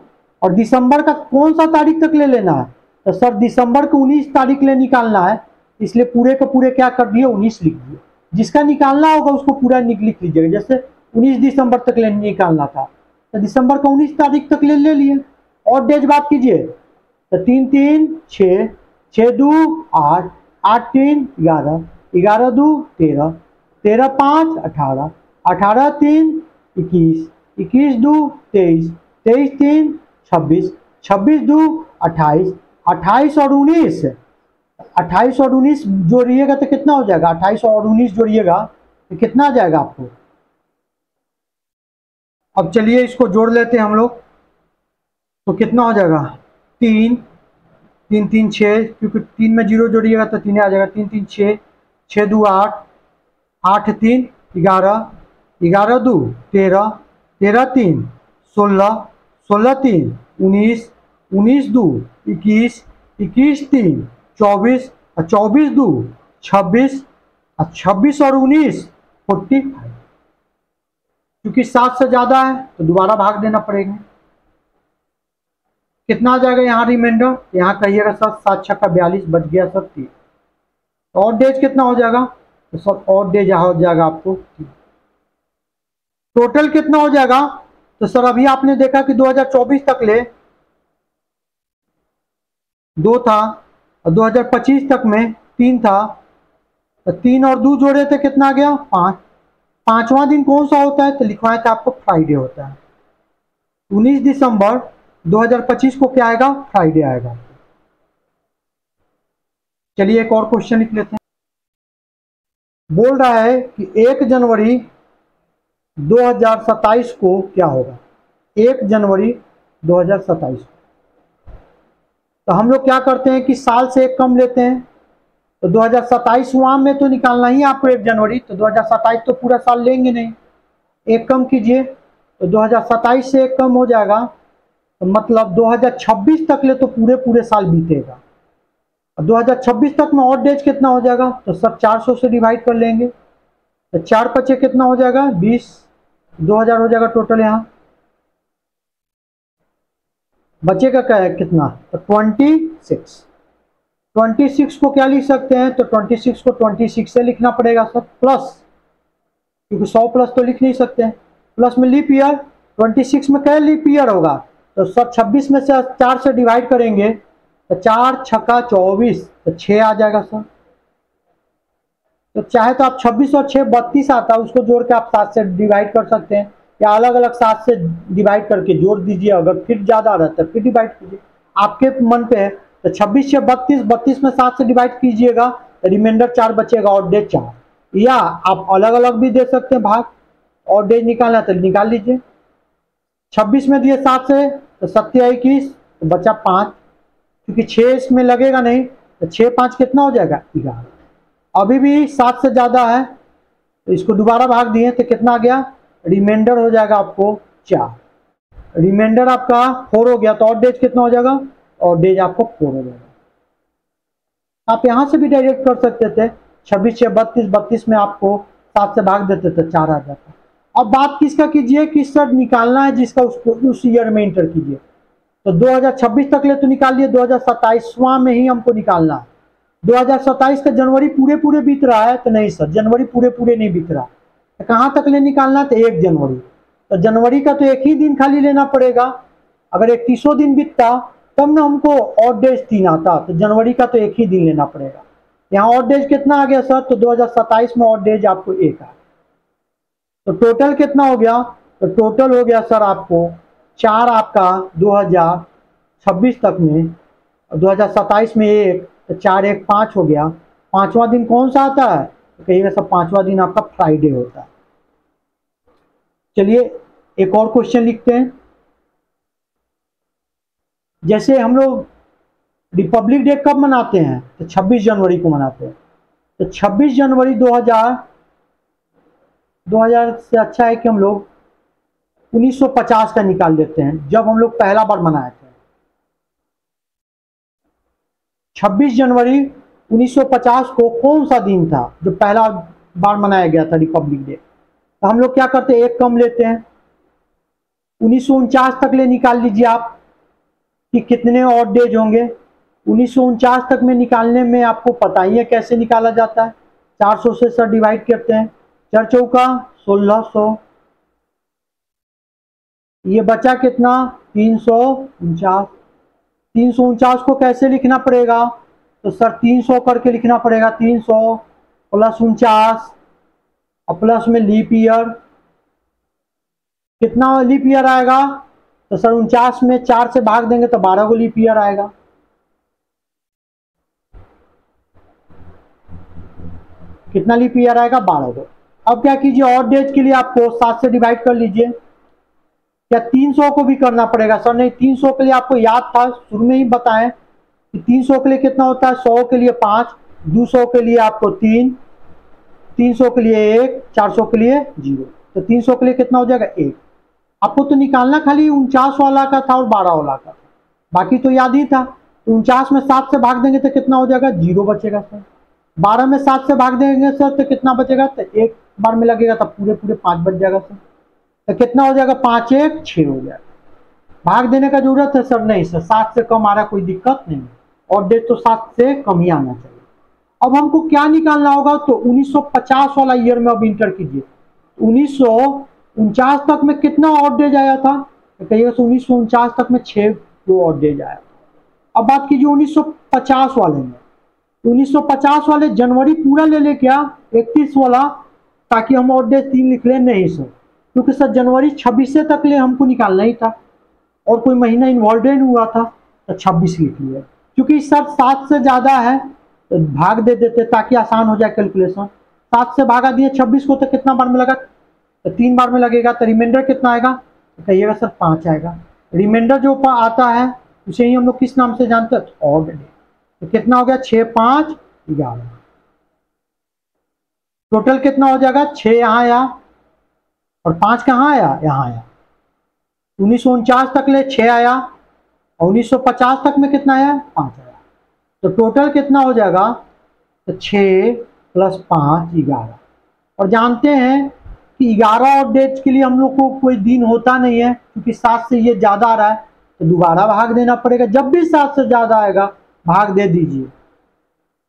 और दिसंबर का कौन सा तारीख तक ले लेना है, तो सर दिसंबर को 19 तारीख ले निकालना है, इसलिए पूरे के पूरे क्या कर दिए, 19 लिख दिए। जिसका निकालना होगा उसको पूरा लिख लीजिएगा, जैसे 19 दिसंबर तक ले निकालना था तो दिसंबर का 19 तारीख तक ले लिए। और डेज बात कीजिए तो 3 3 6, 6 2 8, 8 3 11, 11 2 13, 13 5 18, 18 3 21, 21 2 23, 23 3 26, 26 2 28, 28 और 19, 28 और 19 जोड़िएगा तो कितना हो जाएगा, 28 और 19 जोड़िएगा तो कितना आ जाएगा आपको। अब चलिए इसको जोड़ लेते हैं हम लोग, तो कितना हो जाएगा, 3 3 3 6, क्योंकि 3 में 0 जोड़िएगा तो 3 आ जाएगा। 3 3 6, 6 2 8, 8 3 11, 11 2 13, 13 3 16, 16 3 19, 19 2 21, 21 3 24, 24 2 26, 26 और 19 45, क्योंकि 7 से ज्यादा है तो दोबारा भाग देना पड़ेगा। कितना आ जाएगा यहाँ रिमाइंडर, यहाँ कहिएगा सर 7 छक्का 42 बच गया सर 30। और डेज कितना हो जाएगा, तो सर और डेज यहाँ हो जाएगा आपको, टोटल कितना हो जाएगा, तो सर अभी आपने देखा कि 2024 तक ले 2 था और 2025 तक में 3 था, तो 3 और 2 जोड़े थे कितना आ गया, 5। 5वां दिन कौन सा होता है, तो लिखवाया था आपको फ्राइडे होता है। 19 दिसंबर 2025 को क्या आएगा, फ्राइडे आएगा। चलिए एक और क्वेश्चन लिख लेते हैं। बोल रहा है कि 1 जनवरी 2027 को क्या होगा, 1 जनवरी 2027। तो हम लोग क्या करते हैं कि साल से एक कम लेते हैं, तो 2027 वहां में तो निकालना ही आपको 1 जनवरी, तो 2027 तो पूरा साल लेंगे नहीं, एक कम कीजिए, तो 2027 से एक कम हो जाएगा, तो मतलब 2026 तक ले तो पूरे पूरे साल बीतेगा। 2026 तक में ऑड डेज कितना हो जाएगा, तो सब 400 से डिवाइड कर लेंगे, तो 4 पचे कितना हो जाएगा 20, 2000 हो जाएगा टोटल। यहाँ बचेगा क्या है कितना, तो 26 को क्या लिख सकते हैं, तो 26 को 26 से लिखना पड़ेगा सर, प्लस, क्योंकि 100 प्लस तो लिख नहीं सकते हैं, प्लस में लीप ईयर, 26 में क्या लीप ईयर होगा, तो सब 26 में से 4 से डिवाइड करेंगे, तो 4 छक्का 24, तो 6 आ जाएगा सर। तो चाहे तो आप 26 और 6 32 आता है, उसको जोड़ के आप 7 से डिवाइड कर सकते हैं, या अलग अलग 7 से डिवाइड करके जोड़ दीजिए, अगर फिर ज्यादा रहता है फिर डिवाइड कीजिए, आपके मन पे है। तो 26 से 32, 32 में 7 से डिवाइड कीजिएगा, रिमाइंडर 4 बचेगा, और डेज 4, या आप अलग अलग भी दे सकते हैं भाग, और डेज निकालना तो निकाल लीजिए। 26 में दिए 7 से, तो 7 21, तो बचा 5, क्योंकि 6 इसमें लगेगा नहीं, तो 6 5 कितना हो जाएगा 11। अभी भी 7 से ज्यादा है, तो इसको दोबारा भाग दिए तो कितना आ गया, रिमाइंडर हो जाएगा आपको 4, रिमाइंडर आपका 4 हो गया, तो और डेज कितना हो जाएगा, और डेज आपको 4 हो जाएगा। आप यहां से भी डायरेक्ट कर सकते थे, 26 से 32, 32 में आपको 7 से भाग देते थे 4 आ जाता। अब बात किसका कीजिए कि सर निकालना है जिसका, उसको उस ईयर में इंटर कीजिए, तो 2026 तक ले तो निकाल लिए, 2027वां में ही हमको निकालना है। 2027 का जनवरी पूरे पूरे बीत रहा है, तो नहीं सर जनवरी पूरे पूरे नहीं बीत रहा, तो कहाँ तक ले निकालना, तो 1 जनवरी, तो जनवरी का तो एक ही दिन खाली लेना पड़ेगा, अगर 31 दिन बीतता तब ना हमको ऑड डेज 3 आता, तो जनवरी का तो एक ही दिन लेना पड़ेगा। यहाँ ऑड डेज कितना आ गया सर, तो 2027 में ऑड डेज आपको 1 आ, तो टोटल कितना हो गया, तो टोटल हो गया सर आपको 4 आपका 2026 तक में, 2027 में 1, तो 4 1 5 हो गया। 5वां दिन कौन सा आता है, तो कहिएगा सब 5वां दिन आपका फ्राइडे होता है। चलिए एक और क्वेश्चन लिखते हैं, जैसे हम लोग रिपब्लिक डे कब मनाते हैं, तो 26 जनवरी को मनाते हैं, तो 26 जनवरी 2000 से अच्छा है कि हम लोग 1950 का निकाल लेते हैं, जब हम लोग पहला बार मनाए थे। 26 जनवरी 1950 को कौन सा दिन था जो पहला बार मनाया गया था रिपब्लिक डे, तो हम लोग क्या करते हैं, एक कम लेते हैं, 1949 तक ले निकाल लीजिए आप कि कितने ऑड डेज होंगे। 1949 तक में निकालने में आपको पता ही है कैसे निकाला जाता है, 400 से सर डिवाइड करते हैं, 4 चौका 1600, ये बचा कितना 349। 349 को कैसे लिखना पड़ेगा, तो सर 300 करके लिखना पड़ेगा, 300 प्लस 49 और प्लस में लीप ईयर, कितना लीप ईयर आएगा, तो सर 49 में 4 से भाग देंगे तो 12 को लीप ईयर आएगा। कितना लीप ईयर आएगा, 12 को। अब क्या कीजिए, ऑड डेज के लिए आपको 7 से डिवाइड कर लीजिए, क्या 300 को भी करना पड़ेगा, सर नहीं 300 के लिए आपको याद था शुरू में ही बताएं कि 300 के लिए कितना होता है, 100 के लिए 5, 200 के लिए आपको 3, 300 के लिए 1, 400 के लिए 0, तो 300 के लिए कितना हो जाएगा 1। आपको तो निकालना खाली 49 वाला का था और 12 वाला का, बाकी तो याद ही था। तो 49 में 7 से भाग देंगे तो कितना हो जाएगा, 0 बचेगा सर। 12 में 7 से भाग देंगे सर तो कितना बचेगा, तो एक बार में लगेगा तब पूरे पूरे 5 बच जाएगा सर, तो कितना हो जाएगा 5 1 6 हो जाएगा। भाग देने का जरूरत है सर, नहीं सर 7 से कम आ रहा कोई दिक्कत नहीं, और डेट तो 7 से कम ही आना चाहिए। अब हमको क्या निकालना होगा, तो 1950 वाला ईयर में अब इंटर कीजिए। 1949 तक में कितना ऑड डेज आया था, तो कहिएगा 1949 तक में 6 ऑड डेज आया था। अब बात कीजिए 1950 वाले में, 1950 वाले जनवरी पूरा ले ले क्या 31 वाला, ताकि हम ऑड डेज 3 लिख लें, नहीं सर क्योंकि सर जनवरी 26 तक ले हमको निकालना ही था और कोई महीना इन्वॉल्व नहीं हुआ था, तो 26 लिख लिया। क्योंकि सर 7 से ज्यादा है तो भाग दे देते ताकि आसान हो जाए कैलकुलेशन। 7 से भागा दिए 26 को तो कितना बार में लगा तो 3 बार में लगेगा तो रिमाइंडर कितना आएगा, तो कहिएगा सर 5 आएगा। रिमाइंडर जो आता है उसे ही हम लोग किस नाम से जानते हैं, ऑड डे। तो कितना हो गया, 6 5 11। टोटल कितना हो जाएगा, 6 यहाँ आया और 5 कहाँ आया, यहाँ आया। 1949 तक ले 6 आया और 1950 तक में कितना आया, 5 आया। तो टोटल कितना हो जाएगा, तो 6 + 5 11। और जानते हैं कि 11 और डेज के लिए हम लोग को कोई दिन होता नहीं है, क्योंकि 7 से ये ज़्यादा आ रहा है तो दोबारा भाग देना पड़ेगा। जब भी 7 से ज़्यादा आएगा भाग दे दीजिए।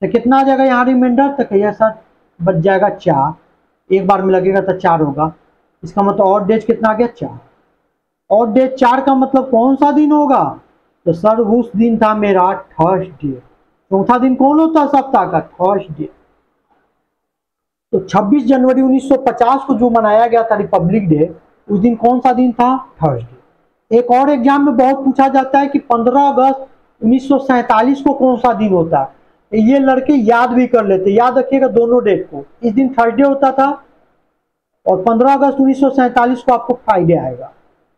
तो कितना आ जाएगा यहाँ रिमाइंडर, तो कहिए सर बच जाएगा 4। एक बार में लगेगा तो 4 होगा। इसका मतलब और डेज कितना आ गया, 4। और डेज 4 का मतलब कौन सा दिन होगा, तो सर उस दिन था मेरा थर्सडे। चौथा दिन कौन होता है सप्ताह का, थर्सडे। तो 26 जनवरी 1950 को जो मनाया गया था रिपब्लिक डे, उस दिन कौन सा दिन था, थर्सडे। एक और एग्जाम में बहुत पूछा जाता है कि 15 अगस्त 1947 को कौन सा दिन होता है। ये लड़के याद भी कर लेते, याद रखिएगा दोनों डेट को। इस दिन थर्सडे होता था और 15 अगस्त 1947 को आपको फ्राइडे आएगा,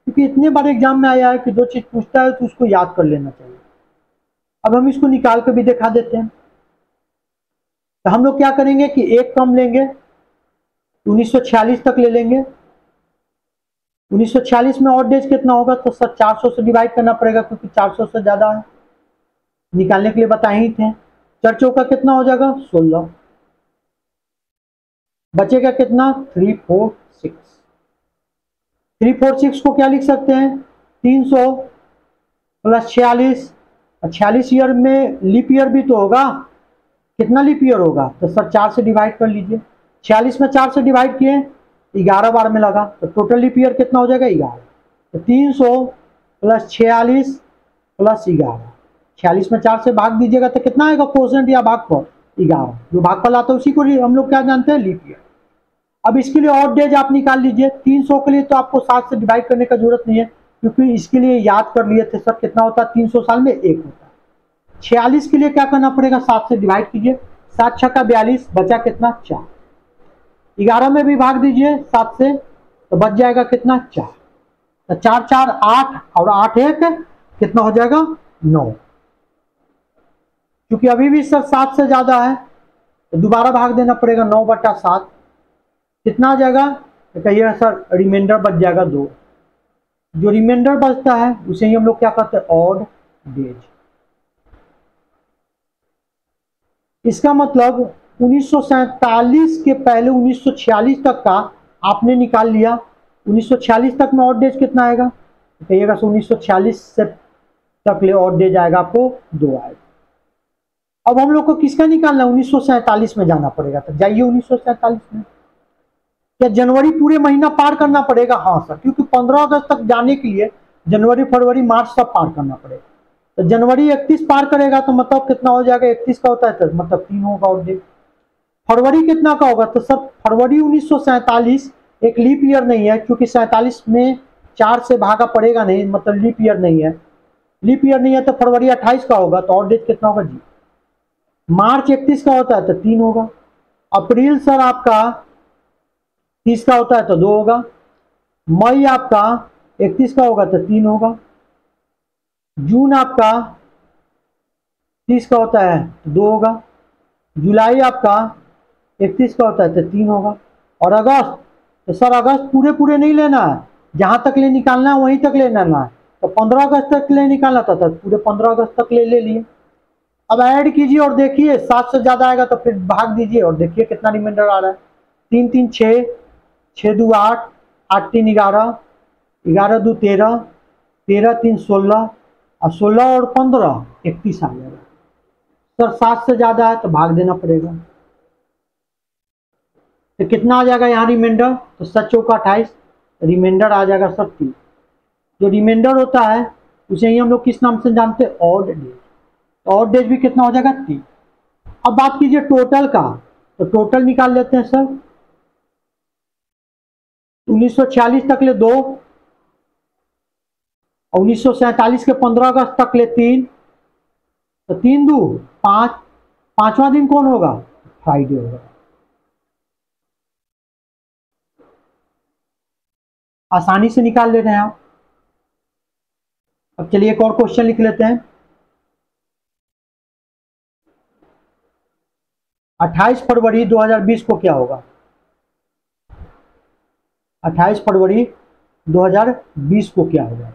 क्योंकि इतने बार एग्जाम में आया है कि जो चीज पूछता है तो उसको याद कर लेना चाहिए। अब हम इसको निकाल कर भी दिखा देते हैं। तो हम लोग क्या करेंगे कि एक कम लेंगे, 1946 तक ले लेंगे। 1946 में ऑड डेज कितना होगा, तो सर 400 से डिवाइड करना पड़ेगा, क्योंकि 400 से ज्यादा है। निकालने के लिए बताए ही थे। 4 चौका कितना हो जाएगा, 16। बचेगा कितना, 346। 346 को क्या लिख सकते हैं, 300 + 46। 46 ईयर में लीप ईयर भी तो होगा। कितना लीप ईयर होगा, तो सर 4 से डिवाइड कर लीजिए। 46 में 4 से डिवाइड किए, 11 बार में लगा, तो टोटल लीप ईयर कितना हो जाएगा, 11। तो 300 + 46 + 11। 46 में 4 से भाग दीजिएगा तो कितना आएगा, कोशेंट या भागफल, 11। जो भागफल आता है उसी को हम लोग क्या जानते हैं, लीप ईयर। अब इसके लिए ऑड डेज आप निकाल लीजिए। 300 के लिए तो आपको 7 से डिवाइड करने का जरूरत नहीं है, क्योंकि इसके लिए याद कर लिए थे सर कितना होता है, 300 साल में 1 होता है। 46 के लिए क्या करना पड़ेगा, 7 से डिवाइड कीजिए। 7 छक्का 42, बचा कितना, 4। 11 में भी भाग दीजिए 7 से, तो बच जाएगा कितना, 4। तो 4 4 8 और 8 1 कितना हो जाएगा, 9। क्योंकि अभी भी सर 7 से ज्यादा है तो दोबारा भाग देना पड़ेगा। 9/7 कितना आ जाएगा, तो कहिएगा सर रिमाइंडर बच जाएगा 2। जो रिमाइंडर बचता है उसे ही हम लोग क्या करते हैं, ऑड डेज। इसका मतलब 1947 के पहले 1946 तक का आपने निकाल लिया। 1946 तक में ऑड डेज कितना आएगा, तो कहिएगा 1946 से तक ले ऑड डेज आएगा आपको 2 आएगा। अब हम लोग को किसका निकालना है, 1947 में जाना पड़ेगा। तो जाइए 1947 में। क्या जनवरी पूरे महीना पार करना पड़ेगा, हाँ सर, क्योंकि 15 अगस्त तक जाने के लिए जनवरी फरवरी मार्च सब पार करना पड़ेगा। तो जनवरी 31 पार करेगा तो मतलब कितना हो जाएगा, 31 का होता है तो मतलब 3 होगा ऑड डेज। फरवरी कितना का होगा, तो सर फरवरी 1947 एक लीप ईयर नहीं है, क्योंकि 47 में 4 से भागा पड़ेगा नहीं, मतलब लीप ईयर नहीं है। लीप ईयर नहीं है तो फरवरी 28 का होगा, तो ऑड डेज कितना होगा जी। मार्च 31 का होता है तो 3 होगा। अप्रैल सर आपका 30 का होता है तो 2 होगा। मई आपका 31 का होगा तो 3 होगा। जून आपका 30 का होता है तो 2 होगा। जुलाई आपका 31 का होता है तो 3 होगा। और अगस्त, तो सर अगस्त पूरे पूरे नहीं लेना है, जहां तक ले निकालना है वहीं तक ले लेना है। तो 15 अगस्त तक ले निकालना था तो पूरे 15 अगस्त तक ले लिए। अब ऐड कीजिए और देखिए 7 से ज्यादा आएगा तो फिर भाग दीजिए और देखिए कितना रिमाइंडर आ रहा है। 3 3 6, 6 2 8, 8 3 11, 11 2 13, 13 3 16 और 16 और 15 31 आ जाएगा। सर 7 से ज्यादा है तो भाग देना पड़ेगा। तो कितना आ जाएगा यहाँ रिमाइंडर, तो 7 चौका 28, रिमाइंडर आ जाएगा सर 30। जो रिमाइंडर होता है उसे ही हम लोग किस नाम से जानते हैं, ऑड डेज। ऑड डेज भी कितना हो जाएगा, 30। अब बात कीजिए टोटल का, तो टोटल निकाल लेते हैं सर। 1946 तक ले 2 और 1947 के 15 अगस्त तक ले 3, तो 3 2 5। 5वां दिन कौन होगा, फ्राइडे होगा। आसानी से निकाल ले रहे हैं आप। अब चलिए एक और क्वेश्चन लिख लेते हैं। 28 फरवरी 2020 को क्या होगा? 28 फरवरी 2020 को क्या होगा?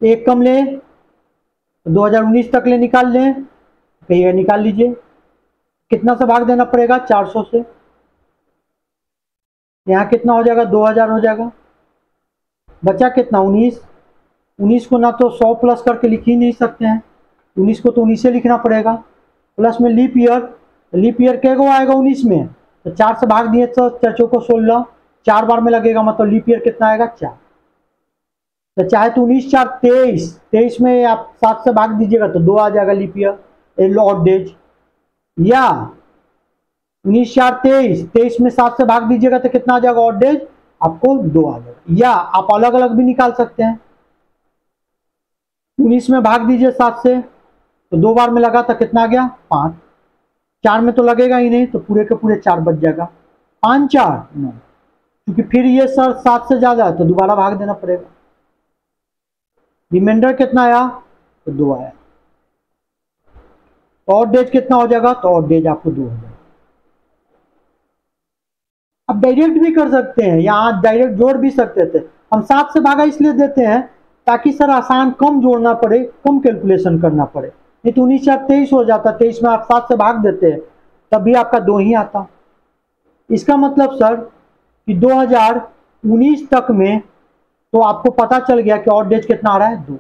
एक कम ले, 2019 तक ले निकाल लें, कहिए निकाल लीजिए। कितना से भाग देना पड़ेगा? 400 से। यहाँ कितना हो जाएगा? 2000 हो जाएगा। बचा कितना? 19। 19 को ना तो 100 प्लस करके लिख ही नहीं सकते हैं, 19 को तो 19 से लिखना पड़ेगा। प्लस में लीप ईयर, लीप ईयर क्या आएगा 19 में? तो 4 से भाग दिए तो 4 चौको 16, 4 बार में लगेगा, मतलब लीप ईयर कितना आएगा? 4। तो चाहे तो 19 4 23, 23 में आप 7 से भाग दीजिएगा तो 2 आ जाएगा लीप ईयर, ऑड डेज। या 19 4 23, 23 में 7 से भाग दीजिएगा तो कितना आ जाएगा? ऑड डेज आपको 2 आ जाएगा। या आप अलग अलग भी निकाल सकते हैं। 19 में भाग दीजिए 7 से तो 2 बार में लगा तो कितना आ गया? 5। 4 में तो लगेगा ही नहीं, तो पूरे के पूरे 4 बच जाएगा। 5 4 9, क्योंकि फिर ये सर 7 से ज्यादा है तो दोबारा भाग देना पड़ेगा। रिमाइंडर कितना आया? तो 2 आया। तो ऑड डेज कितना हो जाएगा? तो ऑड डेज आपको 2 हो जाएगा। अब डायरेक्ट भी कर सकते हैं, यहाँ डायरेक्ट जोड़ भी सकते थे। हम 7 से भागा इसलिए देते हैं ताकि सर आसान, कम जोड़ना पड़े, कम कैलकुलेशन करना पड़े। नहीं तो 19 4 23 हो जाता, 23 में आप 7 से भाग देते हैं तब भी आपका 2 ही आता। इसका मतलब सर कि 2019 तक में तो आपको पता चल गया कि ऑड डेज कितना आ रहा है? 2।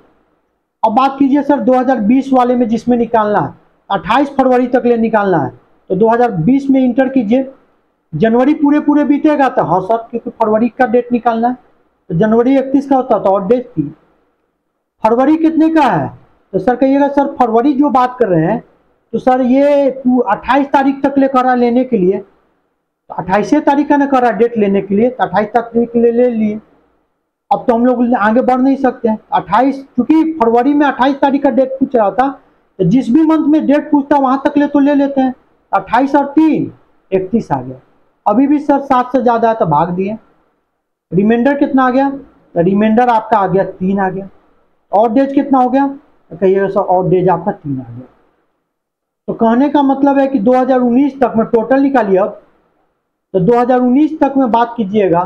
अब बात कीजिए सर 2020 वाले में, जिसमें निकालना है 28 फरवरी तक ले निकालना है, तो 2020 में इंटर कीजिए। जनवरी पूरे पूरे बीतेगा तो हाँ सर, क्योंकि फरवरी का डेट निकालना है, तो जनवरी 31 का होता तो ऑड डेज 3। फरवरी कितने का है? तो सर कहिएगा सर फरवरी जो बात कर रहे हैं तो सर ये 28 तारीख तक ले करा लेने के लिए, तो 28 तारीख का ना करा डेट लेने के लिए, तो 28 तारीख ले लिए। अब तो हम लोग आगे बढ़ नहीं सकते हैं। 28, क्योंकि फरवरी में 28 तारीख का डेट पूछ रहा था, तो जिस भी मंथ में डेट पूछता वहां तक ले तो ले लेते हैं। 28 और 3 31 आ गया। अभी भी सर 7 से ज्यादा है तो भाग दिए। रिमाइंडर कितना आ गया? तो रिमाइंडर आपका आ गया 3 आ गया। ऑड डेज कितना हो गया? तो कहिएगा सर ऑड डेज आपका 3 आ गया। तो कहने का मतलब है कि 2019 तक में टोटल निकालिए। अब तो 2019 तक में बात कीजिएगा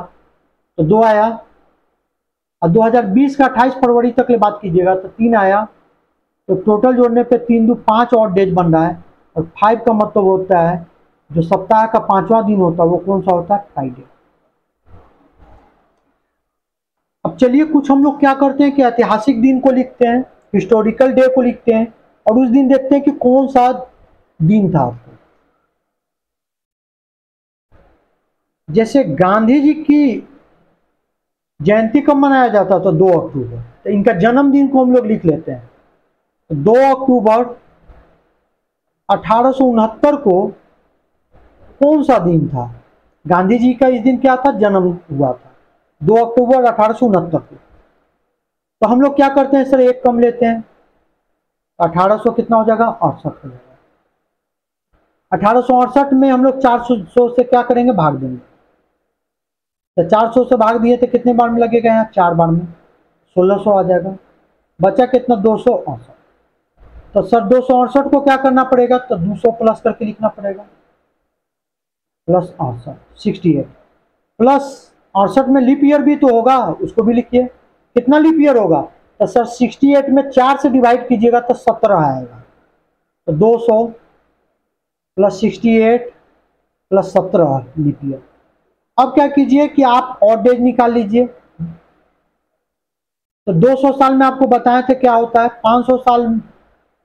तो 2 आया, और 2020 का 28 फरवरी तक ले बात कीजिएगा तो 3 आया। तो टोटल जोड़ने पे 3 2 5 ऑड डेज बन रहा है। और 5 का मतलब होता है जो सप्ताह का 5वां दिन होता है वो कौन सा होता है? फ्राइडे। अब चलिए कुछ हम लोग क्या करते हैं कि ऐतिहासिक दिन को लिखते हैं, हिस्टोरिकल डे को लिखते हैं, और उस दिन देखते हैं कि कौन सा दिन था आपको। जैसे गांधी जी की जयंती कब मनाया जाता था? 2 अक्टूबर। तो इनका जन्मदिन को हम लोग लिख लेते हैं। तो 2 अक्टूबर 1869 को कौन सा दिन था? गांधी जी का इस दिन क्या था? जन्म हुआ था 2 अक्टूबर 1869 को। तो हम लोग क्या करते हैं सर, एक कम लेते हैं, 1800 कितना हो जाएगा? 68 हो जाएगा। 1868 में हम लोग 400 से क्या करेंगे? भाग देंगे। तो 400 से भाग दिए तो कितने बार में लगेगा? यहाँ 4 बार में 1600 आ जाएगा। बचा कितना? 268। तो सर 268 को क्या करना पड़ेगा? तो 200 प्लस करके लिखना पड़ेगा, प्लस 68 68 प्लस 68 में लीप ईयर भी तो होगा, उसको भी लिखिए। कितना लीप ईयर होगा? तो सर 68 में 4 से डिवाइड कीजिएगा तो 17 आएगा। तो 200 प्लस 68 प्लस 17 लीप ईयर। अब क्या कीजिए कि आप ऑड डेज निकाल लीजिए। तो 200 साल में आपको बताए थे क्या होता है? 500 साल,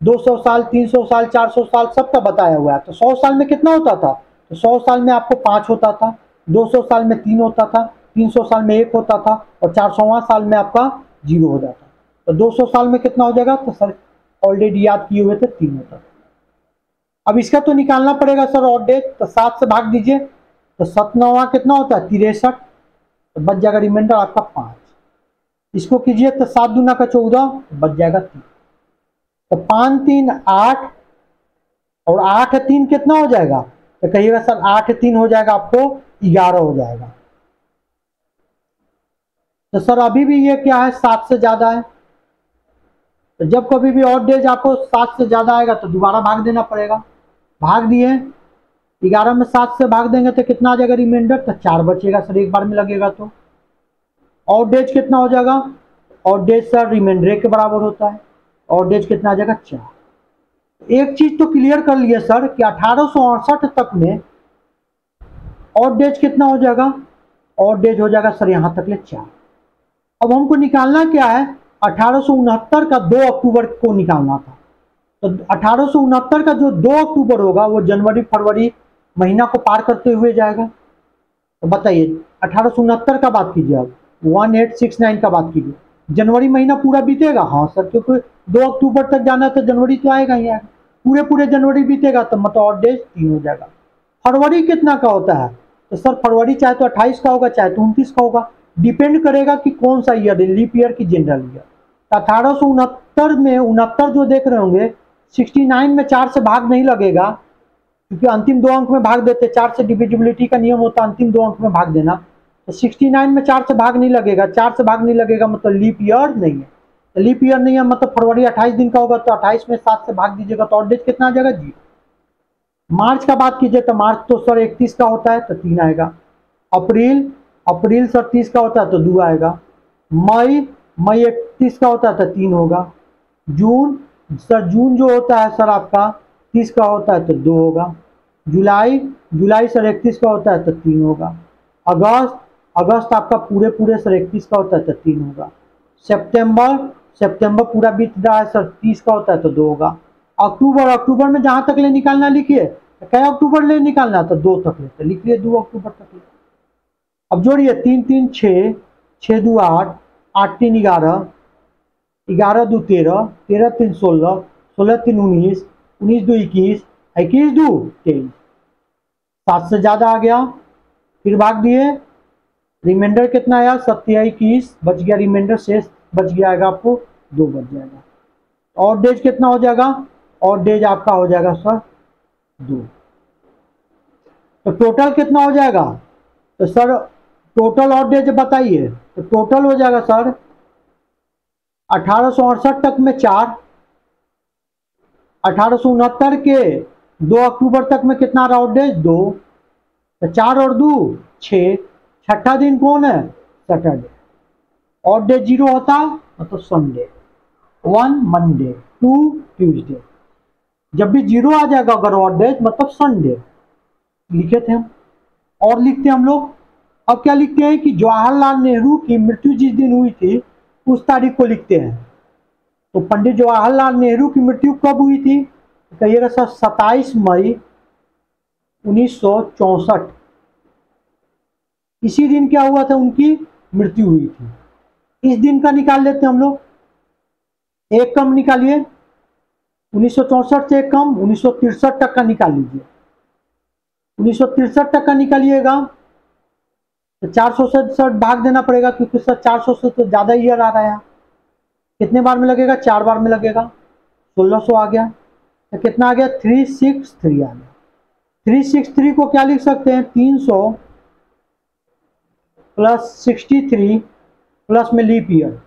200 साल, 300 साल, 400 साल सबका बताया हुआ है। तो 100 साल में कितना होता था? तो 100 साल में आपको 5 होता था, 200 साल में 3 होता था, 300 साल में 1 होता था, और 400वां साल में आपका 0 हो जाता। तो 200 साल में कितना हो जाएगा? तो सर ऑलरेडी याद किए हुए थे 3 होता था। अब इसका तो निकालना पड़ेगा सर ऑड डेज। तो 7 से भाग दीजिए तो 7 कितना होता है? 63। तो बच जाएगा रिमाइंडर आपका 5। इसको कीजिए तो 7 दूना का 14, बच जाएगा 3। तो 5 3 8, और 8 3 कितना हो जाएगा? तो कहिएगा सर 8 3 हो जाएगा आपको 11 हो जाएगा। तो सर अभी भी ये क्या है, 7 से ज्यादा है। तो जब कभी भी ऑड डेज आपको 7 से ज्यादा आएगा तो दोबारा भाग देना पड़ेगा। भाग दिए, 11 में 7 से भाग देंगे तो कितना आ जाएगा रिमाइंडर, तो 4 बचेगा सर, एक बार में लगेगा तो। ऑड डेज कितना हो जाएगा, ऑड डेज सर रिमाइंडर के बराबर होता है। ऑड डेज कितना आ जाएगा, 4। एक चीज तो क्लियर कर लिए सर कि 1868 तक में ऑड डेज कितना हो जाएगा, ऑड डेज हो जाएगा सर यहां तक ले 4। अब हमको निकालना क्या है, 1869 का 2 अक्टूबर को निकालना था। तो 1869 का जो 2 अक्टूबर होगा वो जनवरी फरवरी महीना को पार करते हुए जाएगा। तो बताइए 1869 का बात कीजिए, आप 1869 का बात कीजिए, जनवरी महीना पूरा बीतेगा। हाँ सर, क्योंकि 2 अक्टूबर तक जाना है तो जनवरी तो आएगा ही आएगा, पूरे पूरे जनवरी बीतेगा तो मतलब ऑड डेज 3 हो जाएगा। फरवरी कितना का होता है, तो सर फरवरी चाहे तो 28 का होगा चाहे तो 29 का होगा, डिपेंड करेगा कि कौन सा ईयर है, लीप ईयर की जनरल ईयर। 1869 में 69 जो देख रहे होंगे, 69 में 4 से भाग नहीं लगेगा, क्योंकि अंतिम 2 अंक में भाग देते, 4 से डिविजिबिलिटी का नियम होता है अंतिम 2 अंक में भाग देना। तो 69 में 4 से भाग नहीं लगेगा, 4 से भाग नहीं लगेगा मतलब लीप ईयर नहीं है। तो लीप ईयर नहीं है मतलब फरवरी 28 दिन का होगा, तो 28 में 7 से भाग दीजिएगा तो ऑड डेज कितना आ जाएगा, 0। मार्च का बात कीजिए तो मार्च तो सर 31 का होता है तो 3 आएगा। अप्रैल, अप्रैल सर 30 का होता है तो 2 आएगा। मई, मई 31 का होता है तो 3 होगा। जून, सर जून जो होता है सर आपका 30 का होता है तो 2 होगा। जुलाई, जुलाई सर 31 का होता है तो 3 होगा। अगस्त, अगस्त आपका पूरे पूरे सर 31 का होता है तो 3 होगा। सितंबर, सितंबर पूरा बीत रहा है सर 30 का होता है तो 2 होगा। अक्टूबर, अक्टूबर में जहां तक ले निकालना लिखिए, क्या अक्टूबर ले निकालना तो 2 तक ले, तो लिखिए 2 अक्टूबर तक ले। अब जोड़िए 3 3 6, 6 2 8, 8 3 11, 11 2 13, 13 3 16, 16 3 19, 19 2 21, 21 2 23, 7 से ज्यादा आ गया, फिर भाग दिए, रिमाइंडर कितना आया 27 21 बच गया, रिमाइंडर शेष बच गया आएगा आपको 2 बच जाएगा। और डेज कितना हो जाएगा, और डेज आपका हो जाएगा सर 2। तो टोटल कितना हो जाएगा, तो सर टोटल और डेज बताइए, तो टोटल हो जाएगा सर 1868 तक में 4, 1869 के 2 अक्टूबर तक में कितना रहा ऑड डेज 2, तो 4 और 2 6, छठा दिन कौन है, सैटरडे। ऑड डेज 0 होता मतलब संडे, 1 मंडे, 2 ट्यूसडे। जब भी 0 आ जाएगा अगर ऑड डेज मतलब संडे लिखे थे हम। और लिखते हैं हम लोग, अब क्या लिखते हैं कि जवाहरलाल नेहरू की मृत्यु जिस दिन हुई थी उस तारीख को लिखते हैं। तो पंडित जवाहरलाल नेहरू की मृत्यु कब हुई थी, कहिएगा सर 27 मई 1964। इसी दिन क्या हुआ था, उनकी मृत्यु हुई थी। इस दिन का निकाल लेते हैं हम लोग, एक कम निकालिए, 1964 से एक कम 1963 तक का निकाल लीजिए। 1963 तक का निकालिएगा तो 400 से भाग देना पड़ेगा, क्योंकि सर 400 से तो ज्यादा ईयर आ रहा है। कितने बार में लगेगा, 4 बार में लगेगा, 1600 आ गया। तो कितना आ गया, 363 आ गया। 363 को क्या लिख सकते हैं, 300 प्लस 63 प्लस में लीप ईयर।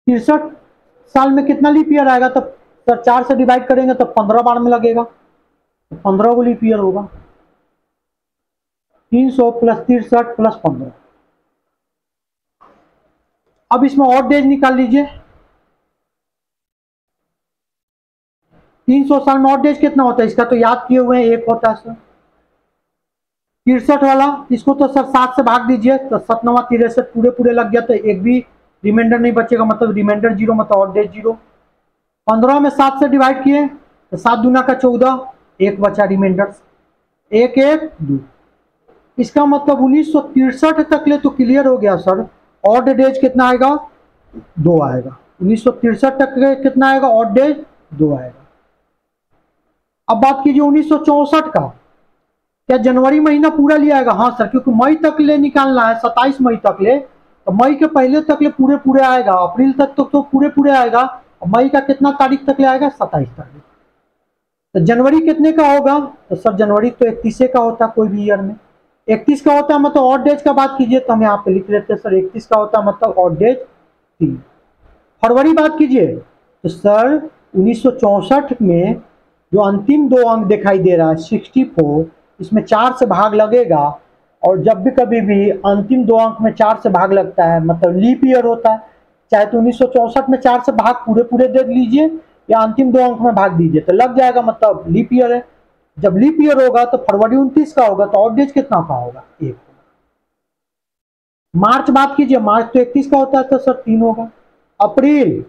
63 साल में कितना लीप ईयर आएगा, तो सर 4 से डिवाइड करेंगे तो 15 बार में लगेगा, 15 को लीप ईयर होगा। 300 प्लस 63 प्लस 15। अब इसमें ऑड डेज निकाल लीजिए। 300 साल में ऑड डेज कितना होता है, इसका तो याद किए हुए हैं, 1 होता है सर। 63 वाला, इसको तो सर 7 से भाग दीजिए, तो 7 9 63 पूरे पूरे लग गया, तो एक भी रिमाइंडर नहीं बचेगा, मतलब रिमाइंडर 0 मतलब ऑड डेज 0। 15 में 7 से डिवाइड किए तो 7 दूना का 14, 1 बचा रिमाइंडर, 1 1 2। इसका मतलब 1963 तक ले तो क्लियर हो गया सर, ऑड डेज कितना आएगा, 2 आएगा। 1963 तक कितना आएगा, ऑड डेज 2 आएगा। अब बात कीजिए 1964 का, क्या जनवरी महीना पूरा लिया आएगा, हाँ सर, क्योंकि मई तक ले निकालना है, 27 मई तक ले, तो मई के पहले तक ले पूरे पूरे आएगा, अप्रैल तक तो पूरे पूरे आएगा, मई का कितना तारीख तक ले आएगा, 27 तारीख। तो जनवरी कितने का होगा, तो सर जनवरी तो 31 का होता है कोई भी ईयर में, 31 का होता है मतलब ऑड डेज का बात कीजिए तो हम यहाँ पे लिख लेते हैं सर 31 का होता है मतलब ऑड डेज 3। फरवरी बात कीजिए तो सर 1964 में जो अंतिम दो अंक दिखाई दे रहा है 64, इसमें 4 से भाग लगेगा, और जब भी कभी भी अंतिम दो अंक में 4 से भाग लगता है मतलब लीप ईयर होता है। चाहे तो 1964 में 4 से भाग पूरे पूरे दे लीजिए या अंतिम दो अंक में भाग दीजिए तो लग जाएगा, मतलब लीप ईयर है। जब लीप ईयर होगा तो फरवरी 29 का होगा तो ऑड डेज कितना का होगा 1। मार्च बात कीजिए, मार्च तो 31 का होता है तो सर 3 होगा। अप्रैल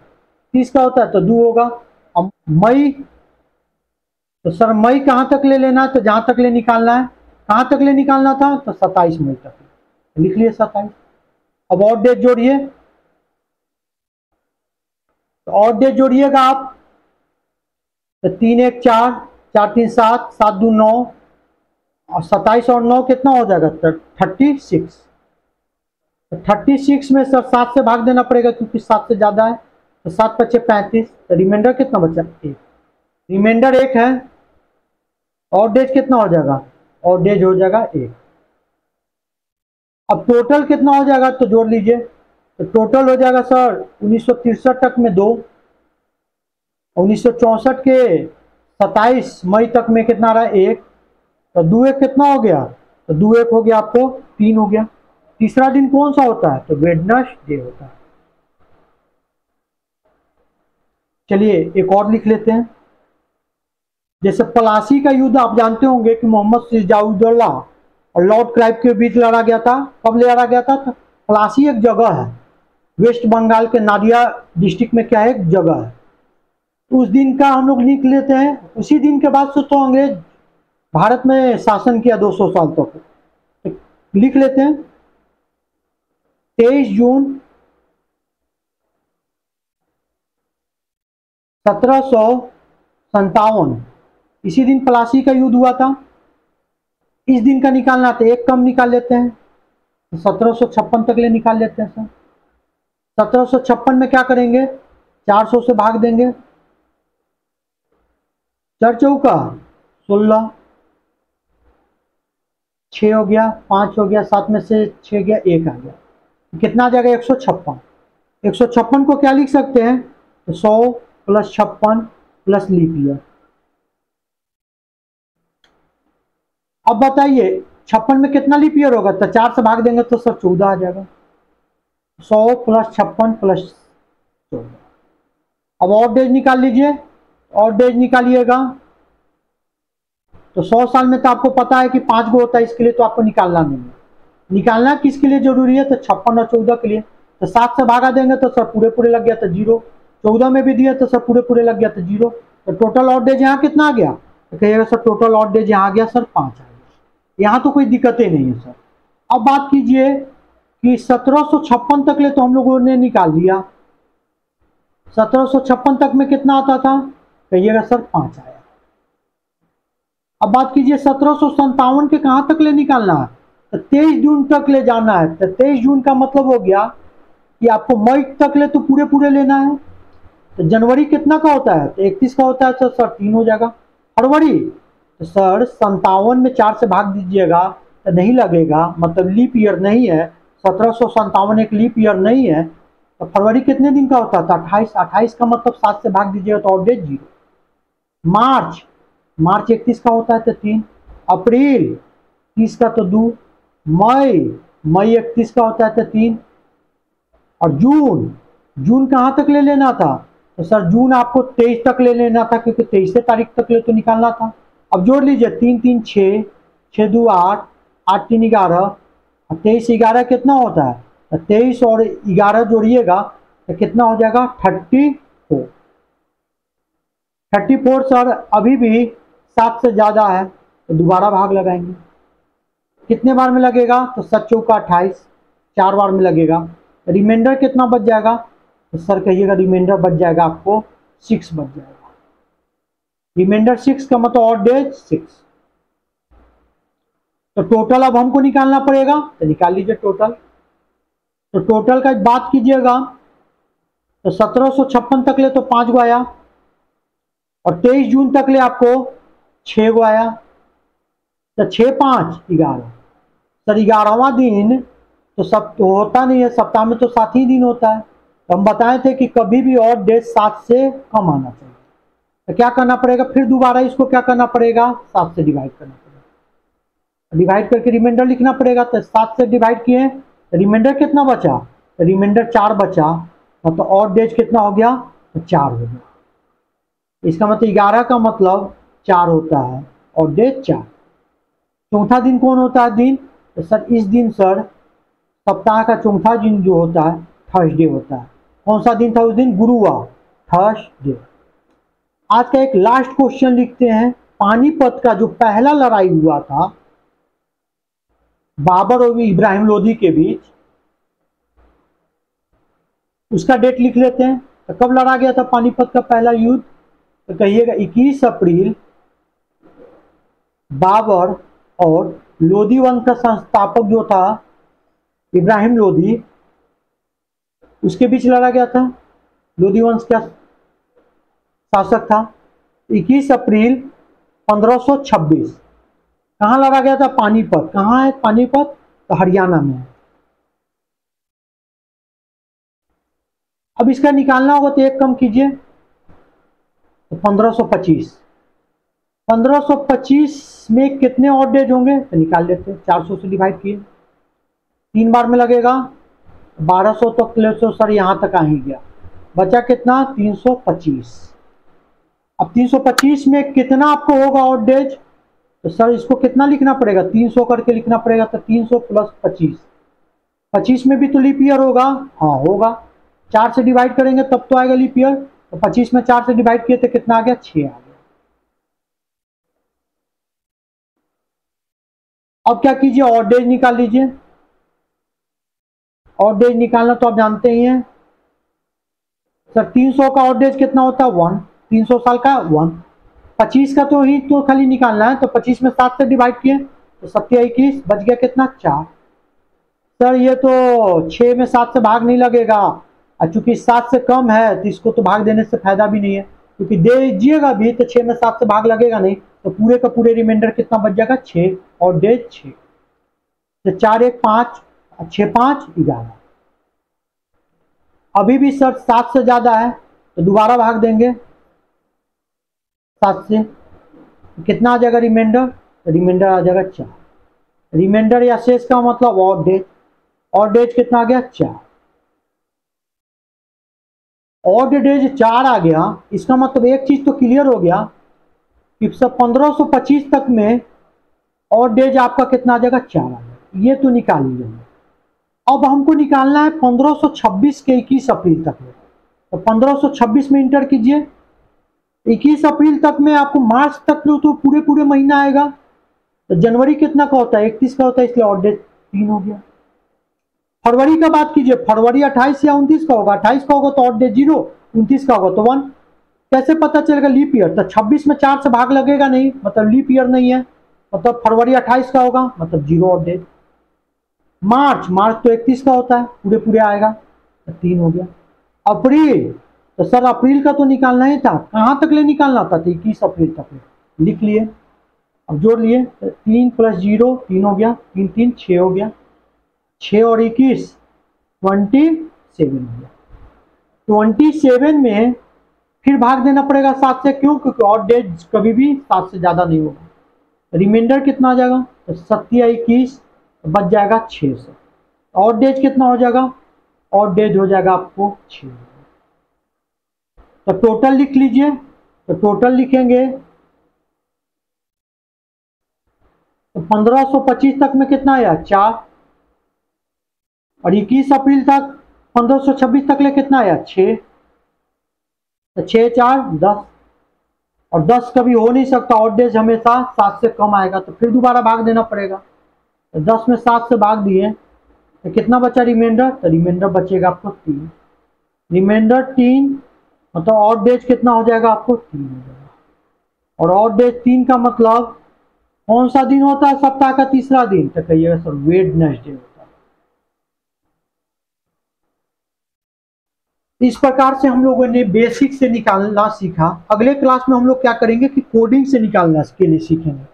30 का होता है तो 2 होगा। अब मई, तो सर मई कहां तक ले लेना है, तो जहां तक ले निकालना है, कहां तक ले निकालना था तो 27 मई तक लिख लिए 27। अब ऑड डेज जोड़िए, तो ऑड डेज जोड़िएगा आप तो 3 1 4, 4 3 7, 7 2 9, और 27 और 9 कितना हो जाएगा 36। 36 में सर 7 से भाग देना पड़ेगा क्योंकि 7 से ज्यादा है, तो 7 बचे 35, तो रिमाइंडर कितना बचा 1। रिमाइंडर 1 है। ऑड डेज कितना हो जाएगा, ऑड डेज हो जाएगा 1। अब टोटल कितना हो जाएगा तो जोड़ लीजिए, तो टोटल हो जाएगा सर 1963 तक में 2, 1964 के 27 मई तक में कितना रहा 1, तो 2 1 कितना हो गया, तो 2 1 हो गया आपको 3 हो गया। तीसरा दिन कौन सा होता है तो वेडनेसडे होता है। चलिए एक और लिख लेते हैं, जैसे प्लासी का युद्ध आप जानते होंगे कि मोहम्मद सिराजुद्दौला और लॉर्ड क्राइव के बीच लड़ा गया था। कब लड़ा गया था, तो प्लासी एक जगह है वेस्ट बंगाल के नादिया डिस्ट्रिक्ट में, क्या है एक जगह है। उस दिन का हम लोग लिख लेते हैं। उसी दिन के बाद से तो अंग्रेज भारत में शासन किया 200 साल तक, तो लिख लेते हैं 23 जून 1757, इसी दिन प्लासी का युद्ध हुआ था। इस दिन का निकालना तो एक कम निकाल लेते हैं, 1756 तक ले निकाल लेते हैं सर। 1756 में क्या करेंगे, 400 से भाग देंगे, 4 चौका 16, 6 हो गया, 5 हो गया, 7 में से 6 गया, 1 आ गया, कितना आ जाएगा 156। 156 को क्या लिख सकते हैं तो 100 + 56 + लीप ईयर। अब बताइए 56 में कितना लीप ईयर होगा, तो 4 से भाग देंगे तो सर 14 आ जाएगा, 100 + 56 + 14। अब ऑड डेज निकाल लीजिए, ऑड डेज निकालिएगा तो 100 साल में तो आपको पता है कि 5 गो होता है, इसके लिए तो आपको निकालना नहीं है। निकालना किसके लिए जरूरी है तो 56 और 14 के लिए। तो 7 से भागा देंगे तो सर पूरे पूरे लग गया तो 0, 14 में भी दिया तो सर पूरे पूरे लग गया तो 0, तो टोटल ऑड डेज यहाँ कितना आ गया, तो कहिएगा सर टोटल ऑड डेज यहाँ आ गया सर 5 आ गया। यहाँ तो कोई दिक्कतें नहीं है सर। अब बात कीजिए कि 1756 तक ले तो हम लोगों ने निकाल लिया, 1756 तक में कितना आता था, कहिएगा सर 5 आया। अब बात कीजिए 1757 के कहां तक ले निकालना है, तो 23 जून तक ले जाना है। तो 23 जून का मतलब हो गया कि आपको मई तक ले तो पूरे पूरे लेना है। तो जनवरी कितना का होता है तो 31 का होता है, तो सर 3 हो जाएगा। फरवरी तो सर 57 में 4 से भाग दीजिएगा तो नहीं लगेगा, मतलब लीप ईयर नहीं है, 1757 एक लीप ईयर नहीं है। तो फरवरी कितने दिन का होता था 28, 28 का मतलब 7 से भाग दीजिएगा तो ऑड डेज 0। मार्च, मार्च 31 का होता है तो 3, अप्रैल 30 का तो 2, मई, मई 31 का होता है तो 3, और जून, जून कहाँ तक ले लेना था तो सर जून आपको 23 तक ले लेना था क्योंकि 23 तारीख तक ले तो निकालना था। अब जोड़ लीजिए 3 3 6, 6 2 8, 8 3 11, 23 11 कितना होता है तो 23 और 11 जोड़िएगा तो कितना हो जाएगा 34। 34 सर अभी भी 7 से ज्यादा है तो दोबारा भाग लगाएंगे, कितने बार में लगेगा तो 7 चौका 28, 4 बार में लगेगा। रिमाइंडर कितना बच जाएगा तो सर कहिएगा रिमाइंडर बच जाएगा आपको 6 बच जाएगा। रिमाइंडर 6 का मतलब ऑड डेज 6। तो टोटल अब हमको निकालना पड़ेगा, तो निकाल लीजिए टोटल। तो टोटल का बात कीजिएगा तो 1756 तक ले तो 5 गो आया, और 23 जून तक ले आपको 6 गो आया, तो 6 5 11, सर 11वां दिन तो सब तो होता नहीं है, सप्ताह में तो 7 ही दिन होता है। तो हम बताए थे कि कभी भी और डेज 7 से कम आना चाहिए। तो क्या करना पड़ेगा, फिर दोबारा इसको क्या करना पड़ेगा, 7 से डिवाइड करना पड़ेगा। डिवाइड करके रिमाइंडर लिखना पड़ेगा। तो 7 से डिवाइड किए, रिमाइंडर कितना बचा, रिमाइंडर 4 बचा, मतलब और डेज कितना हो गया, तो 4 हो गया। इसका मतलब 11 का मतलब 4 होता है और डेज 4। चौथा दिन कौन होता है दिन, तो सर इस दिन सर सप्ताह का चौथा दिन जो होता है थर्सडे होता है। कौन सा दिन था उस दिन, गुरुवार, थर्सडे। आज का एक लास्ट क्वेश्चन लिखते हैं। पानीपत का जो पहला लड़ाई हुआ था बाबर और इब्राहिम लोदी के बीच, उसका डेट लिख लेते हैं। तो कब लड़ा गया था पानीपत का पहला युद्ध, तो कहिएगा 21 अप्रैल। बाबर और लोदी वंश का संस्थापक जो था इब्राहिम लोदी, उसके बीच लड़ा गया था। लोदी वंश का शासक था। 21 अप्रैल 1526। कहाँ लड़ा गया था, पानीपत। कहाँ है पानीपत, तो हरियाणा में है। अब इसका निकालना होगा तो एक कम कीजिए, तो 1525। 1525 में कितने ऑड डेज होंगे, तो निकाल लेते हैं। 400 से डिवाइड किए, 3 बार में लगेगा 1200 तक ले, तो सर यहाँ तक आ ही गया। बचा कितना, 325। अब 325 में कितना आपको होगा ऑड डेज, तो सर इसको कितना लिखना पड़ेगा, 300 करके लिखना पड़ेगा। तो 300 प्लस 25, 25 में भी तो लीप ईयर होगा, हाँ होगा। 4 से डिवाइड करेंगे तब तो आएगा लीप ईयर। तो 25 में 4 से डिवाइड किए तो कितना आ गया, 6 आ गया। अब क्या कीजिए, ऑड डेज निकाल लीजिए। ऑड डेज निकालना तो आप जानते ही हैं सर। 300 का ऑड डेज कितना होता है, 1। 300 साल का 1। 25 का तो ही तो खाली निकालना है। तो 25 में 7 से डिवाइड किए तो 7 21, बच गया कितना, 4। सर ये तो 6 में 7 से भाग नहीं लगेगा, और चूंकि 7 से कम है तो इसको तो भाग देने से फायदा भी नहीं है, क्योंकि दे दीजिएगा भी तो 6 में 7 से भाग लगेगा नहीं। तो पूरे का पूरे रिमाइंडर कितना बच जाएगा, 6 और डेज 6। तो 4 1 5, 6 5 11। अभी भी सर 7 से ज्यादा है तो दोबारा भाग देंगे 7 से, कितना आ जाएगा रिमाइंडर, तो रिमाइंडर आ जाएगा 4। रिमाइंडर या शेष का मतलब और डेज। और डेज कितना आ गया, 4। और डेज 4 आ गया। इसका मतलब एक चीज तो क्लियर हो गया कि सब 1525 तक में और डेज आपका कितना आ जाएगा, 4 आ जाएगा। ये तो निकाल लीजिए। अब हमको निकालना है 1526 के 21 अप्रैल तक में। तो 1526 में इंटर कीजिए। 21 अप्रैल तक में आपको मार्च तक तो पूरे पूरे महीना आएगा। तो जनवरी कितना का होता है, 31 का होता है, इसलिए ऑड डेज 3 हो गया। फरवरी का बात कीजिए, फरवरी 28 या 29 का होगा। 28 का होगा तो ऑड डेज 0, 29 का होगा तो 1। कैसे पता चलेगा, लीप ईयर। तो 26 में 4 से भाग लगेगा नहीं, मतलब लीप ईयर नहीं है, मतलब फरवरी 28 का होगा, मतलब 0 ऑड डेज। मार्च तो 31 का होता है, पूरे पूरे आएगा, तो 3 हो गया। अप्रैल, तो सर अप्रैल का तो निकालना ही था, कहाँ तक ले निकालना था, 21 अप्रैल तक लिख लिए। अब जोड़ लिए, 3 + 0 3 हो गया, 3 3 6 हो गया, 6 और 21 27 हो गया। 27 में फिर भाग देना पड़ेगा 7 से, क्यों, क्योंकि ऑड डेज कभी भी 7 से ज्यादा नहीं होगा। रिमाइंडर कितना आ जाएगा, तो 7 या 21 बच जाएगा 600। ऑड डेज कितना हो जाएगा, ऑड डेज हो जाएगा आपको 6। तो टोटल लिख लीजिए। तो टोटल लिखेंगे तो 1525 तक में कितना आया, 4। और 21 अप्रैल तक 1526 तक ले कितना आया, 6। तो 6 4 10, और 10 कभी हो नहीं सकता, ऑड डेज हमेशा 7 से कम आएगा। तो फिर दोबारा भाग देना पड़ेगा। तो 10 में 7 से भाग दिए तो कितना बचा रिमाइंडर, तो रिमाइंडर बचेगा आपको 3। रिमाइंडर 3, मतलब ऑड डेज कितना हो जाएगा, आपको 3 हो जाएगा। और ऑड डेज 3 का मतलब कौन सा दिन होता है सप्ताह का तीसरा दिन, तो कहिएगा सर वेडनेसडे होता है। इस प्रकार से हम लोगों ने बेसिक से निकालना सीखा। अगले क्लास में हम लोग क्या करेंगे कि कोडिंग से निकालना के लिए सीखेंगे।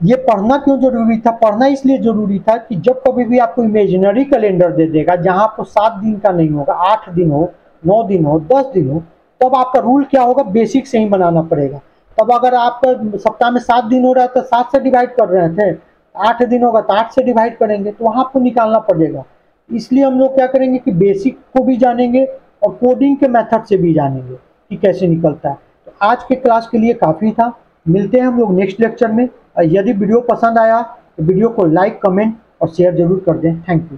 ये पढ़ना क्यों जरूरी था? पढ़ना इसलिए जरूरी था कि जब कभी भी आपको इमेजिनरी कैलेंडर दे देगा जहां आपको 7 दिन का नहीं होगा, 8 दिन हो, 9 दिन हो, 10 दिन हो, तब आपका रूल क्या होगा? बेसिक से ही बनाना पड़ेगा। तब अगर आपका सप्ताह में 7 दिन हो रहा है तो 7 से डिवाइड कर रहे थे, 8 दिन होगा तो 8 से डिवाइड करेंगे, तो वहां आपको निकालना पड़ेगा। इसलिए हम लोग क्या करेंगे कि बेसिक को भी जानेंगे और कोडिंग के मेथड से भी जानेंगे कि कैसे निकलता है। तो आज के क्लास के लिए काफ़ी था। मिलते हैं हम लोग नेक्स्ट लेक्चर में। यदि वीडियो पसंद आया तो वीडियो को लाइक, कमेंट और शेयर जरूर कर दें। Thank you.